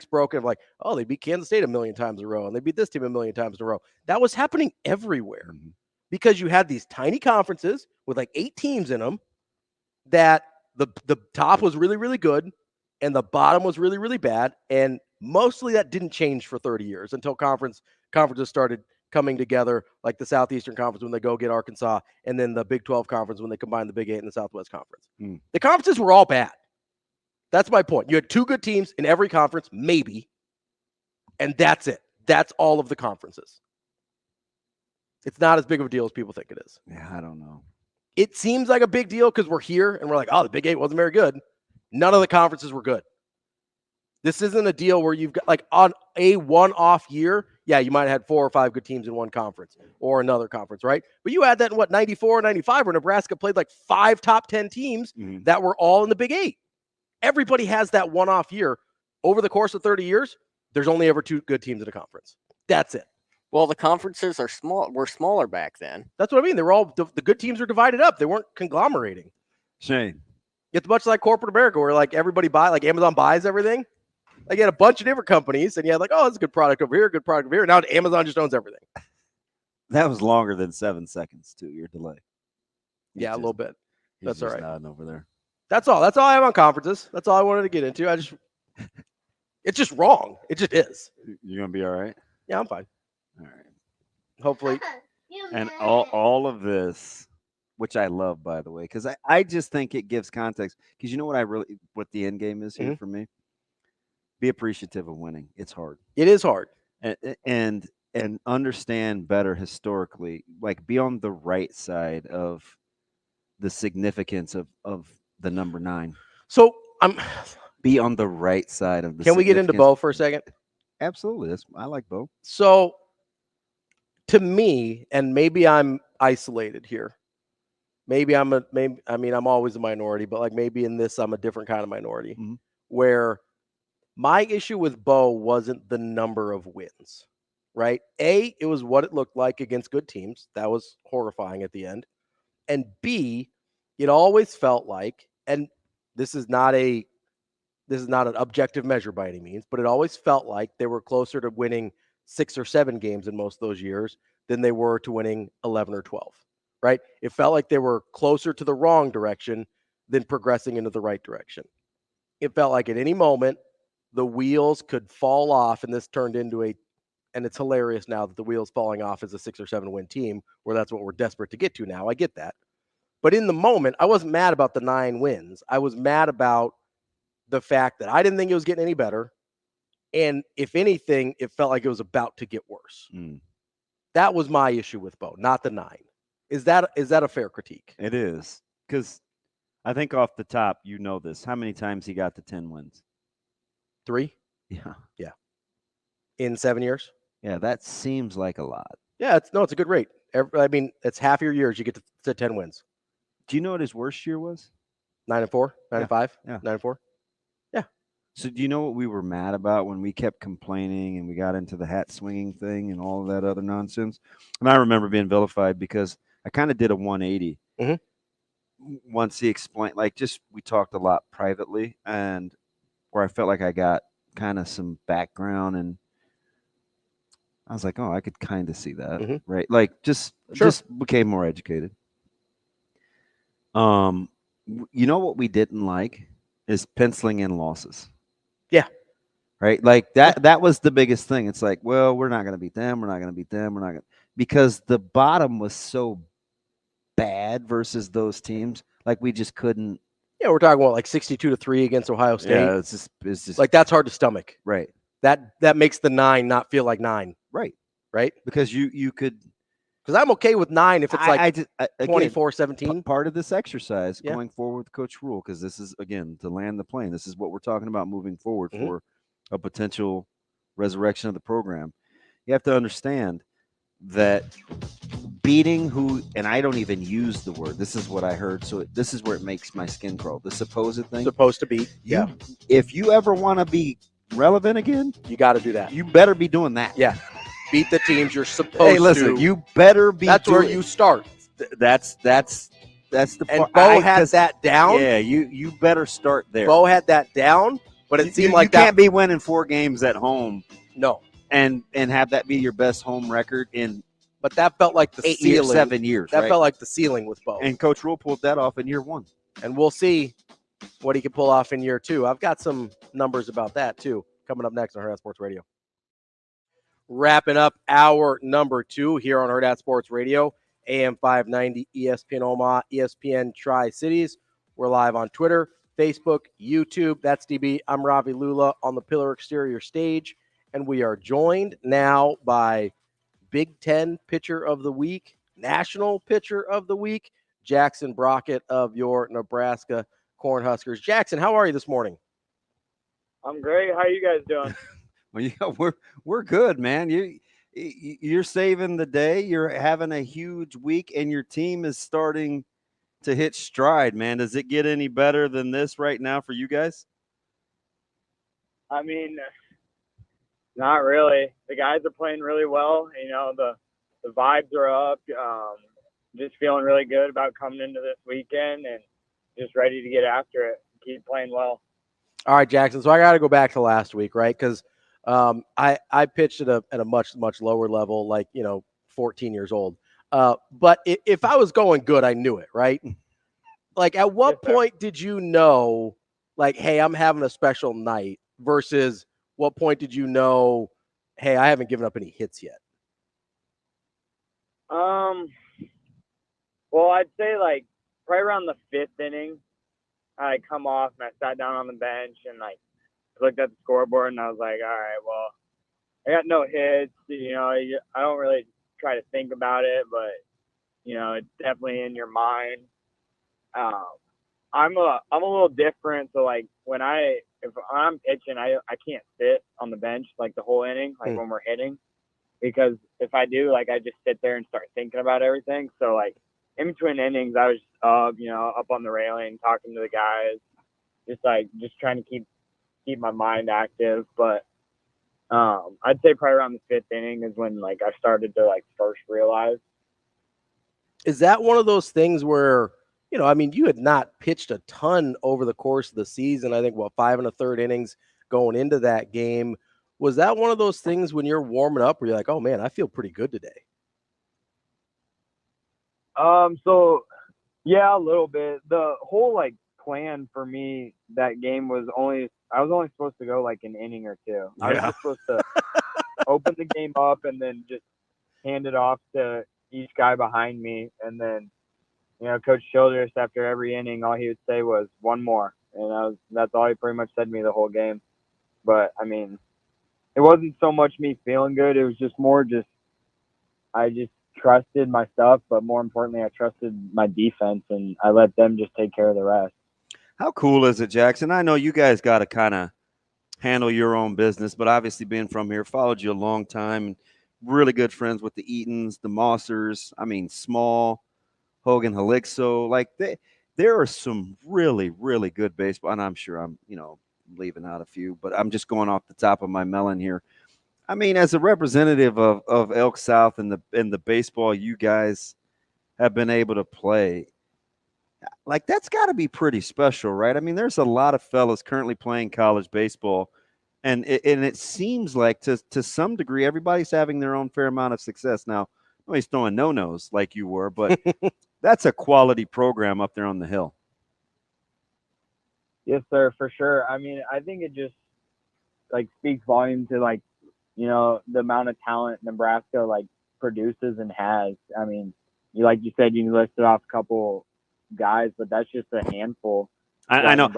broken of like, oh, they beat Kansas State a million times in a row, and they beat this team a million times in a row. That was happening everywhere because you had these tiny conferences with like 8 teams in them that the top was really, really good and the bottom was really, really bad. And mostly that didn't change for 30 years until conferences started coming together, like the Southeastern Conference when they go get Arkansas, and then the Big 12 Conference when they combine the Big 8 and the Southwest Conference. The conferences were all bad. That's my point. You had 2 good teams in every conference, maybe, and that's it. That's all of the conferences. It's not as big of a deal as people think it is. Yeah, I don't know. It seems like a big deal because we're here and we're like, oh, the Big 8 wasn't very good. None of the conferences were good. This isn't a deal where you've got like on a one-off year. Yeah, you might have had 4 or 5 good teams in one conference or another conference, right? But you had that in 94, 95, where Nebraska played like 5 top 10 teams that were all in the Big 8. Everybody has that one-off year. Over the course of 30 years, there's only ever 2 good teams in a conference. That's it. Well, the conferences were smaller back then. That's what I mean. They were all the good teams were divided up. They weren't conglomerating. Shane, It's much like corporate America where like everybody like Amazon buys everything. Like you had a bunch of different companies and you had like, oh, it's a good product over here, good product over here. Now Amazon just owns everything. That was longer than 7 seconds too, your delay. Yeah, a little bit. That's all right. Nodding over there. That's all. That's all I have on conferences. That's all I wanted to get into. It's just wrong. It just is. You're gonna be all right? Yeah, I'm fine. All right. Hopefully. And all of this, which I love, by the way, because I just think it gives context. Because you know what the end game is here for me? Be appreciative of winning. It's hard. It is hard. And understand better historically, like be on the right side of the significance of the number 9. So be on the right side of the. Can we get into Bo for a second? Absolutely. I like Bo. So to me, and maybe I'm isolated here. Maybe I'm always a minority, but like maybe in this, I'm a different kind of minority where my issue with Bo wasn't the number of wins, right? A, it was what it looked like against good teams. That was horrifying at the end. And B, it always felt like, and this is not an objective measure by any means, but it always felt like they were closer to winning 6 or 7 games in most of those years than they were to winning 11 or 12, right? It felt like they were closer to the wrong direction than progressing into the right direction. It felt like at any moment, the wheels could fall off, and this turned into and it's hilarious now that the wheels falling off is a 6 or 7 win team, where that's what we're desperate to get to now. I get that. But in the moment, I wasn't mad about the 9 wins. I was mad about the fact that I didn't think it was getting any better. And if anything, it felt like it was about to get worse. That was my issue with Bo, not the 9. Is that a fair critique? It is. Because I think off the top, you know this. How many times he got to 10 wins? 3? Yeah. In 7 years? Yeah, that seems like a lot. Yeah, it's a good rate. It's half your years you get to 10 wins. Do you know what his worst year was? 9-4, 9-5, 9-4. Yeah. So do you know what we were mad about when we kept complaining and we got into the hat swinging thing and all of that other nonsense? And I remember being vilified because I kind of did a 180. Once he explained, we talked a lot privately, and where I felt like I got kind of some background, and I was like, oh, I could kind of see that, right? Like just became more educated. You know what we didn't like is penciling in losses. Yeah. Right? Like that was the biggest thing. It's like, well, we're not going to beat them. We're not going to beat them. We're not going to, because the bottom was so bad versus those teams. Like we just couldn't. Yeah, we're talking about like 62-3 against Ohio State. Yeah, it's just like that's hard to stomach. Right. That makes the 9 not feel like 9. Right. Right? Because you could. Because I'm okay with 9 if it's like 24-17. Part of this exercise going forward with Coach Rule, because this is, again, to land the plane. This is what we're talking about moving forward for a potential resurrection of the program. You have to understand that beating and I don't even use the word. This is what I heard. So this is where it makes my skin crawl. The supposed thing. Supposed to beat. Yeah. If you ever want to be relevant again, you got to do that. You better be doing that. Yeah. Beat the teams you're supposed to. Hey, listen, you better be. That's where you start. That's the part. And Bo had that down. Yeah, you better start there. Bo had that down, but it seemed like you can't be winning 4 games at home. No. And have that be your best home record in. But that felt like the ceiling. 7 years. That felt like the ceiling with Bo. And Coach Rule pulled that off in year 1. And we'll see what he can pull off in year 2. I've got some numbers about that too coming up next on Hurrdat Sports Radio. Wrapping up hour number 2 here on Hurrdat Sports Radio, AM 590, ESPN Omaha, ESPN Tri-Cities. We're live on Twitter, Facebook, YouTube. That's DB. I'm Ravi Lulla on the Pillar Exterior stage, and we are joined now by Big Ten Pitcher of the Week, National Pitcher of the Week, Jackson Brockett of your Nebraska Cornhuskers. Jackson, how are you this morning? I'm great. How are you guys doing? Well, yeah, we're good, man. You're saving the day. You're having a huge week, and your team is starting to hit stride, man. Does it get any better than this right now for you guys? I mean, not really. The guys are playing really well. You know, the vibes are up. Just feeling really good about coming into this weekend, and just ready to get after it and keep playing well. All right, Jackson. So I got to go back to last week, right? Because I pitched at a much lower level, like 14 years old. But if I was going good, I knew it, right? Like, at what point did you know, like, hey, I'm having a special night? Versus what point did you know, hey, I haven't given up any hits yet? Well, I'd say like right around the 5th inning, I come off and I sat down on the bench and like looked at the scoreboard and I was like, all right, well, I got no hits. I don't really try to think about it, but it's definitely in your mind. I'm a little different. So like if I'm pitching, I can't sit on the bench like the whole inning, like when we're hitting, because if I do, like I just sit there and start thinking about everything. So like in between innings, I was up on the railing talking to the guys, just trying to keep my mind active. But I'd say probably around the 5th inning is when like I started to like first realize. Is that one of those things where, you had not pitched a ton over the course of the season? I think 5 1/3 innings going into that game. Was that one of those things when you're warming up where you're like, oh man, I feel pretty good today? So yeah, a little bit. The whole like plan for me that game was I was only supposed to go like an inning or two. I was just supposed to open the game up and then just hand it off to each guy behind me. And then, Coach Childress, after every inning, all he would say was one more. And that's all he pretty much said to me the whole game. But I mean, it wasn't so much me feeling good. It was just more I just trusted my stuff, but more importantly, I trusted my defense and I let them just take care of the rest. How cool is it, Jackson? I know you guys got to kind of handle your own business, but obviously being from here, followed you a long time, and really good friends with the Eatons, the Mossers. I mean, Small, Hogan, Helixo. Like there are some really, really good baseball, and I'm sure I'm, leaving out a few, but I'm just going off the top of my melon here. I mean, as a representative of Elk South and the baseball you guys have been able to play, like that's got to be pretty special, right? I mean, there's a lot of fellas currently playing college baseball, and it seems like to some degree everybody's having their own fair amount of success. Now, nobody's throwing no-nos like you were, but that's a quality program up there on the hill. Yes, sir, for sure. I mean, I think it just like speaks volume to like, the amount of talent Nebraska like produces and has. I mean, like you said, you listed off a couple guys, but that's just a handful. I know.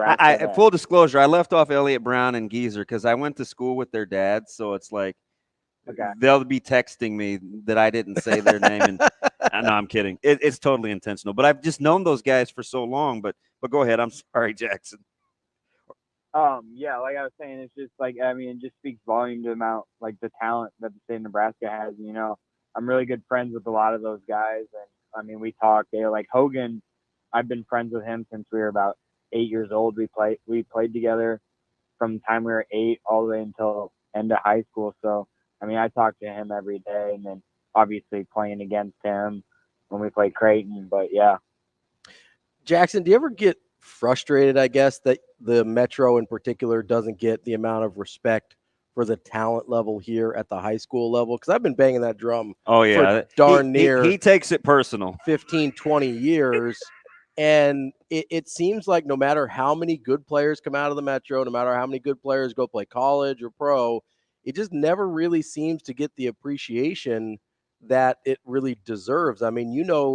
Full disclosure, I left off Elliott Brown and Geezer because I went to school with their dads, so it's like they'll be texting me that I didn't say their name. And no, I'm kidding. It's totally intentional. But I've just known those guys for so long. But go ahead. I'm sorry, Jackson. Yeah, like I was saying, it's just like, I mean, it just speaks volume to the amount, like the talent that the state of Nebraska has. I'm really good friends with a lot of those guys. And I mean, we talk, they're like Hogan. I've been friends with him since we were about 8 years old. We played together from the time we were 8 all the way until end of high school. So, I mean, I talk to him every day, and then obviously playing against him when we play Creighton. But yeah. Jackson, do you ever get frustrated, I guess, that the Metro in particular doesn't get the amount of respect for the talent level here at the high school level? Because I've been banging that drum for darn near he takes it personal 15, 20 years. And it seems like no matter how many good players come out of the Metro, no matter how many good players go play college or pro, it just never really seems to get the appreciation that it really deserves. I mean,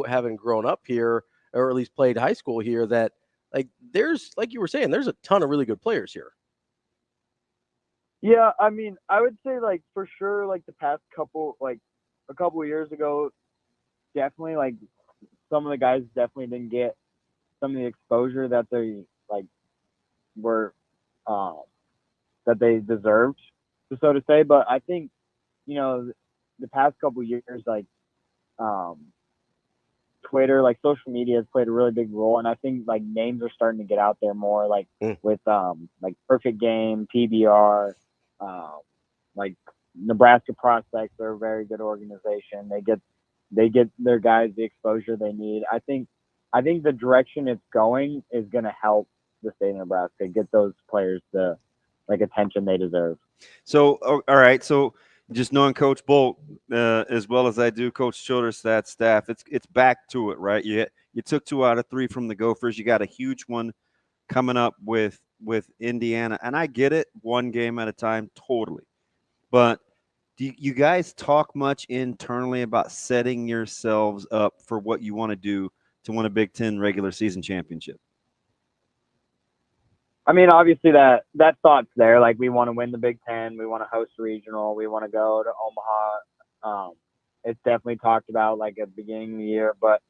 having grown up here, or at least played high school here, that like there's, like you were saying, there's a ton of really good players here. Yeah, I mean, I would say like for sure, like the past couple, like a couple of years ago, definitely like some of the guys definitely didn't get some of the exposure that they like were that they deserved, so to say. But I think the past couple of years, like Twitter, like social media has played a really big role, and I think like names are starting to get out there more, like with like Perfect Game, PBR, like Nebraska Prospects are a very good organization. They get their guys the exposure they need. I think I think the direction it's going is going to help the state of Nebraska get those players the attention they deserve. So, all right. So, just knowing Coach Bolt as well as I do, Coach Childress, that staff, it's back to it, right? You took 2 out of 3 from the Gophers. You got a huge one coming up with Indiana, and I get it, 1 game at a time, totally. But do you guys talk much internally about setting yourselves up for what you want to do to win a Big Ten regular season championship? I mean, obviously that thought's there. Like, we want to win the Big Ten. We want to host regional. We want to go to Omaha. It's definitely talked about like at the beginning of the year. But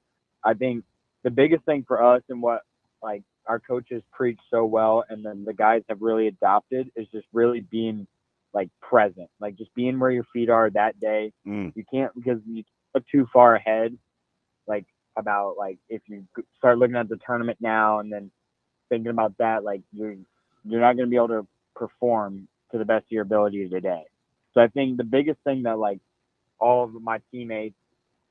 I think the biggest thing for us and what like our coaches preach so well, and then the guys have really adopted, is just really being like present, like just being where your feet are that day. You can't, because you look too far ahead, like about like if you start looking at the tournament now and then thinking about that, like you're not going to be able to perform to the best of your ability today. So I think the biggest thing that like all of my teammates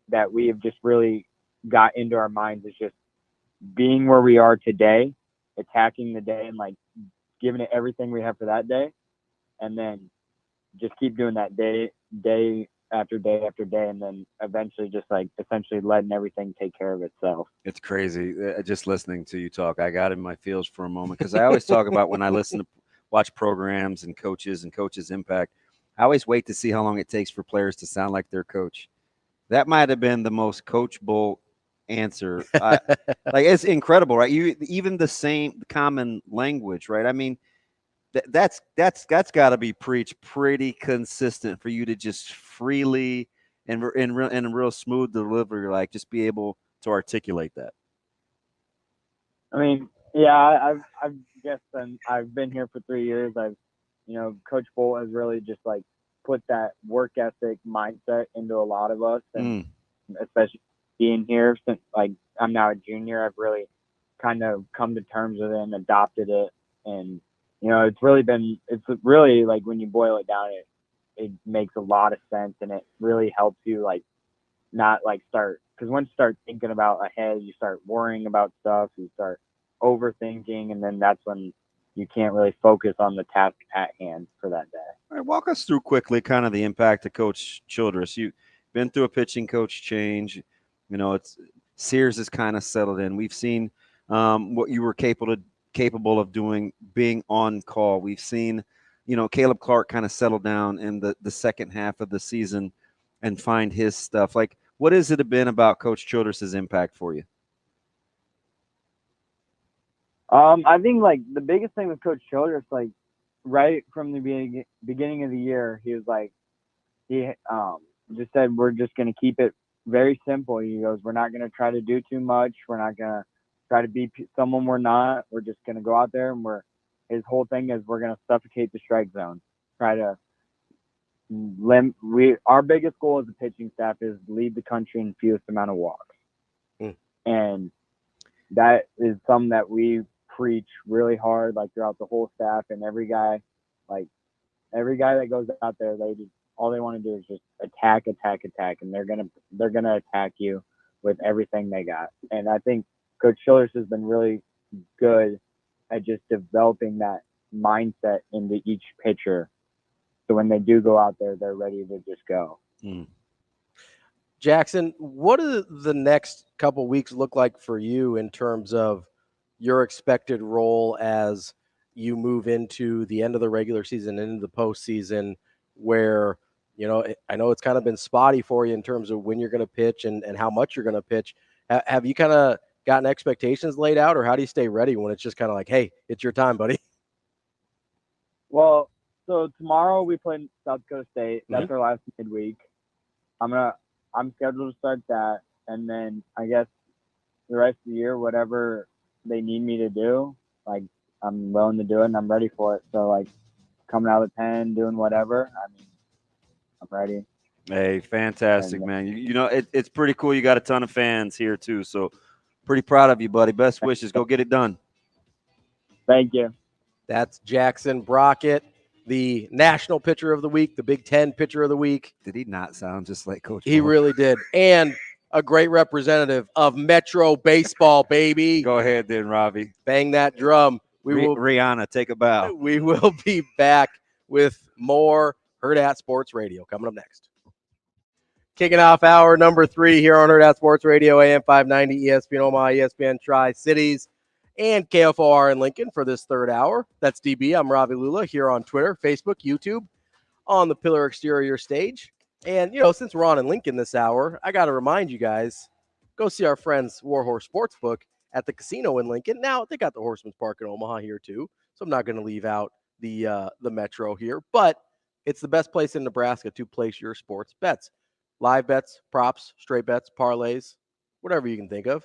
that we have just really got into our minds is just being where we are today, attacking the day and like giving it everything we have for that day, and then just keep doing that day after day after day, and then eventually just like essentially letting everything take care of itself. It's crazy. Just listening to you talk, I got in my feels for a moment, because I always talk about when I watch programs and coaches impact, I always wait to see how long it takes for players to sound like their coach. That might have been the most Coach Bolt answer. Like, it's incredible, right? You even the same common language, right? I mean, that's got to be preached pretty consistent for you to just freely and in a real smooth delivery, like just be able to articulate that. I mean, yeah, I've guessed, and I've been here for 3 years. Coach Bolt has really just like put that work ethic mindset into a lot of us, and especially being here since like I'm now a junior, I've really kind of come to terms with it and adopted it. And it's really like when you boil it down, it makes a lot of sense, and it really helps you like not like because once you start thinking about ahead, you start worrying about stuff, you start overthinking, and then that's when you can't really focus on the task at hand for that day. All right, walk us through quickly kind of the impact of Coach Childress. You've been through a pitching coach change. Sears has kind of settled in. We've seen what you were capable of doing, being on call. We've seen, Caleb Clark kind of settle down in the second half of the season and find his stuff. Like, what has it been about Coach Childress's impact for you? I think like the biggest thing with Coach Childress, like right from the beginning of the year, he was like, he just said, we're just going to keep it very simple. He goes, we're not going to try to do too much. We're not going to try to be someone we're not. We're just going to go out there, and his whole thing is we're going to suffocate the strike zone. Try to our biggest goal as a pitching staff is lead the country in fewest amount of walks. And that is something that we preach really hard, like throughout the whole staff, and every guy that goes out there, all they want to do is just attack, and they're gonna attack you with everything they got. And I think Coach Childress has been really good at just developing that mindset into each pitcher, so when they do go out there, they're ready to just go. Jackson, what do the next couple weeks look like for you in terms of your expected role as you move into the end of the regular season and into the postseason, where, I know it's kind of been spotty for you in terms of when you're going to pitch and how much you're going to pitch. Have you kind of gotten expectations laid out, or how do you stay ready when it's just kind of like, hey, it's your time, buddy? Well, so tomorrow we play South Dakota State. That's our last midweek. I'm scheduled to start that, and then I guess the rest of the year, whatever they need me to do, like I'm willing to do it and I'm ready for it. So like coming out of the pen, doing whatever, I'm ready. Hey, fantastic, man. It's pretty cool. You got a ton of fans here too, so pretty proud of you, buddy. Best wishes. Go get it done. Thank you. That's Jackson Brockett, the National Pitcher of the Week, the Big Ten Pitcher of the Week. Did he not sound just like Coach He Bolt? really did. And a great representative of Metro baseball, baby. Go ahead then, Ravi. Bang that drum. Rihanna, take a bow. We will be back with more Hurrdat Sports Radio coming up next. Kicking off hour number 3 here on Hurrdat Sports Radio, AM 590, ESPN Omaha, ESPN Tri-Cities, and KFOR in Lincoln for this third hour. That's DB. I'm Ravi Lulla here on Twitter, Facebook, YouTube, on the Pillar Exterior stage. And, since we're on in Lincoln this hour, I got to remind you guys, go see our friends Warhorse Sportsbook at the casino in Lincoln. Now, they got the Horseman's Park in Omaha here too, so I'm not going to leave out the Metro here. But it's the best place in Nebraska to place your sports bets. Live bets, props, straight bets, parlays, whatever you can think of.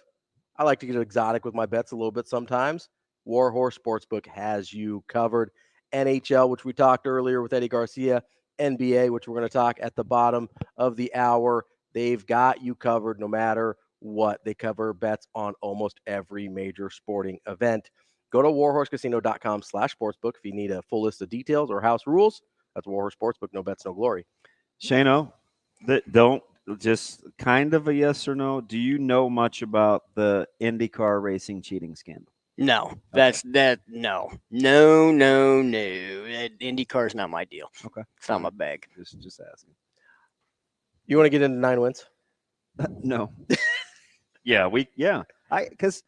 I like to get exotic with my bets a little bit sometimes. Warhorse Sportsbook has you covered. NHL, which we talked earlier with Eddie Garcia. NBA, which we're going to talk at the bottom of the hour. They've got you covered no matter what. They cover bets on almost every major sporting event. Go to warhorsecasino.com/sportsbook if you need a full list of details or house rules. That's Warhorse Sportsbook. No bets, no glory. Shano, don't just kind of a yes or no. Do you know much about the IndyCar racing cheating scandal? No, that's that. No. IndyCar's not my deal. Okay, it's not my bag. Just asking. You want to get into 9 wins? No. Because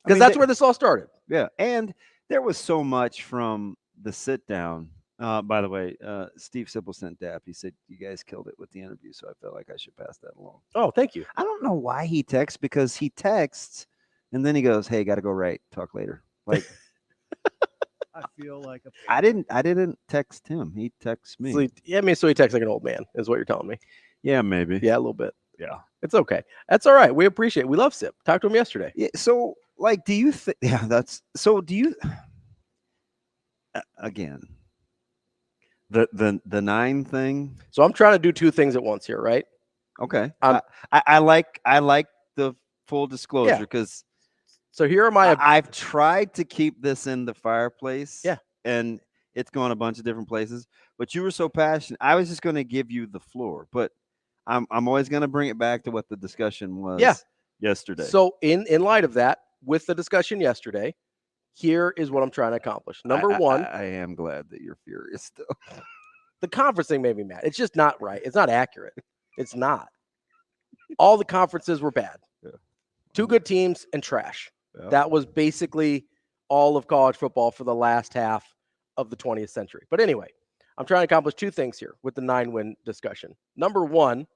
that's where this all started. Yeah, and there was so much from the sit down. By the way, Steve Sipple sent Dap. He said you guys killed it with the interview, so I felt like I should pass that along. Oh, thank you. I don't know why he texts, because he texts and then he goes, "Hey, got to go right. Talk later." Like, I feel like I didn't text him. He texts me. So he texts like an old man, is what you're telling me. Yeah, maybe. Yeah, a little bit. Yeah, it's okay. That's all right. We appreciate it. We love Sip. Talked to him yesterday. Yeah. So, like, do you think? Yeah, that's so. Do you? Again. The 9 thing. So I'm trying to do 2 things at once here, right? Okay. I like the full disclosure because. So here are my. I've tried to keep this in the fireplace. Yeah. And it's gone a bunch of different places. But you were so passionate. I was just going to give you the floor. But I'm always going to bring it back to what the discussion was. Yesterday. So in light of that, with the discussion yesterday, here is what I'm trying to accomplish. Number one. I am glad that you're furious still. The conference thing made me mad. It's just not right. It's not accurate. It's not. All the conferences were bad. Yeah. 2 good teams and trash. Yeah. That was basically all of college football for the last half of the 20th century. But anyway, I'm trying to accomplish 2 things here with the 9-win discussion. Number one,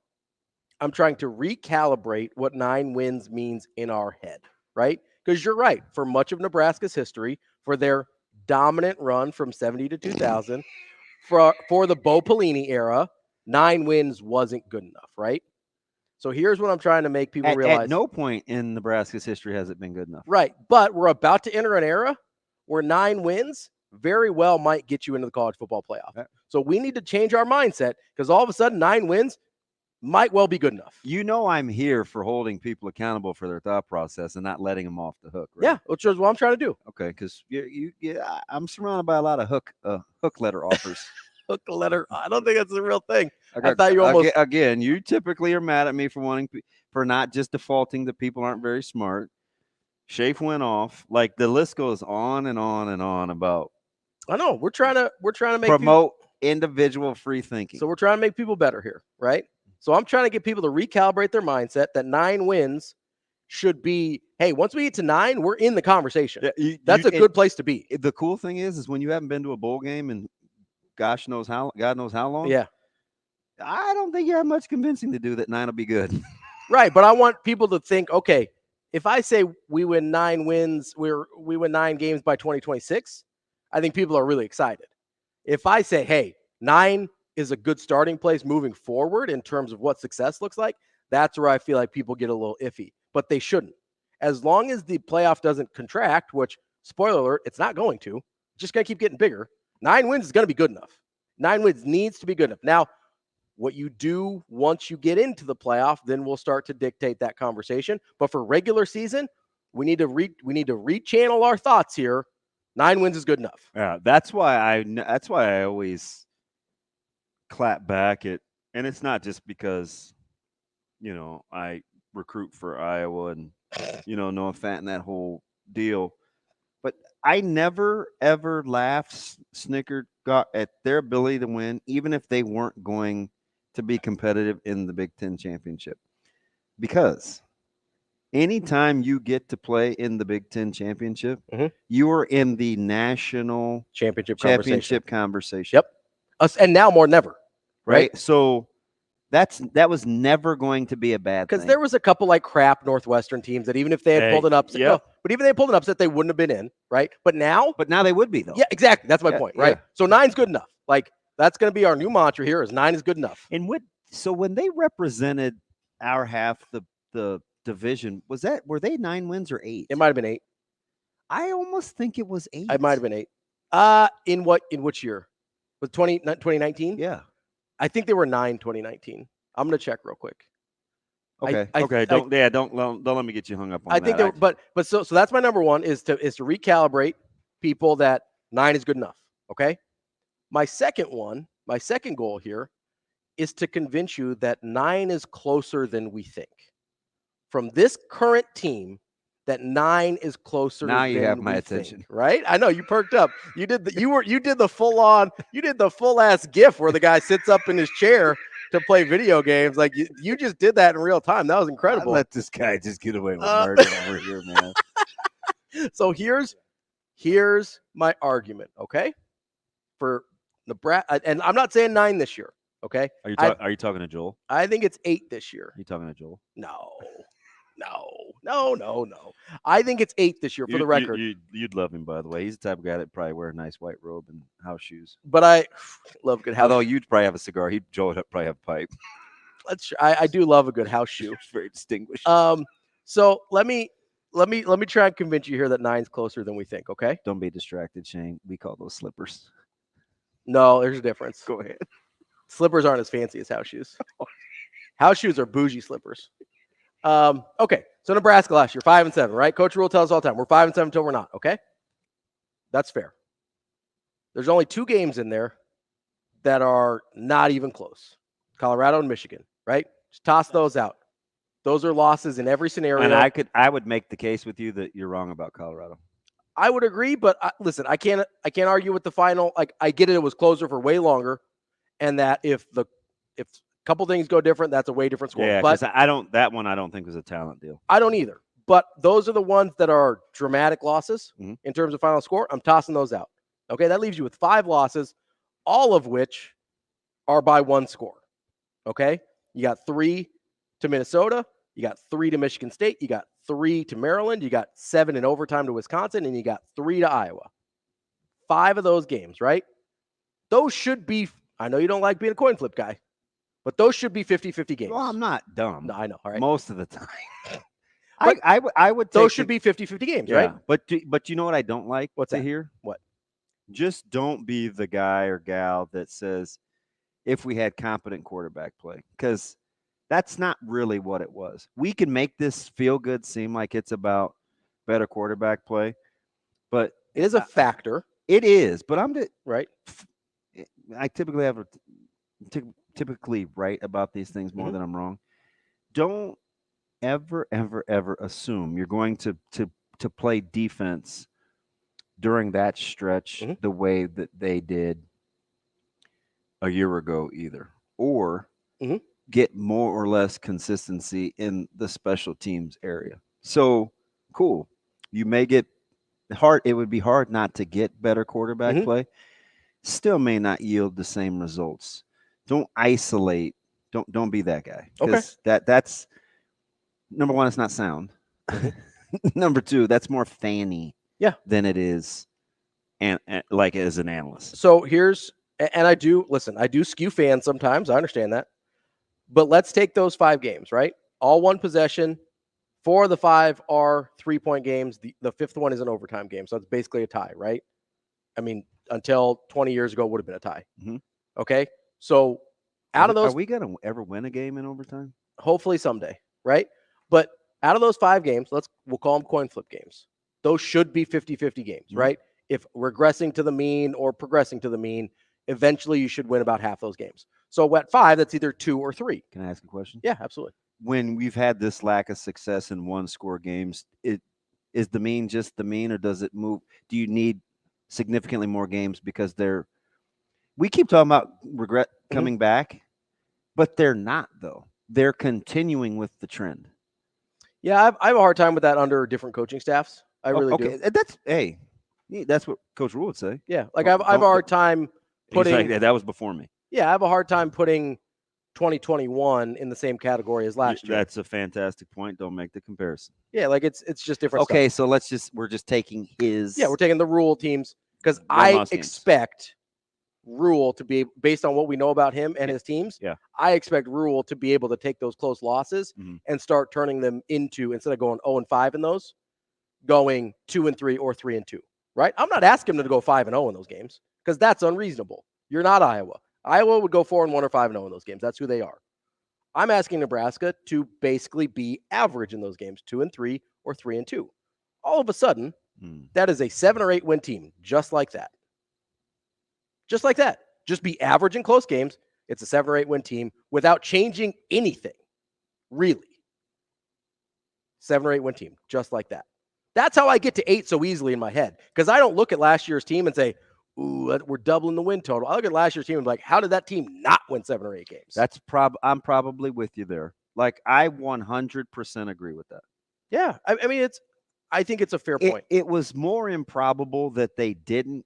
I'm trying to recalibrate what 9 wins means in our head, right? Because you're right. For much of Nebraska's history, for their dominant run from 70 to 2000, for the Bo Pelini era, 9 wins wasn't good enough, right? So here's what I'm trying to make people realize. At no point in Nebraska's history has it been good enough. Right. But we're about to enter an era where 9 wins very well might get you into the college football playoff. Yeah. So we need to change our mindset, because all of a sudden 9 wins might well be good enough. I'm here for holding people accountable for their thought process and not letting them off the hook. Right? Yeah, which is what I'm trying to do. Okay, because I'm surrounded by a lot of hook letter offers. Hook letter. I don't think that's the real thing. I thought you almost again. You typically are mad at me for not just defaulting that people aren't very smart. Shafe went off. Like, the list goes on and on and on about. I know we're trying to make promote individual free thinking. So we're trying to make people better here, right? So I'm trying to get people to recalibrate their mindset that 9 wins should be, hey, once we get to 9, we're in the conversation. Yeah, that's a good place to be. The cool thing is when you haven't been to a bowl game and God knows how long. Yeah. I don't think you have much convincing to do that 9 will be good. Right. But I want people to think, okay, if I say we win 9 wins, we win 9 games by 2026, I think people are really excited. If I say, hey, 9 is a good starting place moving forward in terms of what success looks like, that's where I feel like people get a little iffy. But they shouldn't. As long as the playoff doesn't contract, which, spoiler alert, it's not going to, it's just going to keep getting bigger. 9 wins is going to be good enough. 9 wins needs to be good enough. Now, what you do once you get into the playoff, then we'll start to dictate that conversation. But for regular season, we need to rechannel our thoughts here. 9 wins is good enough. Yeah, that's why I always clap back at, and it's not just because, I recruit for Iowa and, Noah Fant and that whole deal. But I never, ever laughed, snickered, got at their ability to win, even if they weren't going to be competitive in the Big Ten championship. Because anytime you get to play in the Big Ten championship, you are in the national championship conversation. Yep. And now more than ever. Right? So that was never going to be a bad thing. Because there was a couple like crap Northwestern teams that even if they had pulled an upset, but even if they pulled an upset, they wouldn't have been in, right? But now they would be, though. Yeah, exactly. That's my point, right? So 9's good enough. Like that's going to be our new mantra here: is 9 is good enough. And so when they represented our half the division, were they 9 wins or 8? It might have been 8. I almost think it was 8. It might have been 8. In which year? Was 2019? Yeah. I think they were 9 2019. I'm going to check real quick. Okay. Don't let me get you hung up on that. I think but so that's my number one is to recalibrate people that 9 is good enough. Okay. My second goal here is to convince you that 9 is closer than we think. From this current team, that 9 is closer. Now than you have my we attention, think, right? I know you perked up. You did the full ass GIF where the guy sits up in his chair to play video games. Like you just did that in real time. That was incredible. I let this guy just get away with murder over here, man. So here's my argument, okay? For Nebraska, and I'm not saying 9 this year, okay? Are you talking to Joel? I think it's 8 this year. Are you talking to Joel? No. I think it's 8 this year for the record. You'd love him, by the way. He's the type of guy that probably wear a nice white robe and house shoes. But I love good house. Although you'd probably have a cigar, Joel would probably have a pipe. I do love a good house shoe. It's very distinguished. So let me try and convince you here that 9's closer than we think. Okay. Don't be distracted, Shane. We call those slippers. No, there's a difference. Go ahead. Slippers aren't as fancy as house shoes. House shoes are bougie slippers. Okay, so Nebraska last year, 5-7, right? Coach Rule tells us all the time, we're 5-7 until we're not, okay? That's fair. There's only 2 games in there that are not even close. Colorado and Michigan, right? Just toss those out. Those are losses in every scenario. And I would make the case with you that you're wrong about Colorado. I would agree, but listen, I can't argue with the final. Like I get it was closer for way longer, and that if a couple things go different, that's a way different score. Yeah, but I don't think was a talent deal. I don't either. But those are the ones that are dramatic losses in terms of final score. I'm tossing those out. Okay, that leaves you with 5 losses, all of which are by 1 score. Okay, you got 3 to Minnesota, you got 3 to Michigan State, you got 3 to Maryland, you got 7 in overtime to Wisconsin, and you got 3 to Iowa. 5 of those games, right? Those should be, I know you don't like being a coin flip guy, but those should be 50-50 games. Well, I'm not dumb. No, I know. All right. Most of the time. I would those should be 50-50 games, right? But you know what I don't like hear? What? Just don't be the guy or gal that says if we had competent quarterback play, because that's not really what it was. We can make this feel good seem like it's about better quarterback play, but it is a factor. It is, but right. I typically right about these things more than I'm wrong. Don't ever assume you're going to play defense during that stretch the way that they did a year ago either, or get more or less consistency in the special teams area. So cool. You may get hard. It would be hard not to get better quarterback play. Still may not yield the same results. Don't isolate. Don't be that guy. Because that's number one, it's not sound. Number 2, that's more fanny than it is and like as an analyst. So and I do skew fans sometimes. I understand that. But let's take those 5 games, right? All 1 possession. 4 of the 5 are 3-point games. The 5th one is an overtime game. So it's basically a tie, right? I mean, until 20 years ago, it would have been a tie. Okay? So out of those... Are we going to ever win a game in overtime? Hopefully someday, right? But out of those 5 games, we'll call them coin flip games. Those should be 50-50 games, right? If regressing to the mean or progressing to the mean, eventually you should win about half those games. So at 5, that's either 2 or 3. Can I ask a question? Yeah, absolutely. when we've had this lack of success in one-score games, is the mean just the mean, or does it move? Do you need significantly more games because we keep talking about regret coming back, but they're not, though. They're continuing with the trend. Yeah, I have a hard time with that under different coaching staffs. I really do. That's what Coach Rule would say. Yeah, like I have a hard time putting. That was before me. Yeah, I have a hard time putting 2021 in the same category as last year. That's a fantastic point. Don't make the comparison. Yeah, like it's just different. Okay, stuff. so we're just taking his. Yeah, we're taking the Rule teams because I expect Rule to be based on what we know about him and his teams. Yeah, I expect Rule to be able to take those close losses and start turning them into, instead of going 0-5 in those, going 2-3 or 3-2. Right? I'm not asking them to go 5-0 in those games because that's unreasonable. You're not Iowa. Iowa would go 4-1 or 5-0 in those games. That's who they are. I'm asking Nebraska to basically be average in those games, 2-3 or 3-2. All of a sudden, that is a 7 or 8 win team, just like that. Just like that. Just be average in close games. It's a 7 or 8 win team without changing anything, really. 7 or 8 win team, just like that. That's how I get to 8 so easily in my head, because I don't look at last year's team and say, ooh, we're doubling the win total. I look at last year's team and be like, how did that team not win 7 or 8 games? I'm probably with you there. Like, I 100% agree with that. Yeah, I mean, I think it's a fair point. It was more improbable that they didn't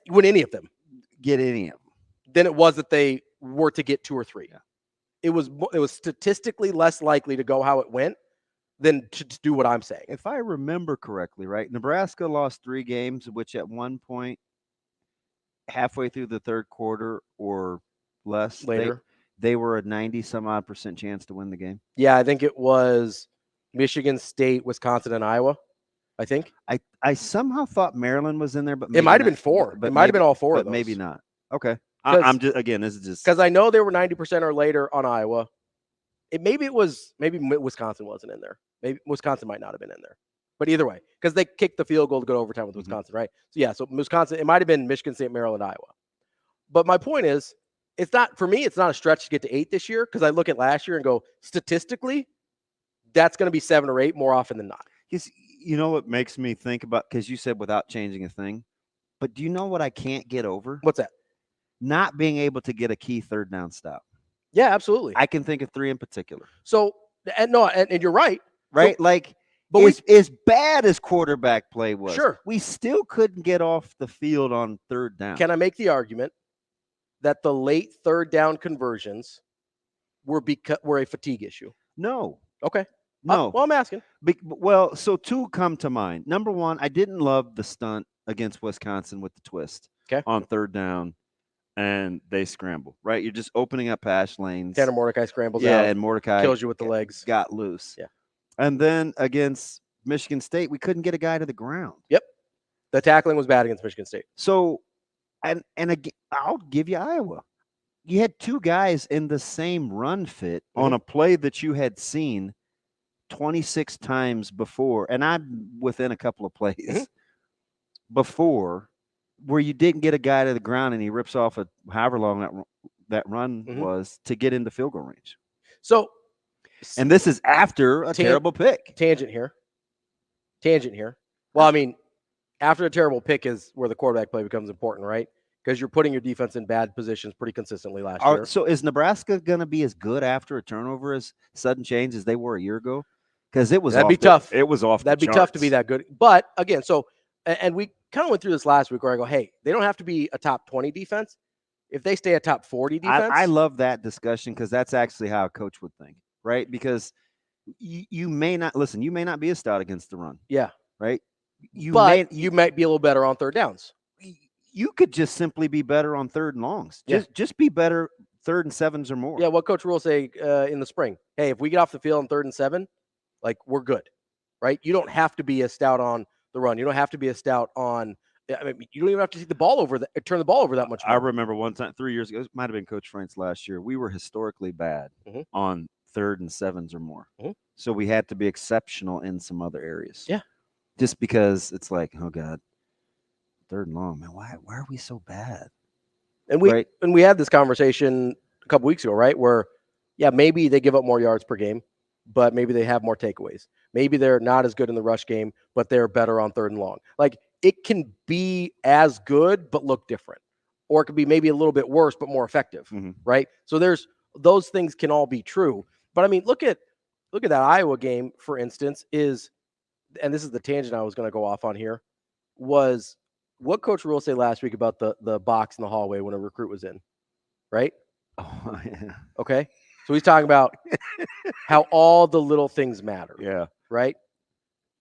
win any of them. Get any of them than it was that they were to get 2 or 3. Yeah. It was statistically less likely to go how it went than to do what I'm saying. If I remember correctly, right, Nebraska lost 3 games, which at one point, halfway through the third quarter or less, later, they were a 90-some-odd% chance to win the game. Yeah, I think it was Michigan State, Wisconsin, and Iowa. I think I somehow thought Maryland was in there, but it might have been 4. But it might have been all 4 of those. Maybe not. Okay, I'm just this is just because I know they were 90% or later on Iowa. Maybe Wisconsin wasn't in there. Maybe Wisconsin might not have been in there. But either way, because they kicked the field goal to go to overtime with Wisconsin, right? So Wisconsin. It might have been Michigan State, Maryland, Iowa. But my point is, it's not a stretch to get to 8 this year, because I look at last year and go, statistically, that's going to be 7 or 8 more often than not. You know what makes me think about, because you said without changing a thing, but do you know what I can't get over? What's that? Not being able to get a key third down stop. Yeah, absolutely. I can think of 3 in particular. So, and you're right. Right? But as bad as quarterback play was, sure, we still couldn't get off the field on third down. Can I make the argument that the late third down conversions were a fatigue issue? No. Okay. No. Well, I'm asking. So 2 come to mind. Number 1, I didn't love the stunt against Wisconsin with the twist on third down, and they scramble, right? You're just opening up pass lanes. Tanner Mordecai scrambles out. Yeah, and Mordecai kills you with the legs. Got loose. Yeah. And then against Michigan State, we couldn't get a guy to the ground. Yep. The tackling was bad against Michigan State. So, and again, I'll give you Iowa. You had 2 guys in the same run fit on a play that you had seen 26 times before, and I'm within a couple of plays before, where you didn't get a guy to the ground and he rips off however long that run was to get into field goal range. So, and this is after a terrible pick. Tangent here. Well, I mean, after a terrible pick is where the quarterback play becomes important, right? Because you're putting your defense in bad positions pretty consistently last year. So is Nebraska going to be as good after a turnover as sudden change as they were a year ago? Because it was tough. It was off. That'd be tough to be that good. But again, and we kind of went through this last week where I go, hey, they don't have to be a top 20 defense. If they stay a top 40 defense. I love that discussion, because that's actually how a coach would think, right? Because you may not be a stout against the run. Yeah. Right. You might be a little better on third downs. You could just simply be better on third and longs. Just be better 3rd and 7s or more. Yeah, what Coach Rule say in the spring? Hey, if we get off the field on 3rd and 7, like, we're good, right? You don't have to be a stout on the run. You don't have to be a stout on. I mean, you don't even have to turn the ball over that much more. I remember one time 3 years ago, it might have been Coach Frank's last year. We were historically bad on 3rd and 7s or more, so we had to be exceptional in some other areas. Yeah, just because it's like, oh God. 3rd and long, man. Why are we so bad? And we had this conversation a couple weeks ago, right? Where, maybe they give up more yards per game. but maybe they have more takeaways. Maybe they're not as good in the rush game, but they're better on 3rd and long. Like, it can be as good, but look different. Or it could be maybe a little bit worse, but more effective, right? So those things can all be true. But I mean, look at that Iowa game, for instance, and this is the tangent I was going to go off on here, was what Coach Rule say last week about the box in the hallway when a recruit was in, right? Oh, yeah. Okay. So he's talking about how all the little things matter. Yeah. Right?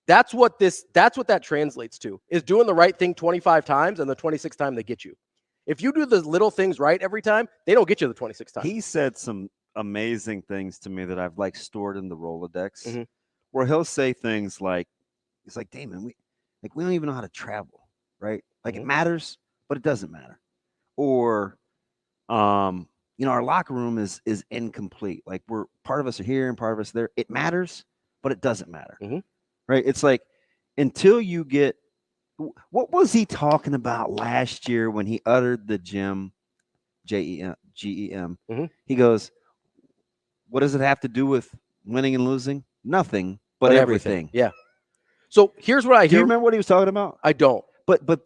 That's what that translates to, is doing the right thing 25 times and the 26th time they get you. If you do the little things right every time, they don't get you the 26th time. He said some amazing things to me that I've like stored in the Rolodex, where he'll say things like, he's like, Damon, we don't even know how to travel, right? Like it matters, but it doesn't matter. Or, our locker room is incomplete. Like part of us are here and part of us are there. It matters, but it doesn't matter, right? It's like until you get, what was he talking about last year when he uttered the GEM? GEM. He goes, what does it have to do with winning and losing? Nothing, but everything. Yeah. So here's what I hear. Do you remember what he was talking about? I don't. But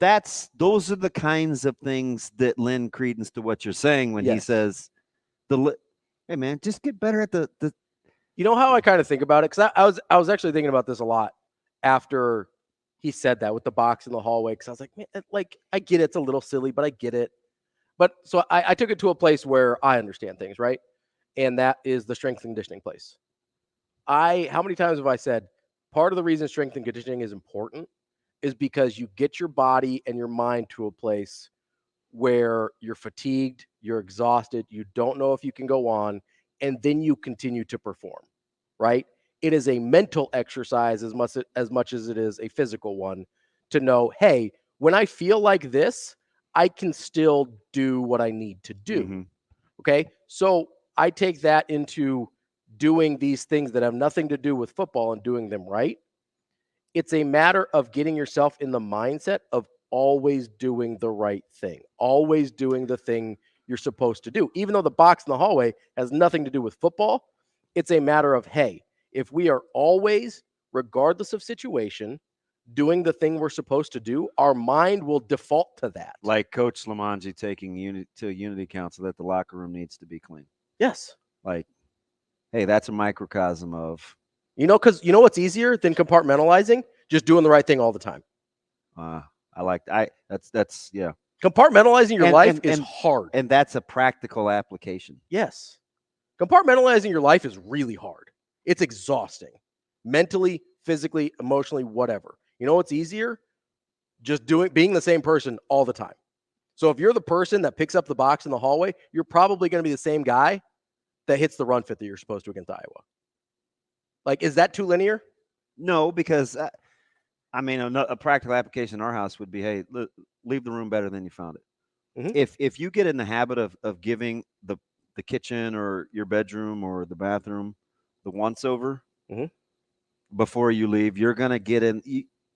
those are the kinds of things that lend credence to what you're saying when he says, hey man, just get better at the. You know how I kind of think about it? Because I was actually thinking about this a lot after he said that with the box in the hallway. Because I was like, man, I get it. It's a little silly, but I get it. But so I took it to a place where I understand things, right? And that is the strength and conditioning place. How many times have I said part of the reason strength and conditioning is important is because you get your body and your mind to a place where you're fatigued, you're exhausted, you don't know if you can go on, and then you continue to perform, right? It is a mental exercise as much as it is a physical one to know, hey, when I feel like this, I can still do what I need to do. Okay. So I take that into doing these things that have nothing to do with football and doing them right. It's a matter of getting yourself in the mindset of always doing the right thing, always doing the thing you're supposed to do. Even though the box in the hallway has nothing to do with football, it's a matter of, hey, if we are always, regardless of situation, doing the thing we're supposed to do, our mind will default to that. Like Coach Lamanji taking to a unity council that the locker room needs to be clean. Yes. Like, hey, that's a microcosm of. Because you know what's easier than compartmentalizing? Just doing the right thing all the time. That's yeah. Compartmentalizing your life is hard. And that's a practical application. Yes. Compartmentalizing your life is really hard. It's exhausting. Mentally, physically, emotionally, whatever. You know what's easier? Just being the same person all the time. So if you're the person that picks up the box in the hallway, you're probably going to be the same guy that hits the run fit that you're supposed to against Iowa. Like, is that too linear? No, because a practical application in our house would be, hey, leave the room better than you found it. If you get in the habit of giving the kitchen or your bedroom or the bathroom the once over before you leave, you're gonna get in.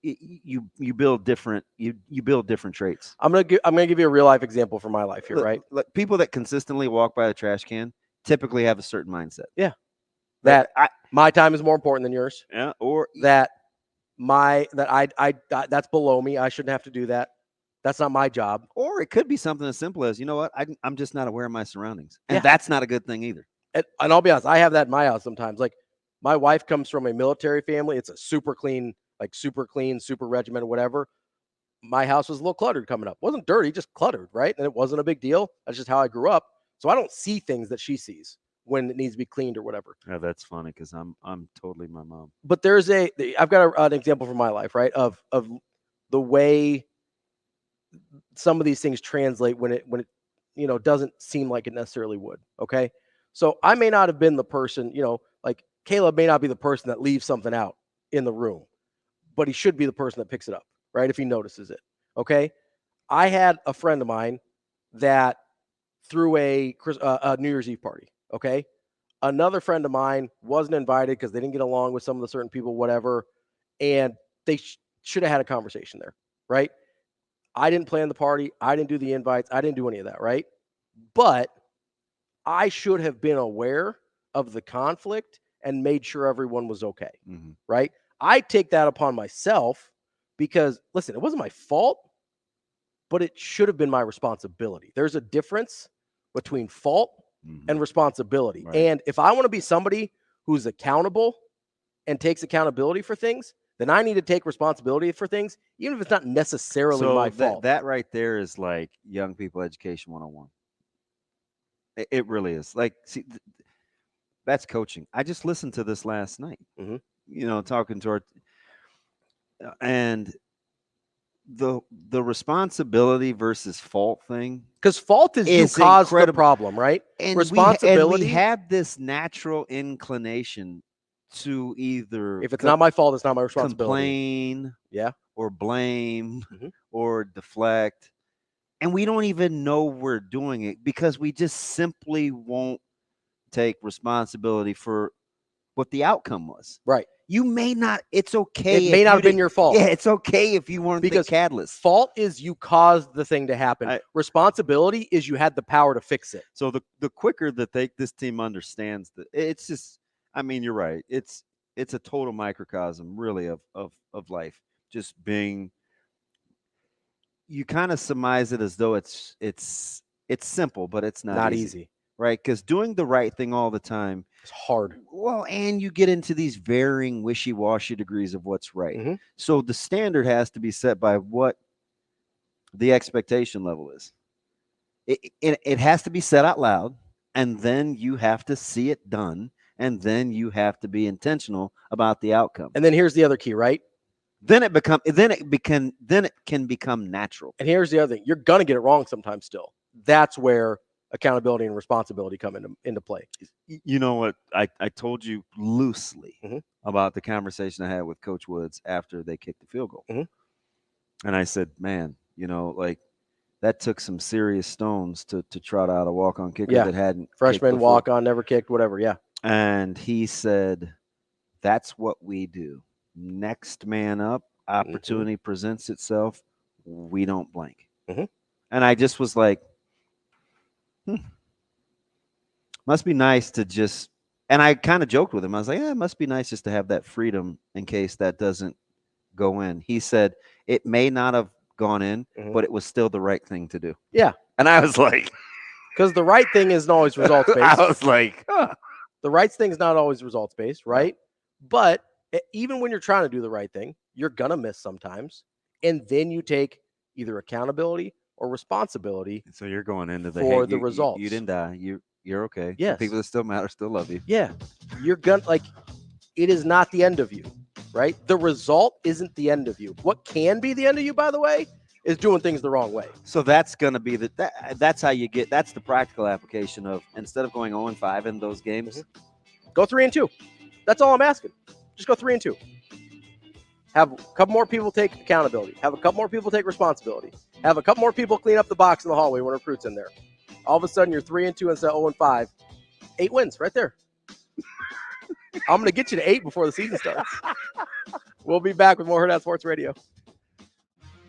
You build different traits. I'm gonna give you a real life example from my life here, Look, right? People that consistently walk by the trash can typically have a certain mindset. Yeah. That my time is more important than yours. Yeah. Or that's below me. I shouldn't have to do that. That's not my job. Or it could be something as simple as, you know what, I'm just not aware of my surroundings. And that's not a good thing either. And I'll be honest, I have that in my house sometimes. Like, my wife comes from a military family. It's a super clean, super regimented, whatever. My house was a little cluttered coming up. It wasn't dirty, just cluttered, right? And it wasn't a big deal. That's just how I grew up. So I don't see things that she sees when it needs to be cleaned or whatever. Yeah, that's funny because I'm totally my mom. But I've got an example from my life, right? Of the way some of these things translate when it doesn't seem like it necessarily would. Okay. So I may not have been the person, like Caleb may not be the person that leaves something out in the room, but he should be the person that picks it up, right? If he notices it. Okay. I had a friend of mine that threw a New Year's Eve party. Okay. Another friend of mine wasn't invited because they didn't get along with some of the certain people, whatever. And they should have had a conversation there, right? I didn't plan the party. I didn't do the invites. I didn't do any of that, right? But I should have been aware of the conflict and made sure everyone was okay, Mhm. right? I take that upon myself because, listen, it wasn't my fault, but it should have been my responsibility. There's a difference between fault and responsibility. Right. And if I want to be somebody who's accountable and takes accountability for things, then I need to take responsibility for things, even if it's not necessarily my fault. That right there is like young people education 101. It really is. Like, see, that's coaching. I just listened to this last night. Mhm. You know, talking to our and the responsibility versus fault thing. Because fault is you It's caused the incredible. problem, right? And Responsibility, we have this natural inclination to either if it's not my fault, it's not my responsibility. complain, Yeah. or blame, Mhm. or deflect, and we don't even know we're doing it because we just simply won't take responsibility for what the outcome was. Right. You may not. It's okay. It may if not you have been didn't- your fault. Yeah, it's okay if you weren't Because the catalyst. Fault is you caused the thing to happen. I- Responsibility is you had the power to fix it. So the quicker that this team understands that, it's just. I mean, you're right. It's a total microcosm, really, of life. Just being. You kind of surmise it as though it's simple, but it's not easy, right? Because doing the right thing all the time, it's hard. Well, and you get into these varying wishy-washy degrees of what's right. Mhm. So the standard has to be set by what the expectation level is. It has to be said out loud, and then you have to see it done, and then you have to be intentional about the outcome. And then here's the other key, right? Then it can become natural. And here's the other thing. You're going to get it wrong sometimes still. That's where accountability and responsibility come into play. You know what? I told you loosely Mhm. about the conversation I had with Coach Woods after they kicked the field goal. Mhm. And I said, man, like that took some serious stones to trot out a walk-on kicker that hadn't freshman walk-on, never kicked, whatever. Yeah. And he said, that's what we do. Next man up, opportunity presents itself. We don't blink. Mhm. And I just was like, must be nice to just, and I kind of joked with him. I was like, it must be nice just to have that freedom in case that doesn't go in. He said, it may not have gone in, but it was still the right thing to do. Yeah. And I was like, because the right thing isn't always results-based. I was like, the right thing is not always results-based, right? But even when you're trying to do the right thing, you're going to miss sometimes. And then you take either accountability or responsibility. So you're going into the results. You didn't die. You're okay. Yes. The people that still matter still love you. Yeah. You're going to, it is not the end of you, right? The result isn't the end of you. What can be the end of you, by the way, is doing things the wrong way. So that's going to be that's how you get, that's the practical application of, instead of going 0-5 in those games, go 3-2. That's all I'm asking. Just go 3-2. Have a couple more people take accountability. Have a couple more people take responsibility. Have a couple more people clean up the box in the hallway when recruit's in there. All of a sudden, you're 3-2 instead of 0-5. 8 wins right there. I'm going to get you to 8 before the season starts. We'll be back with more Hurrdat Sports Radio.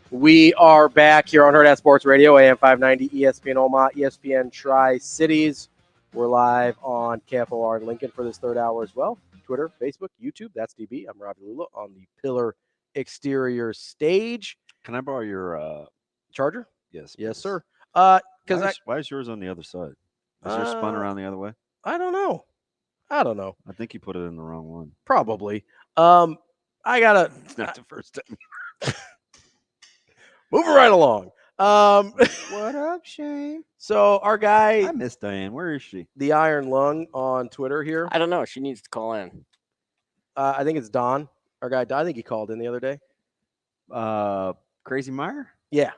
We are back here on Hurrdat Sports Radio, AM 590, ESPN Omaha, ESPN Tri-Cities. We're live on KFOR in Lincoln for this third hour as well. Twitter, Facebook, YouTube. That's DB. I'm Ravi Lulla on the Pillar Exterior stage. Can I borrow your Charger? Yes. Yes, please. sir. Why is yours on the other side? Is yours spun around the other way? I don't know. I think you put it in the wrong one. Probably. I gotta. It's not the first time. Moving right along. What up, Shane? So our guy, I miss Diane. Where is she? the Iron Lung on Twitter here. I don't know. She needs to call in. I think it's Don. Our guy, I think he called in the other day. Crazy Meyer? Yeah.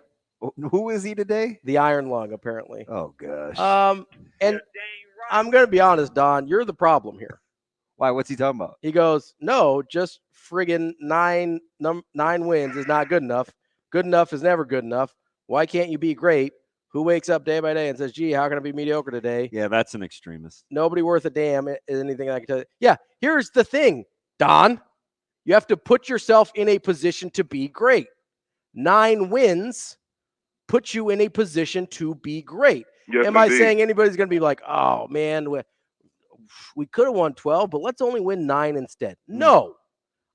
Who is he today? The Iron Lung, apparently. Oh, gosh. And I'm going to be honest, Don, you're the problem here. Why? What's he talking about? He goes, no, just friggin' 9 wins is not good enough. Good enough is never good enough. Why can't you be great? Who wakes up day by day and says, gee, how can I be mediocre today? Yeah, that's an extremist. Nobody worth a damn is anything I can tell you. Yeah, here's the thing, Don. You have to put yourself in a position to be great. 9 wins put you in a position to be great. Yes, Am I indeed. saying anybody's going to be like, oh, man, we could have won 12, but let's only win 9 instead. No,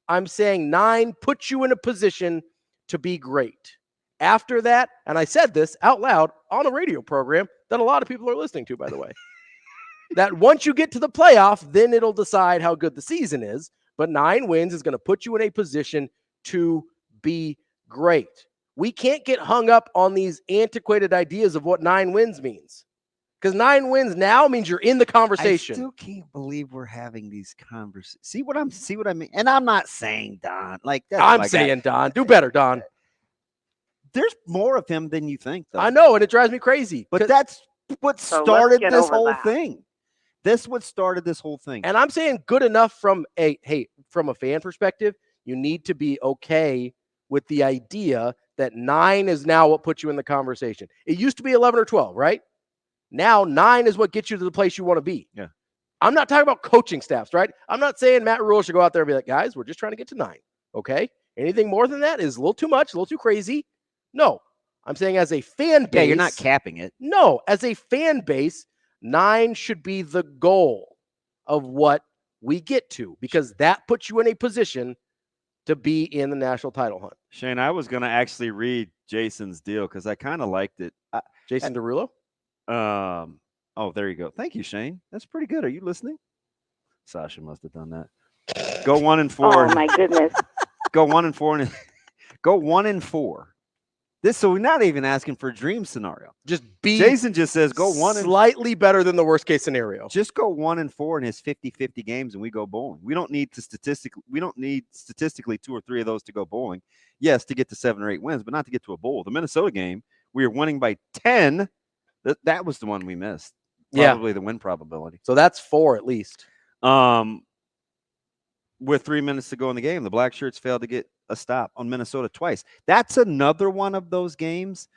I'm saying 9 puts you in a position to be great. After that, and I said this out loud on a radio program that a lot of people are listening to, by the way, that once you get to the playoff, then it'll decide how good the season is. But 9 wins is going to put you in a position to be great. We can't get hung up on these antiquated ideas of what 9 wins means. Because 9 wins now means you're in the conversation. I still can't believe we're having these conversations. See what I mean? And I'm not saying Don. Like that's I'm saying Don. Do better, Don. There's more of him than you think, though. I know, and it drives me crazy. But that's what So started let's get this over whole that. thing. This what started this whole thing. And I'm saying good enough from a fan perspective, you need to be okay with the idea that 9 is now what puts you in the conversation. It used to be 11 or 12, right? Now 9 is what gets you to the place you want to be. Yeah. I'm not talking about coaching staffs, right? I'm not saying Matt Rule should go out there and be like, guys, we're just trying to get to 9. Okay. Anything more than that is a little too much, a little too crazy. No, I'm saying as a fan base. Yeah, you're not capping it. No, as a fan base, 9 should be the goal of what we get to, because that puts you in a position to be in the national title hunt. Shane, I was going to actually read Jason's deal because I kind of liked it. Jason Derulo? Oh, there you go. Thank you, Shane. That's pretty good. Are you listening? Sasha must have done that. Go 1-4. Oh my goodness. Go 1-4 and go 1-4. So we're not even asking for a dream scenario. Just be Jason just says go 1 and slightly better than the worst case scenario. just go 1-4 in his 50-50 games and we go bowling. We don't need statistically 2 or 3 of those to go bowling. Yes, to get to 7 or 8 wins, but not to get to a bowl. The Minnesota game, we were winning by 10. That was the one we missed. Probably the win probability. So that's 4 at least. With 3 minutes to go in the game, the Black Shirts failed to get a stop on Minnesota twice. That's another one of those games.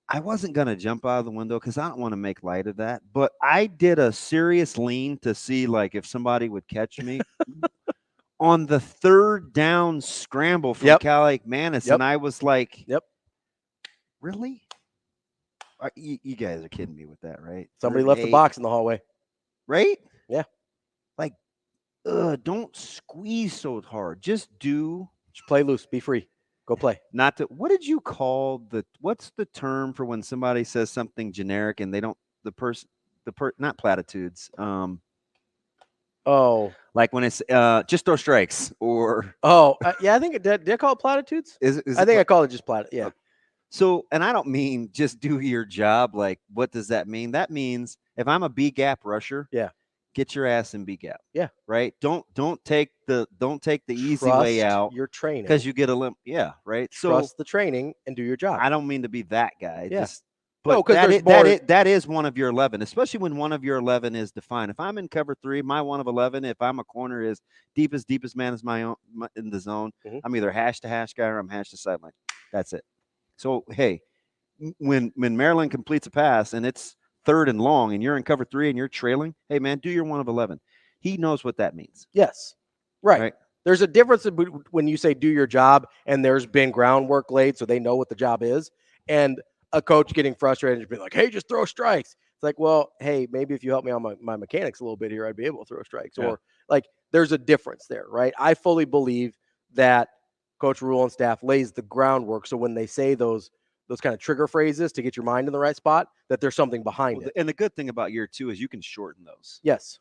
I wasn't going to jump out of the window because I don't want to make light of that, but I did a serious lean to see like if somebody would catch me on the 3rd down scramble from Cal Manis, and I was like, really? You guys are kidding me with that, right? Somebody left the box in the hallway. Right? Yeah. Like, don't squeeze so hard. Just play loose. Be free. Go play. What did you call what's the term for when somebody says something generic and they don't, not platitudes. Like when it's just throw strikes or. I think did I call it platitudes? I think I called it just platitudes. Yeah. So, and I don't mean just do your job. Like, what does that mean? That means if I'm a B gap rusher, get your ass in B gap. Yeah. Right. Don't take the easy way out. Your training because you get a limp. Yeah. Right. Trust the training and do your job. I don't mean to be that guy. Yeah. But that is one of your 11, especially when one of your 11 is defined. If I'm in cover 3, my 1 of 11, if I'm a corner is deepest man is my own in the zone. Mm-hmm. I'm either hash to hash guy or I'm hash to sideline. That's it. So, hey, when Maryland completes a pass and it's 3rd and long and you're in cover 3 and you're trailing, hey, man, do your 1 of 11. He knows what that means. Yes. Right. There's a difference when you say do your job and there's been groundwork laid so they know what the job is, and a coach getting frustrated and being like, hey, just throw strikes. It's like, well, hey, maybe if you help me on my mechanics a little bit here, I'd be able to throw strikes. Yeah. Or like there's a difference there, right? I fully believe that Coach Rule and staff lays the groundwork. So when they say those kind of trigger phrases to get your mind in the right spot, that there's something behind it. And the good thing about year 2 is you can shorten those. Yes.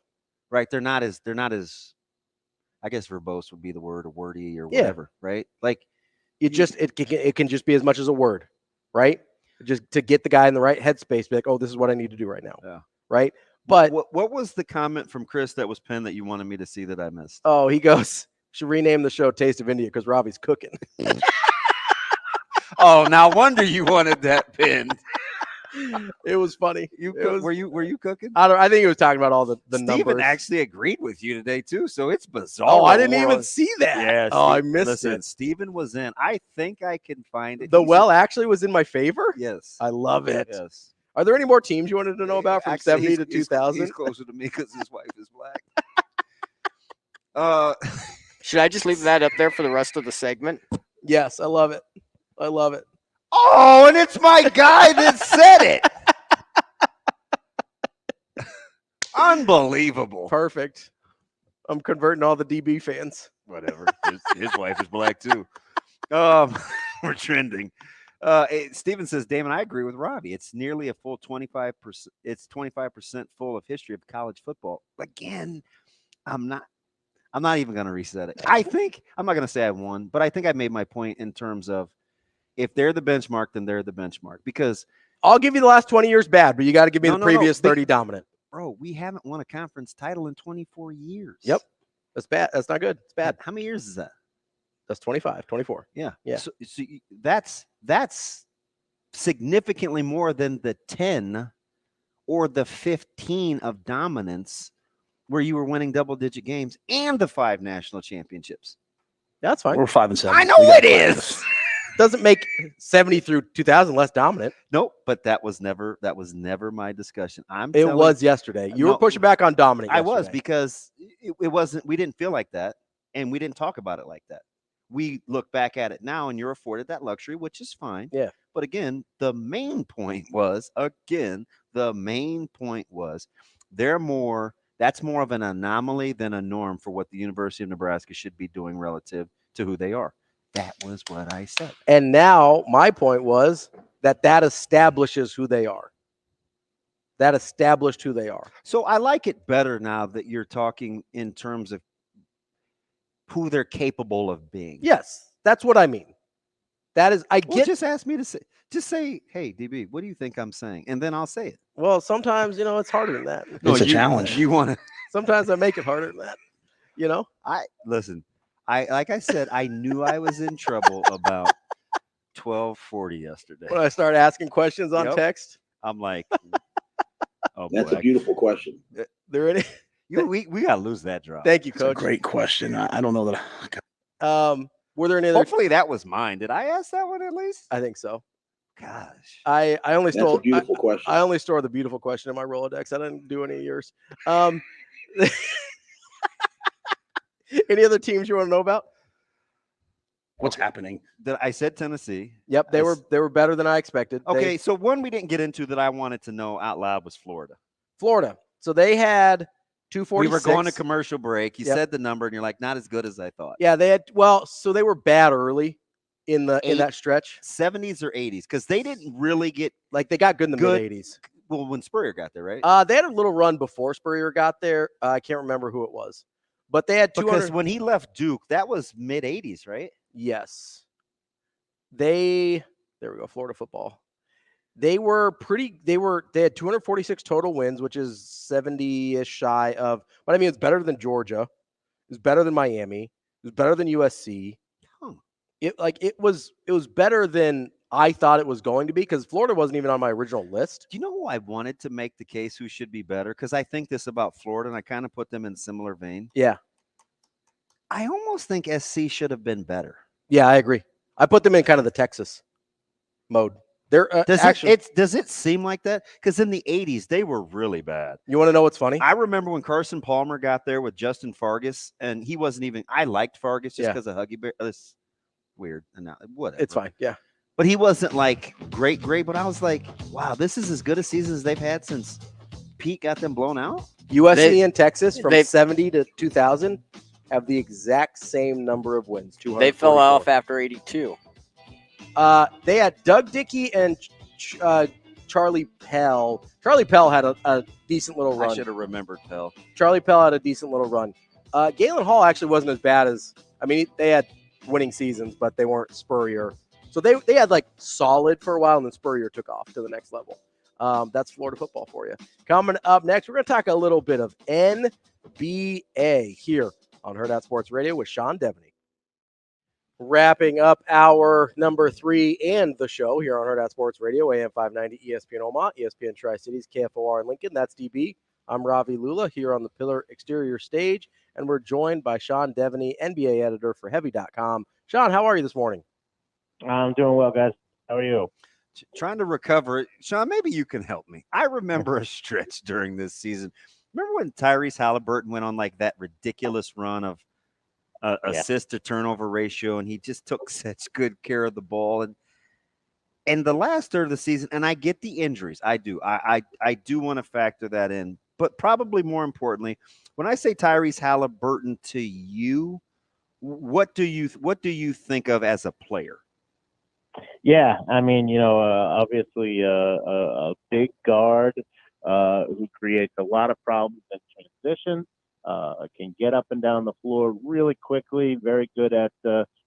Right. They're not as, I guess verbose would be the word, or wordy or whatever. Right. Like it can just be as much as a word, right? Just to get the guy in the right headspace, be like, oh, this is what I need to do right now. Yeah. Right. But what was the comment from Chris that was penned that you wanted me to see that I missed? Oh, he goes, should rename the show Taste of India because Ravi's cooking. Oh, no wonder you wanted that pinned. It was funny. Were you cooking? I think he was talking about all the numbers. Steven actually agreed with you today too, so it's bizarre. Oh, I didn't even see that. Yeah. I missed it. Steven was in. I think I can find it. Actually was in my favor. Yes, I love it. Yes. Are there any more teams you wanted to know about from 70 to 2000? He's closer to me because his wife is black. Should I just leave that up there for the rest of the segment? Yes, I love it. I love it. Oh, and it's my guy that said it. Unbelievable. Perfect. I'm converting all the DB fans. Whatever. His wife is black too. We're trending. Steven says, Damon, I agree with Ravi. It's nearly a full 25%. It's 25% full of history of college football. Again, I'm not even going to reset it. I think I'm not going to say I won, but I think I made my point in terms of if they're the benchmark, then they're the benchmark. Because I'll give you the last 20 years bad, but you got to give me the previous 30 dominant. Bro, we haven't won a conference title in 24 years. Yep. That's bad. That's not good. It's bad. How many years is that? That's 25, 24. Yeah. Yeah. So that's significantly more than the 10 or the 15 of dominance where you were winning double-digit games and the 5 national championships. That's fine. We're 5-7. I know it is. Doesn't make 70 through 2000 less dominant. Nope, but that was never my discussion. It was yesterday. You were pushing back on dominant yesterday. I was, because it wasn't, we didn't feel like that, and we didn't talk about it like that. We look back at it now, and you're afforded that luxury, which is fine. Yeah. But again, the main point was that's more of an anomaly than a norm for what the University of Nebraska should be doing relative to who they are. That was what I said. And now my point was that establishes who they are. That established who they are. So I like it better now that you're talking in terms of who they're capable of being. Yes, that's what I mean. That is, just ask me to say, hey, DB, what do you think I'm saying? And then I'll say it. Well, sometimes, it's harder than that. It's a challenge. You want to. Sometimes I make it harder than that. Like I said, I knew I was in trouble about 12:40 yesterday. When I started asking questions on text, I'm like, oh, that's a beautiful question. There it is. We gotta lose that drop. Thank you, That's a Coach. great question. I don't know that. Were there any other? Hopefully that was mine. Did I ask that one at least? I think so. Gosh, I only That's a beautiful question. I only store the beautiful question in my Rolodex. I didn't do any of yours. Any other teams you want to know about? What's happening? I said Tennessee. Yep, they were better than I expected. Okay, so one we didn't get into that I wanted to know out loud was Florida. So they had 246. We were going to commercial break. You said the number, and you're like, not as good as I thought. Yeah, they had. Well, so they were bad early in that stretch. 70s or 80s, because they didn't really get they got good in the mid 80s. Well, when Spurrier got there, right? They had a little run before Spurrier got there. I can't remember who it was, but they had 200. Because when he left Duke, that was mid 80s, right? Yes. There we go. Florida football. They had 246 total wins, which is 70-ish shy of, but I mean, it's better than Georgia. It's better than Miami. It's better than USC. It was better than I thought it was going to be, because Florida wasn't even on my original list. Do you know who I wanted to make the case who should be better? Because I think this about Florida, and I kind of put them in similar vein. Yeah. I almost think SC should have been better. Yeah, I agree. I put them in kind of the Texas mode. They're does it seem like that? Because in the 80s, they were really bad. You want to know what's funny? I remember when Carson Palmer got there with Justin Fargas, and he wasn't even – I liked Fargas just because of Huggy Bear. That's weird. Whatever. It's fine, yeah. But he wasn't, great. But I was like, wow, this is as good a season as they've had since Pete got them blown out? USC and Texas from 70 to 2000 have the exact same number of wins. They fell off after 82. They had Doug Dickey and Charlie Pell. Charlie Pell had a decent little run. I should have remembered Pell. Charlie Pell had a decent little run. Galen Hall actually wasn't as bad as – I mean, they had winning seasons, but they weren't Spurrier. So they had solid for a while, and then Spurrier took off to the next level. That's Florida football for you. Coming up next, we're going to talk a little bit of NBA here on Hurrdat Sports Radio with Sean Deveney. Wrapping up hour number 3 and the show here on Hurrdat Sports Radio, AM 590, ESPN Omaha, ESPN Tri-Cities, KFOR in Lincoln. That's DB. I'm Ravi Lulla here on the Pillar Exterior stage, and we're joined by Sean Deveney, NBA editor for Heavy.com. Sean, how are you this morning? I'm doing well, guys. How are you? Trying to recover. Sean, maybe you can help me. I remember a stretch during this season. Remember when Tyrese Halliburton went on that ridiculous run of assist to turnover ratio, and he just took such good care of the ball. And the last third of the season, and I get the injuries. I do. I do want to factor that in. but probably more importantly, when I say Tyrese Halliburton to you, what do you think of as a player? Yeah, I mean, obviously a big guard who creates a lot of problems in transition, can get up and down the floor really quickly, very good at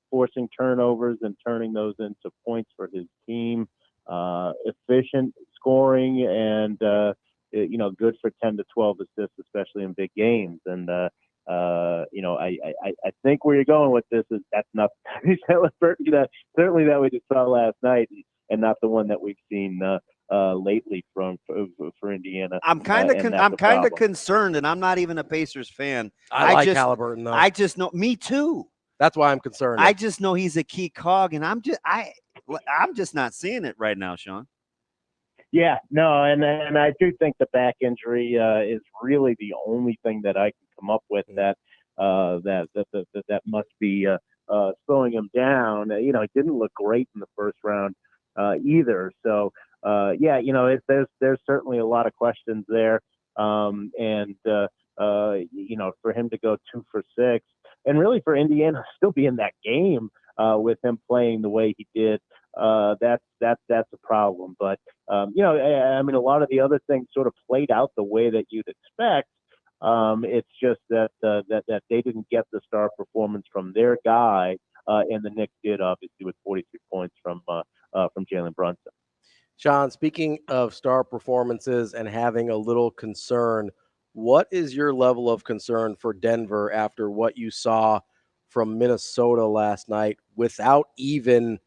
forcing turnovers and turning those into points for his team, efficient scoring, and good for 10 to 12 assists, especially in big games. And I think where you're going with this is that's not certainly that we just saw last night, and not the one that we've seen lately for Indiana. I'm kind of concerned, and I'm not even a Pacers fan. I like Halliburton though. I just know, me too. That's why I'm concerned. I just know he's a key cog, and I'm just not seeing it right now, Sean. Yeah, no, and I do think the back injury is really the only thing that I can come up with that must be slowing him down. He didn't look great in the first round either. So there's certainly a lot of questions there, and for him to go 2 for 6, and really for Indiana still be in that game with him playing the way he did, that's a problem. But I mean, a lot of the other things sort of played out the way that you'd expect. It's just that they didn't get the star performance from their guy, and the Knicks did, obviously, with 43 points from Jalen Brunson. Sean, speaking of star performances and having a little concern, what is your level of concern for Denver after what you saw from Minnesota last night without even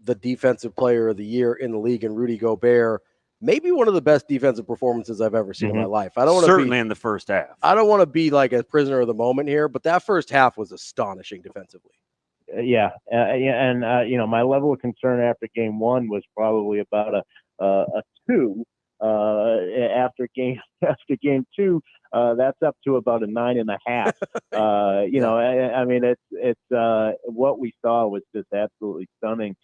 the defensive player of the year in the league and Rudy Gobert? Maybe one of the best defensive performances I've ever seen in my life. I don't want to certainly in the first half. I don't want to be like a prisoner of the moment here, but that first half was astonishing defensively. Yeah, and my level of concern after game one was probably about a 2. After game 2, that's up to about a 9.5. I mean, it's what we saw was just absolutely stunning.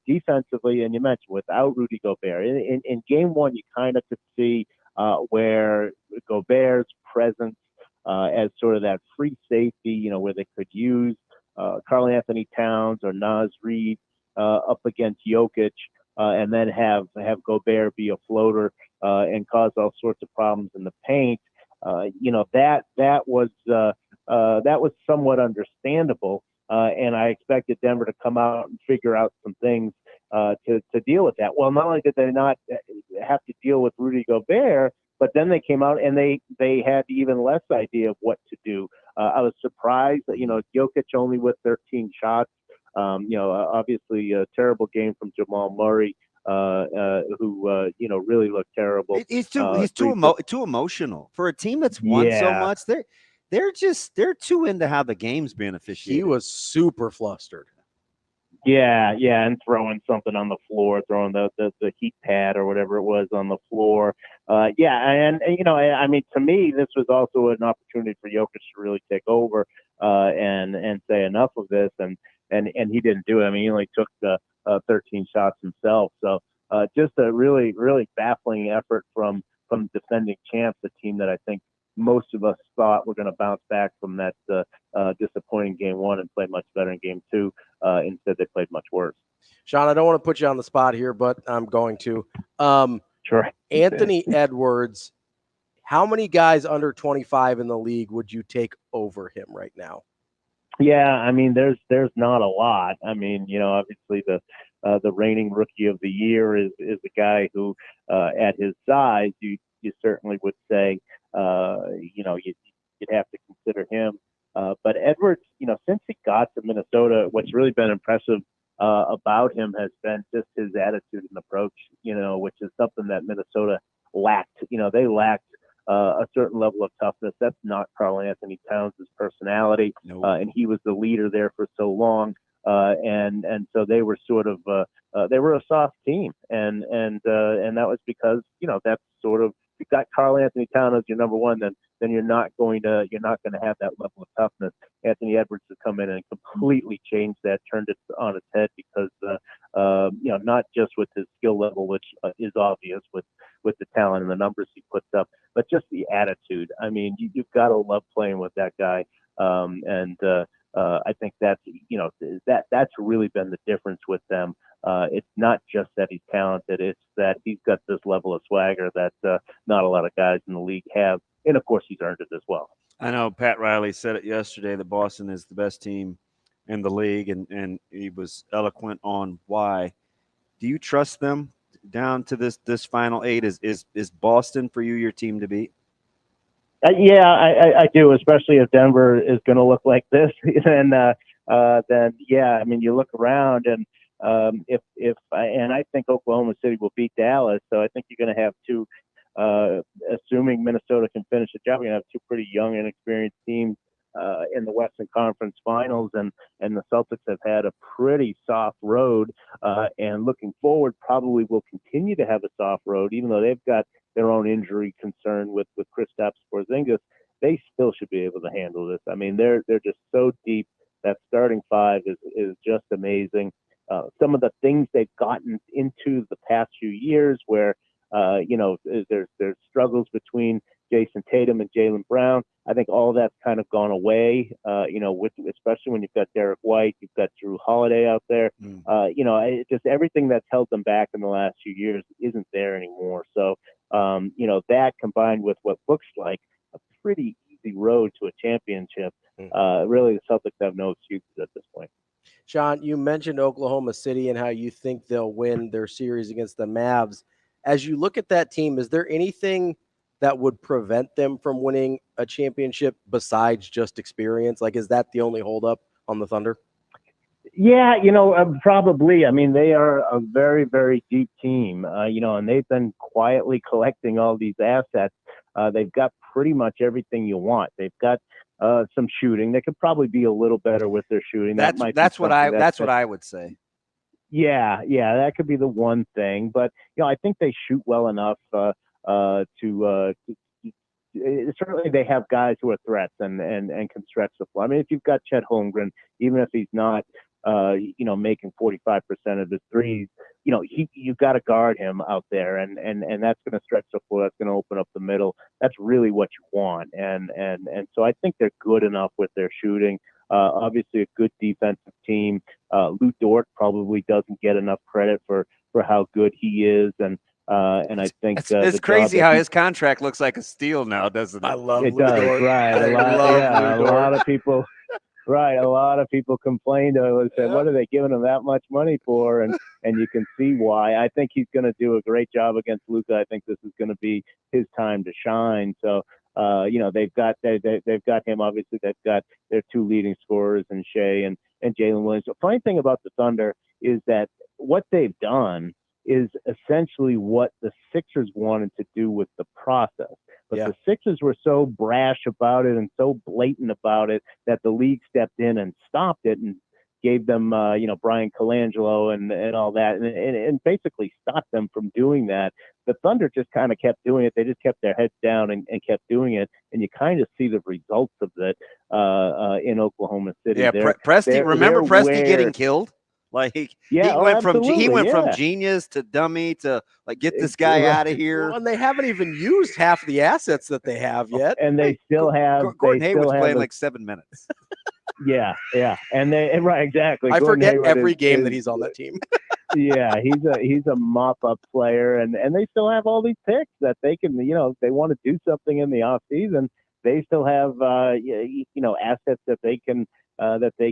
Defensively, and you mentioned without Rudy Gobert in game 1, you kind of could see where Gobert's presence as sort of that free safety, where they could use Karl Anthony Towns or Naz Reid up against Jokic, and then have Gobert be a floater and cause all sorts of problems in the paint. That was somewhat understandable, and I expected Denver to come out and figure out some things to deal with that. Well, not only did they not have to deal with Rudy Gobert, but then they came out and they had even less idea of what to do. I was surprised that, Jokic only with 13 shots. Obviously a terrible game from Jamal Murray, who really looked terrible. He's too emotional for a team that's won so much. They're too into how the game's being officiated. He was super flustered. Yeah, and throwing something on the floor, throwing the heat pad or whatever it was on the floor. I mean, to me, this was also an opportunity for Jokic to really take over and say enough of this, and he didn't do it. I mean, he only took 13 shots himself. So just a really, really baffling effort from defending champs, a team that I think most of us thought were going to bounce back from that disappointing game 1 and play much better in game 2. Instead, they played much worse. Sean, I don't want to put you on the spot here, but I'm going to. Sure. Anthony Edwards, how many guys under 25 in the league would you take over him right now? Yeah, I mean, there's not a lot. I mean, obviously the reigning rookie of the year is a guy who, at his size, you certainly would say, you'd have to consider him. But Edwards, since he got to Minnesota, what's really been impressive about him has been just his attitude and approach, which is something that Minnesota lacked. They lacked a certain level of toughness. That's not Karl Anthony Towns' personality. Nope. And he was the leader there for so long. And so they were sort of they were a soft team, and that was because that's sort of, if you got Karl Anthony Towns as your number one, then you're not going to have that level of toughness. Anthony Edwards has come in and completely changed that, turned it on its head, because not just with his skill level, which is obvious with the talent and the numbers he puts up, but just the attitude. I mean, you've got to love playing with that guy. I think that's really been the difference with them. It's not just that he's talented; it's that he's got this level of swagger that not a lot of guys in the league have, and of course, he's earned it as well. I know Pat Riley said it yesterday that Boston is the best team in the league, and he was eloquent on why. Do you trust them down to this final 8? Is Boston for you your team to beat? Yeah, I do, especially if Denver is going to look like this. then yeah, I mean, you look around, and I think Oklahoma City will beat Dallas, so I think you're going to have two. Assuming Minnesota can finish the job, you're going to have two pretty young, inexperienced teams in the Western Conference Finals, and the Celtics have had a pretty soft road, and looking forward, probably will continue to have a soft road, even though they've got their own injury concern with Kristaps Porzingis. They still should be able to handle this. I mean, they're just so deep. That starting five is just amazing. Some of the things they've gotten into the past few years, where there's struggles between Jason Tatum and Jaylen Brown. I think all that's kind of gone away, especially when you've got Derek White, you've got Drew Holiday out there. Just everything that's held them back in the last few years isn't there anymore. So, that combined with what looks like a pretty easy road to a championship, really the Celtics have no excuses at this point. Sean, you mentioned Oklahoma City and how you think they'll win their series against the Mavs. As you look at that team, is there anything that would prevent them from winning a championship besides just experience? Like, is that the only holdup on the Thunder? Yeah, probably. I mean, they are a very, very deep team, and they've been quietly collecting all these assets. They've got pretty much everything you want. They've got some shooting. They could probably be a little better with their shooting. That's what I would say. Yeah, that could be the one thing. But I think they shoot well enough certainly they have guys who are threats and can stretch the floor. I mean, if you've got Chet Holmgren, even if he's not making 45% of his threes, you've got to guard him out there, and that's going to stretch the floor. That's going to open up the middle. That's really what you want, and so I think they're good enough with their shooting. Obviously, a good defensive team. Lou Dort probably doesn't get enough credit for how good he is, and I think it's crazy how his contract looks like a steal now, doesn't it? I love it. Does right? A lot of people. Right, a lot of people complained and said, "What are they giving him that much money for?" And you can see why. I think he's going to do a great job against Luka. I think this is going to be his time to shine. So, they've got him. Obviously, they've got their two leading scorers in Shea and Jalen Williams. The funny thing about the Thunder is that what they've done is essentially what the Sixers wanted to do with the process. But the Sixers were so brash about it and so blatant about it that the league stepped in and stopped it and gave them, Brian Colangelo and all that, and basically stopped them from doing that. The Thunder just kind of kept doing it. They just kept their heads down and kept doing it, and you kind of see the results of it in Oklahoma City. Yeah, Presti. Remember Presti getting killed? Like he went from genius to dummy to get this guy out of here. Well, and they haven't even used half the assets that they have yet. And they still have Gordon Hayward's playing like 7 minutes. Yeah, and right, exactly. I Gordon forget Hayward every game that he's on that team. Yeah, he's a mop-up player, and they still have all these picks that they can, if they want to do something in the off season, they still have assets that they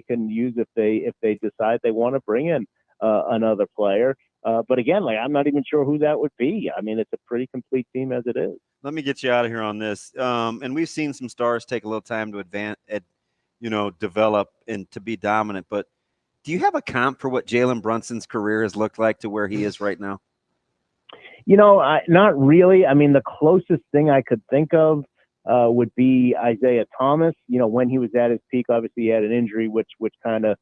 can use if they decide they want to bring in another player. But again, I'm not even sure who that would be. I mean, it's a pretty complete team as it is. Let me get you out of here on this. And we've seen some stars take a little time to advance, develop and to be dominant. But do you have a comp for what Jalen Brunson's career has looked like to where he is right now? Not really. I mean, the closest thing I could think of would be Isaiah Thomas. When he was at his peak, obviously he had an injury, which kind of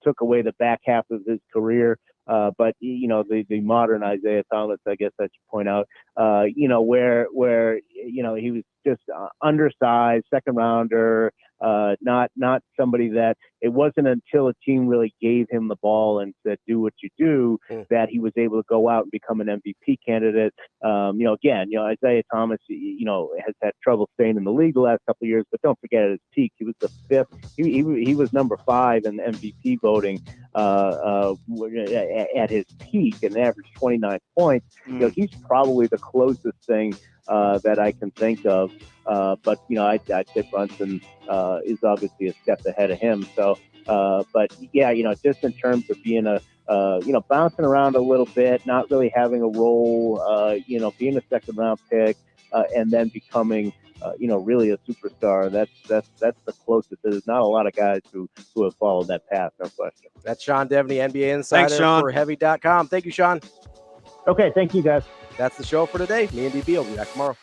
took away the back half of his career. But the modern Isaiah Thomas, I guess I should point out, where he was just undersized, second rounder, not somebody that it wasn't until a team really gave him the ball and said, do what you do, that he was able to go out and become an MVP candidate. Again, Isaiah Thomas, has had trouble staying in the league the last couple of years, but don't forget at his peak, he was the 5th. He was number 5 in the MVP voting at his peak and averaged 29 points. He's probably the closest thing that I can think of. But I'd say Brunson is obviously a step ahead of him. So, just in terms of being bouncing around a little bit, not really having a role, being a second round pick, and then becoming, really a superstar. That's the closest. There's not a lot of guys who have followed that path, no question. That's Sean Deveney, NBA insider for Heavy.com. Thank you, Sean. Okay, thank you, guys. That's the show for today. Me and DB will be back tomorrow.